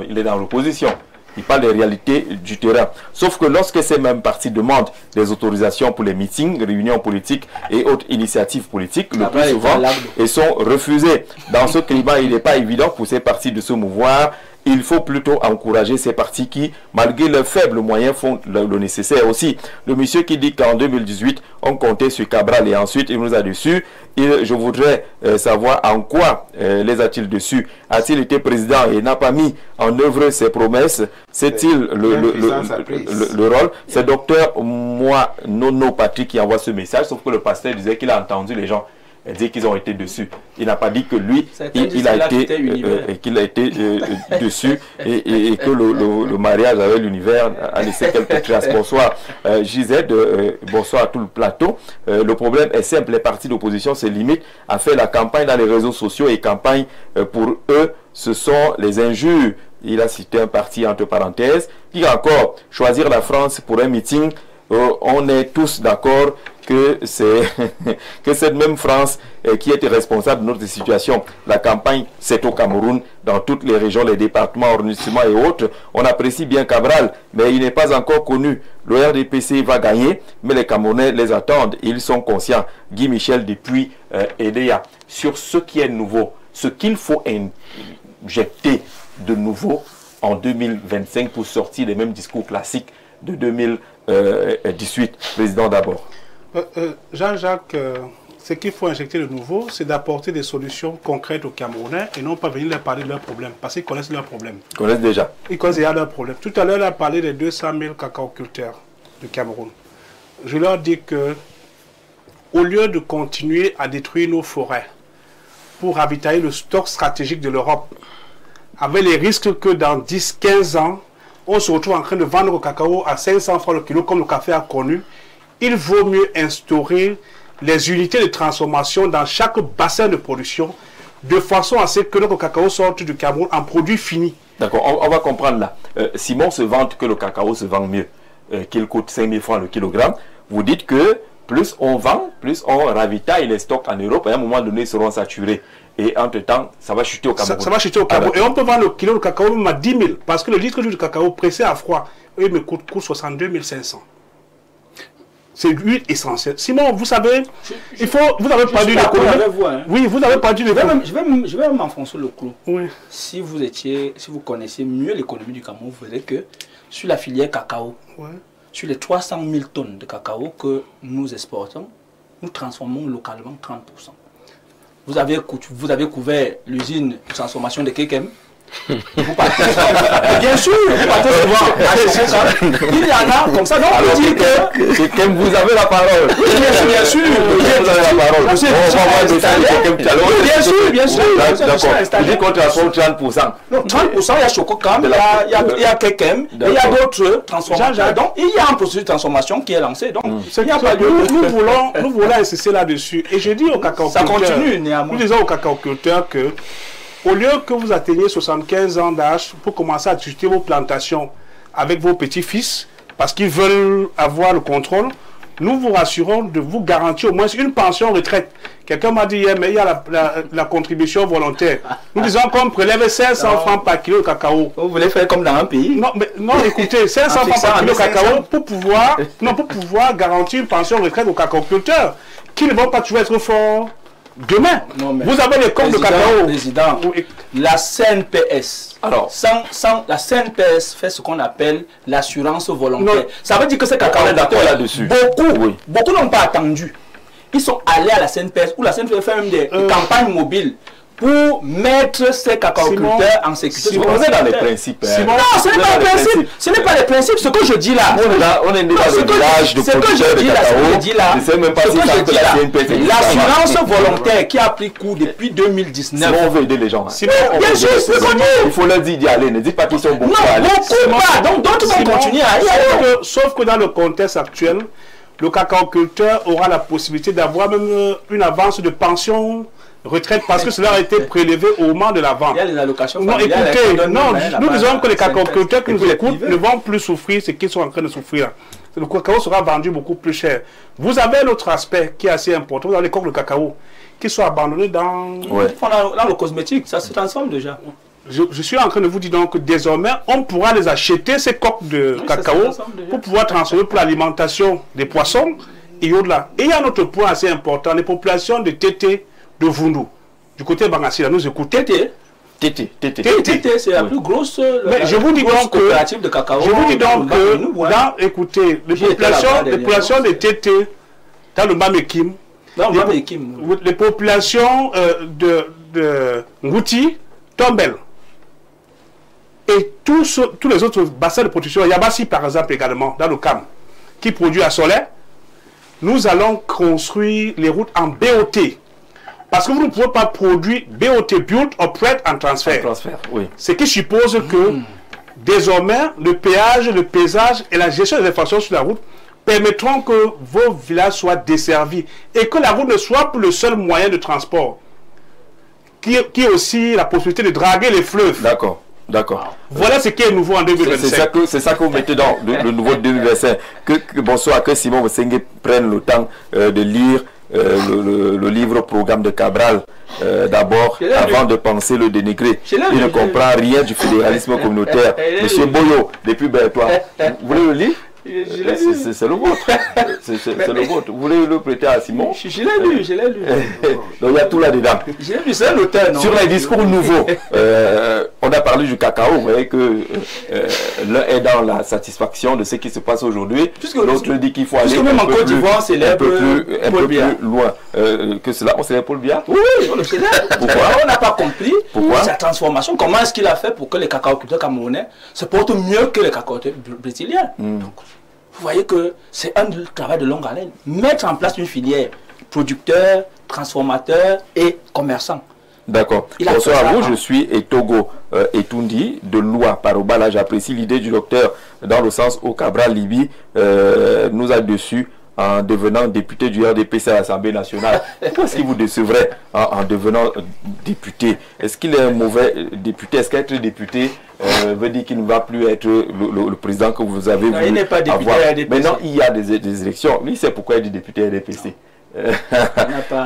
il est dans l'opposition. Il parle des réalités du terrain. Sauf que lorsque ces mêmes partis demandent des autorisations pour les meetings, réunions politiques et autres initiatives politiques, le plus souvent, ils sont refusés. Dans ce climat, il n'est pas évident pour ces partis de se mouvoir il faut plutôt encourager ces partis qui, malgré leurs faibles moyens, font le nécessaire aussi. Le monsieur qui dit qu'en 2018, on comptait sur Cabral et ensuite il nous a déçus. Je voudrais savoir en quoi les a-t-il déçus. A-t-il été président et n'a pas mis en œuvre ses promesses? C'est-il le rôle? C'est docteur Nono Patrick qui envoie ce message, sauf que le pasteur disait qu'il a entendu les gens dire qu'ils ont été dessus. Il n'a pas dit que lui, qu'il a été dessus et que le mariage avec l'univers a laissé quelques traces. Bonsoir Gisèle, bonsoir à tout le plateau. Le problème est simple, les partis d'opposition se limitent à faire la campagne dans les réseaux sociaux et campagne pour eux, ce sont les injures. Il a cité un parti entre parenthèses. Puis encore, choisir la France pour un meeting, on est tous d'accord que c'est que cette même France qui est responsable de notre situation. La campagne, c'est au Cameroun, dans toutes les régions, les départements, arrondissements et autres. On apprécie bien Cabral, mais il n'est pas encore connu. Le RDPC va gagner, mais les Camerounais les attendent. Ils sont conscients. Guy Michel depuis EDEA. Sur ce qui est nouveau, ce qu'il faut injecter de nouveau en 2025 pour sortir des mêmes discours classiques de 2018. Président d'abord. Jean-Jacques, ce qu'il faut injecter de nouveau, c'est d'apporter des solutions concrètes aux Camerounais et non pas venir leur parler de leurs problèmes, parce qu'ils connaissent leurs problèmes. Ils connaissent déjà. Ils connaissent déjà leurs problèmes. Tout à l'heure, il a parlé des 200 000 cacaoculteurs du Cameroun. Je leur dis que, au lieu de continuer à détruire nos forêts pour ravitailler le stock stratégique de l'Europe, avec les risques que dans 10-15 ans, on se retrouve en train de vendre le cacao à 500 francs le kilo, comme le café a connu, il vaut mieux instaurer les unités de transformation dans chaque bassin de production, de façon à ce que notre cacao sorte du Cameroun en produit fini. D'accord, on va comprendre là. Simon se vante que le cacao se vend mieux, qu'il coûte 5 000 francs le kilogramme. Vous dites que plus on vend, plus on ravitaille les stocks en Europe, à un moment donné, ils seront saturés. Et entre-temps, ça va chuter au Cameroun. Ça va chuter au Cameroun. Et on peut vendre le kilo de cacao même à 10 000, parce que le litre de cacao pressé à froid, il me coûte 62 500. C'est l'huile essentielle. Simon, vous savez, vous avez perdu le clou. Oui, vous avez perdu le clou. Je vais même enfoncer le clou. Oui. Si vous connaissez mieux l'économie du Cameroun, vous verrez que sur la filière cacao, sur les 300 000 tonnes de cacao que nous exportons, nous transformons localement 30%. Vous avez couvert l'usine de transformation de Kekem. Bien sûr, vous partez souvent. Il y en a comme ça. Donc on dit que Kekem, vous avez la parole. Bien sûr, vous avez la parole. Bien sûr. D'accord. Vous dites qu'on transforme 30%. Non, 30%, il y a Chococam, il y a Kekem, et il y a d'autres transformateurs. Donc il y a un processus de transformation qui est lancé. Donc il n'y a pas de... Nous voulons insister là-dessus. Et je dis aux cacaoculteurs, ça continue néanmoins. Nous disons aux cacaoculteurs que au lieu que vous atteigniez 75 ans d'âge pour commencer à ajuster vos plantations avec vos petits-fils, parce qu'ils veulent avoir le contrôle, nous vous rassurons de vous garantir au moins une pension retraite. Quelqu'un m'a dit hier, mais il y a la contribution volontaire. Nous disons qu'on prélève 500 francs par kilo de cacao. Vous voulez faire comme dans un pays? Non, écoutez, 500 francs par kilo de cacao pour pouvoir garantir une pension retraite aux cacaoculteurs qui ne vont pas toujours être forts. Demain, vous avez les comptes de cacao. Président, la CNPS, alors, la CNPS fait ce qu'on appelle l'assurance volontaire. Ça veut dire que ces cacao là-dessus. Beaucoup n'ont pas attendu. Ils sont allés à la CNPS, où la CNPS fait même des campagnes mobiles pour mettre ces cacaoculteurs en sécurité. On est dans les principes. Non, ce n'est pas les principes. Ce n'est pas les principes. Ce que je dis là. On est dans le village de producteurs de cacao. Je sais même pas si ça que la CNPS. L'assurance volontaire qui a pris cours depuis 2019. On veut aider les gens. Bien sûr, c'est connu. Il faut leur dire d'y aller. Ne dites pas qu'ils sont bons. Non, beaucoup pas. Donc d'autres vont continuer à y aller. Sauf que dans le contexte actuel, le cacaoculteur aura la possibilité d'avoir même une avance de pension retraite parce que cela a été prélevé au moment de la vente. Il y a les allocations. Non, écoutez, nous disons que les cacaoculteurs qui nous écoutent ne vont plus souffrir ce qu'ils sont en train de souffrir. Le cacao sera vendu beaucoup plus cher. Vous avez l'autre aspect qui est assez important. Vous avez les coques de cacao qui sont abandonnés dans le cosmétique. Ça se transforme déjà. Je suis en train de vous dire donc que désormais, on pourra les acheter, ces coques de cacao, pour pouvoir transformer pour l'alimentation des poissons et au-delà. Et il y a un autre point assez important, les populations de Tété, de Vundu, du côté Bangassi, là, nous écoutez. TT. TT, c'est la plus grosse je vous dis donc coopérative de cacao. Je vous dis donc que, écoutez, les populations de TT, dans le Mamekim, les populations de Ngouti, Tombel, et tous les autres bassins de production, Yabassi par exemple également, dans le CAM, qui produit à Soleil, nous allons construire les routes en BOT. Parce que vous ne pouvez pas produire BOT, Build, Operate and Transfer. Oui. Ce qui suppose que désormais, le péage, le paysage et la gestion des infrastructures sur la route permettront que vos villages soient desservis et que la route ne soit plus le seul moyen de transport, qui est aussi la possibilité de draguer les fleuves. D'accord. Voilà ce qui est nouveau en 2025. C'est ça que vous mettez dans le nouveau 2025. Bonsoir, que Simon Moussenge prenne le temps de lire le livre programme de Cabral d'abord, avant de penser le dénigrer. Il ne comprend rien du fédéralisme communautaire. Monsieur Boyo, depuis Bertois, vous voulez le lire? C'est le vôtre. C'est le vôtre. Vous voulez le prêter à Simon? Je l'ai lu. Donc il y a tout là-dedans. C'est l'auteur, non? Sur les discours nouveaux, on a parlé du cacao. Vous voyez que l'un est dans la satisfaction de ce qui se passe aujourd'hui. L'autre dit qu'il faut aller un peu plus loin. Que cela, on célèbre Paul Biya? Oui, on le célèbre. Pourquoi? On n'a pas compris sa transformation. Comment est-ce qu'il a fait pour que les cacaoculteurs camerounais se portent mieux que les cacaoculteurs brésiliens? Vous voyez que c'est un travail de longue haleine. Mettre en place une filière, producteur, transformateur et commerçant. D'accord. Bonsoir à vous, je suis Etogo Etundi de Loua Parobala. J'apprécie l'idée du docteur dans le sens où Cabral Libi nous a dessus en devenant député du RDPC à l'Assemblée nationale. Pourquoi est-ce qu'il vous décevrait en devenant député? Est-ce qu'il est un mauvais député? Est-ce qu'être député veut dire qu'il ne va plus être le président que vous avez voulu il n'est pas député avoir? RDPC. Maintenant, il y a des élections. Lui, c'est pourquoi il est député RDPC.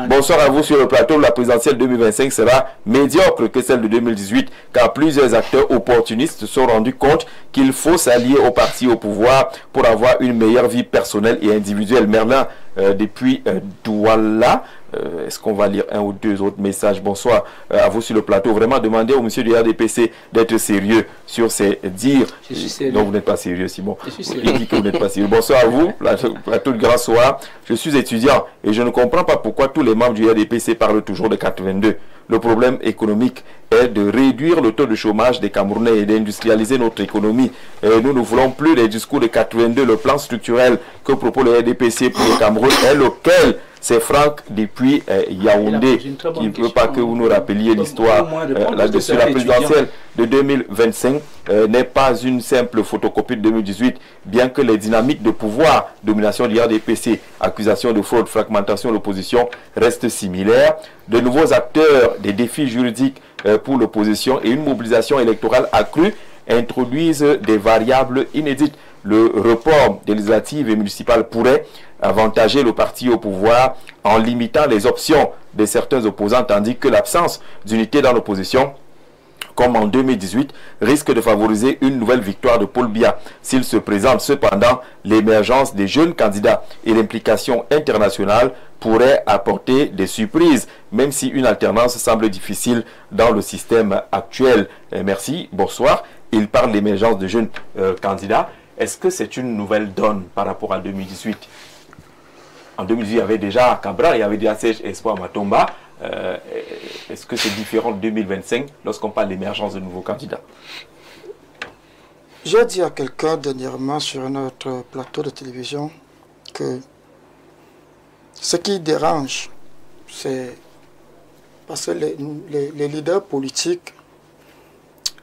Bonsoir à vous. Sur le plateau, la présidentielle 2025 sera médiocre que celle de 2018 car plusieurs acteurs opportunistes se sont rendus compte qu'il faut s'allier au parti au pouvoir pour avoir une meilleure vie personnelle et individuelle. Merlin depuis Douala. Est-ce qu'on va lire un ou deux autres messages? Bonsoir à vous sur le plateau. Vraiment demander au monsieur du RDPC d'être sérieux sur ses dires. Je suis sérieux. Non, vous n'êtes pas sérieux, Simon. Je suis sérieux. Il dit que vous n'êtes pas sérieux. Bonsoir à vous, plateau de Grand Soir. Je suis étudiant et je ne comprends pas pourquoi tous les membres du RDPC parlent toujours de 422. Le problème économique est de réduire le taux de chômage des Camerounais et d'industrialiser notre économie. Nous ne voulons plus les discours de 422. Le plan structurel que propose le RDPC pour le Cameroun est lequel? C'est Franck depuis Yaoundé qui ne veut pas que vous nous rappeliez l'histoire là-dessus. La présidentielle de 2025 n'est pas une simple photocopie de 2018, bien que les dynamiques de pouvoir, domination du RDPC, accusation de fraude, fragmentation de l'opposition restent similaires. De nouveaux acteurs, des défis juridiques pour l'opposition et une mobilisation électorale accrue introduisent des variables inédites. Le report des législatives et municipales pourrait avantager le parti au pouvoir en limitant les options de certains opposants, tandis que l'absence d'unité dans l'opposition, comme en 2018, risque de favoriser une nouvelle victoire de Paul Biya. S'il se présente cependant, l'émergence des jeunes candidats et l'implication internationale pourraient apporter des surprises, même si une alternance semble difficile dans le système actuel. Merci, bonsoir. Il parle de l'émergence de jeunes candidats. Est-ce que c'est une nouvelle donne par rapport à 2018? En 2018, il y avait déjà Cabral, il y avait déjà Serge Espoir Matomba. Est-ce que c'est différent de 2025 lorsqu'on parle d'émergence de nouveaux candidats? J'ai dit à quelqu'un dernièrement sur notre plateau de télévision que ce qui dérange, c'est parce que les leaders politiques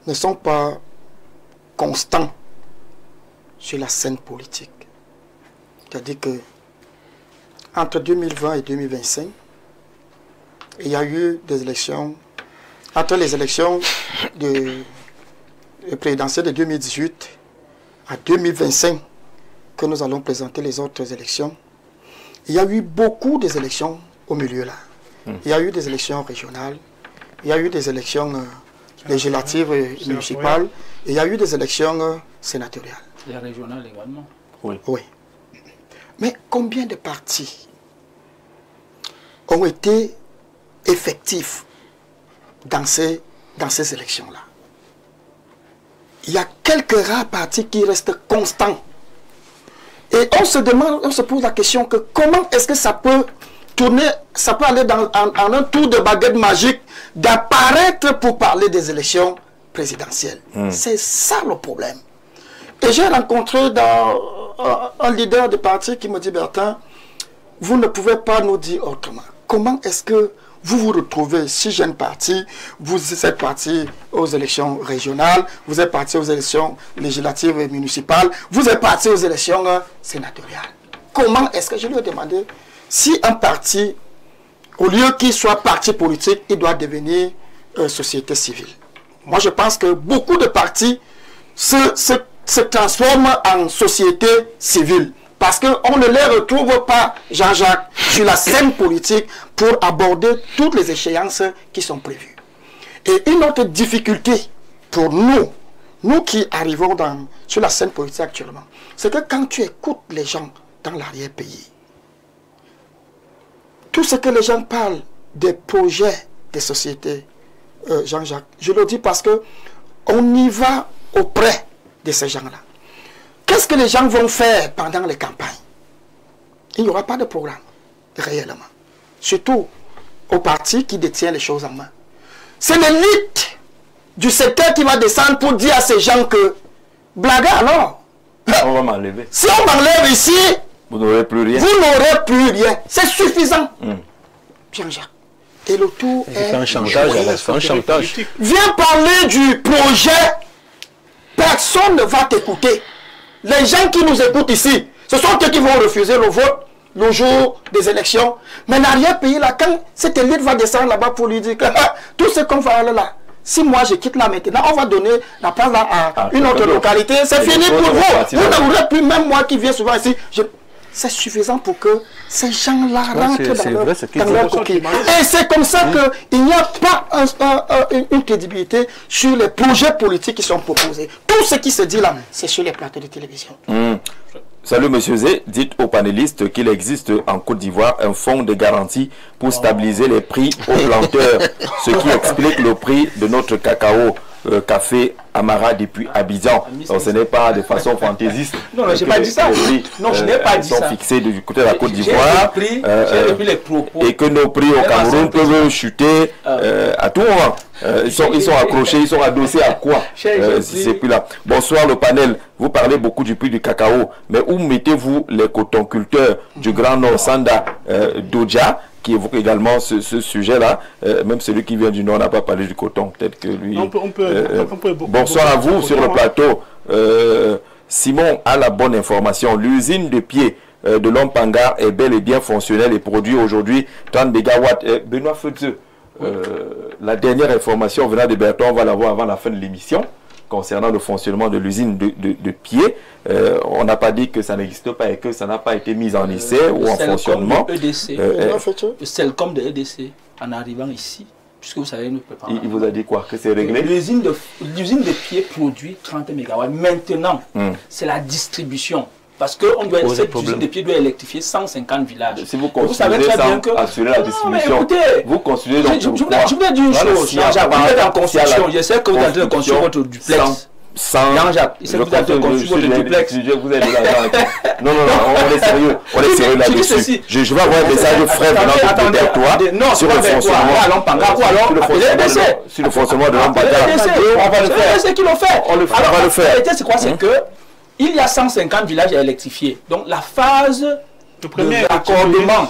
ne sont pas constants sur la scène politique. C'est-à-dire que entre 2020 et 2025, il y a eu des élections, entre les élections présidentielles de 2018 à 2025, que nous allons présenter les autres élections, il y a eu beaucoup d'élections au milieu là. Il y a eu des élections régionales, il y a eu des élections législatives et municipales, et il y a eu des élections sénatoriales. Les régionales également. Oui. Oui. Mais combien de partis ont été effectifs dans ces dans ces élections-là. Il y a quelques rares partis qui restent constants. Et on se demande, on se pose la question que comment est-ce que ça peut tourner, ça peut aller en un tour de baguette magique d'apparaître pour parler des élections présidentielles. C'est ça le problème. Et j'ai rencontré un leader de parti qui me dit, Bertin, vous ne pouvez pas nous dire autrement. Comment est-ce que vous vous retrouvez, si jeune parti, vous êtes parti aux élections régionales, vous êtes parti aux élections législatives et municipales, vous êtes parti aux élections sénatoriales. Comment est-ce que je lui ai demandé si un parti, au lieu qu'il soit parti politique, il doit devenir société civile. Moi, je pense que beaucoup de partis se transforment en société civile. Parce qu'on ne les retrouve pas, Jean-Jacques, sur la scène politique pour aborder toutes les échéances qui sont prévues. Et une autre difficulté pour nous qui arrivons sur la scène politique actuellement, c'est que quand tu écoutes les gens dans l'arrière-pays, tout ce que les gens parlent des projets des sociétés, Jean-Jacques, je le dis parce que on y va auprès de ces gens-là. Qu'est-ce que les gens vont faire pendant les campagnes? Il n'y aura pas de programme, réellement. Surtout au parti qui détient les choses en main. C'est l'élite du secteur qui va descendre pour dire à ces gens que, blague alors, on va m'enlever. Si on m'enlève ici, vous n'aurez plus rien. Vous n'aurez plus rien. C'est suffisant. Jean-Jacques. Et le tout est un chantage. Viens parler du projet. Personne ne va t'écouter. Les gens qui nous écoutent ici, ce sont eux qui vont refuser le vote le jour des élections. Mais l'arrière-pays, là, quand cette élite va descendre là-bas pour lui dire que tout ce qu'on va aller là, si moi je quitte là maintenant, on va donner la place là à une autre localité, c'est fini pour vous. Vous n'aurez plus, même moi qui viens souvent ici, c'est suffisant pour que ces gens-là rentrent dans leur coquille. Et c'est comme ça qu'il n'y a pas une crédibilité sur les projets politiques qui sont proposés. Tout ce qui se dit là, c'est sur les plateaux de télévision. Salut Monsieur Zé, dites aux panélistes qu'il existe en Côte d'Ivoire un fonds de garantie pour stabiliser les prix aux planteurs, ce qui explique le prix de notre cacao. Café Amara depuis Abidjan. Donc ce n'est pas de façon fantaisiste. Non, je n'ai pas dit ça. Non, je n'ai pas dit ça. Sont fixés du côté de la Côte d'Ivoire. Et que nos prix au Cameroun peuvent chuter à tout moment. Ils sont accrochés, ils sont adossés à quoi c'est plus là. Bonsoir le panel. Vous parlez beaucoup du prix du cacao, mais où mettez-vous les cotonculteurs du Grand Nord, Sanda, Dodja, qui évoque également ce sujet-là, même celui qui vient du Nord n'a pas parlé du coton, peut-être que lui... bonsoir à vous sur le plateau. Simon a la bonne information. L'usine de pied de Lompanga est bel et bien fonctionnelle et produit aujourd'hui 30 mégawatts. Benoît Feutzeux, la dernière information venant de Berton, on va l'avoir avant la fin de l'émission, concernant le fonctionnement de l'usine de pied. On n'a pas dit que ça n'existe pas et que ça n'a pas été mis en essai ou en fonctionnement. Le Celcom de EDC, en arrivant ici, puisque vous savez, nous préparons. Il vous a dit quoi? Que c'est réglé? L'usine de pied produit 30 MW. Maintenant, c'est la distribution. Parce que cette usine de pied doit électrifier 150 villages. Si vous construisez sans assurer la distribution, écoutez, vous construisez donc je vous ai dit une chose. Jean-Jacques, vous êtes en construction. Je sais que vous êtes en train de construire votre duplex. Jean-Jacques, je sais que vous êtes en train de construire votre duplex. Vous êtes non, on est sérieux. On est sérieux là-dessus. Je vais avoir un message frais venant de toi sur le fonctionnement de Lompanga. On va le faire. C'est qui l'ont fait. On va le faire. La réalité, c'est quoi? C'est que il y a 150 villages à électrifier. Donc la phase de raccordement.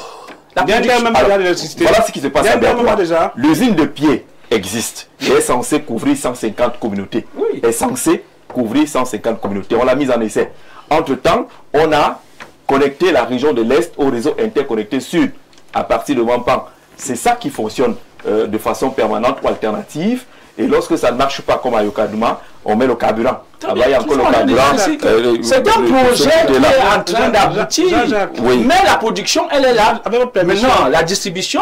Voilà ce qui se passe à l'usine de pied existe et est censée couvrir 150 communautés. Oui. Est censée couvrir 150 communautés. On l'a mise en essai. Entre-temps, on a connecté la région de l'Est au réseau interconnecté Sud à partir de Wampan. C'est ça qui fonctionne de façon permanente ou alternative. Et lorsque ça ne marche pas comme à Yokadouma, on met le carburant. Il y a encore le carburant. C'est un projet qui est en train d'aboutir. Oui. Mais la production, elle est là. Maintenant, la distribution,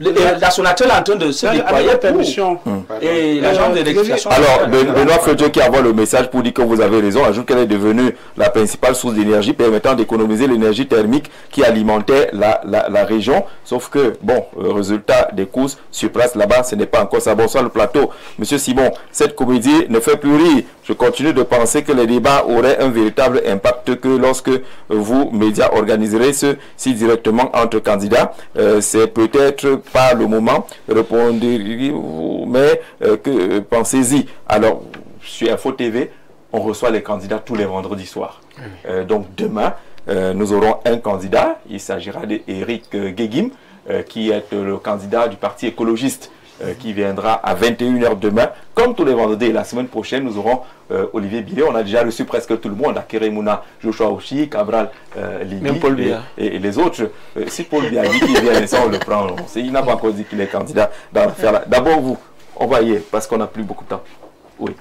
La Sonatel est en train de se déployer permission. Et l'agence d'électrification. Alors, Benoît Feudier qui envoie le message pour dire que vous avez raison, ajoute qu'elle est devenue la principale source d'énergie permettant d'économiser l'énergie thermique qui alimentait la région. Sauf que, bon, le résultat des courses sur place là-bas, ce n'est pas encore ça. Bonsoir le plateau. Monsieur Simon, cette comédie ne fait plus rire. Je continue de penser que les débats auraient un véritable impact que lorsque vous, médias, organiserez ceci directement entre candidats. C'est peut-être pas le moment, répondez-vous, mais pensez-y. Alors, sur Info TV, on reçoit les candidats tous les vendredis soirs. Donc demain, nous aurons un candidat, il s'agira d'Éric Guégim, qui est le candidat du Parti écologiste, qui viendra à 21h demain. Comme tous les vendredis, la semaine prochaine, nous aurons Olivier Billet. On a déjà reçu presque tout le monde, Keremouna, Joshua Ochi, Cabral, Libi et les autres. Si Paul Biya dit qu'il vient, ça on le prend. Il n'a pas encore dit qu'il est candidat dans l'affaire. D'abord vous, on va y aller parce qu'on n'a plus beaucoup de temps. Oui.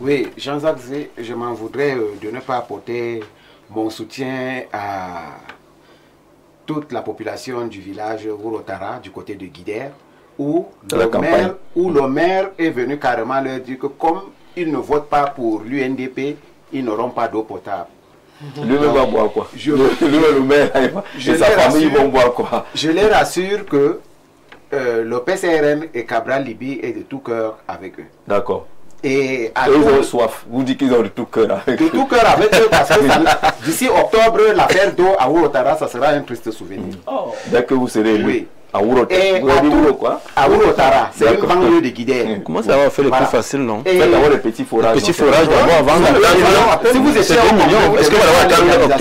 Oui, Jean-Jacques, je m'en voudrais de ne pas apporter mon soutien à toute la population du village Wurotara, du côté de Guidère, où le maire est venu carrément leur dire que comme ils ne votent pas pour l'UNDP, ils n'auront pas d'eau potable. Lui-même va boire quoi? Le maire et sa famille vont boire quoi? Je les rassure que le PCRN et Cabral Libi est de tout cœur avec eux. D'accord. Et ils ont soif. Vous dites qu'ils ont de tout cœur avec eux. De tout cœur avec eux parce que d'ici octobre, l'affaire d'eau à Wurotara, ça sera un triste souvenir. Oh. Dès que vous serez élu. Oui. À Wurotara. À Wurotara, c'est une banlieue de Guidère. Comment ça va faire le plus facile, non? Faites d'abord les petits forages. Les petits forages d'abord avant. Si vous étiez au Congrès, est-ce que vous allez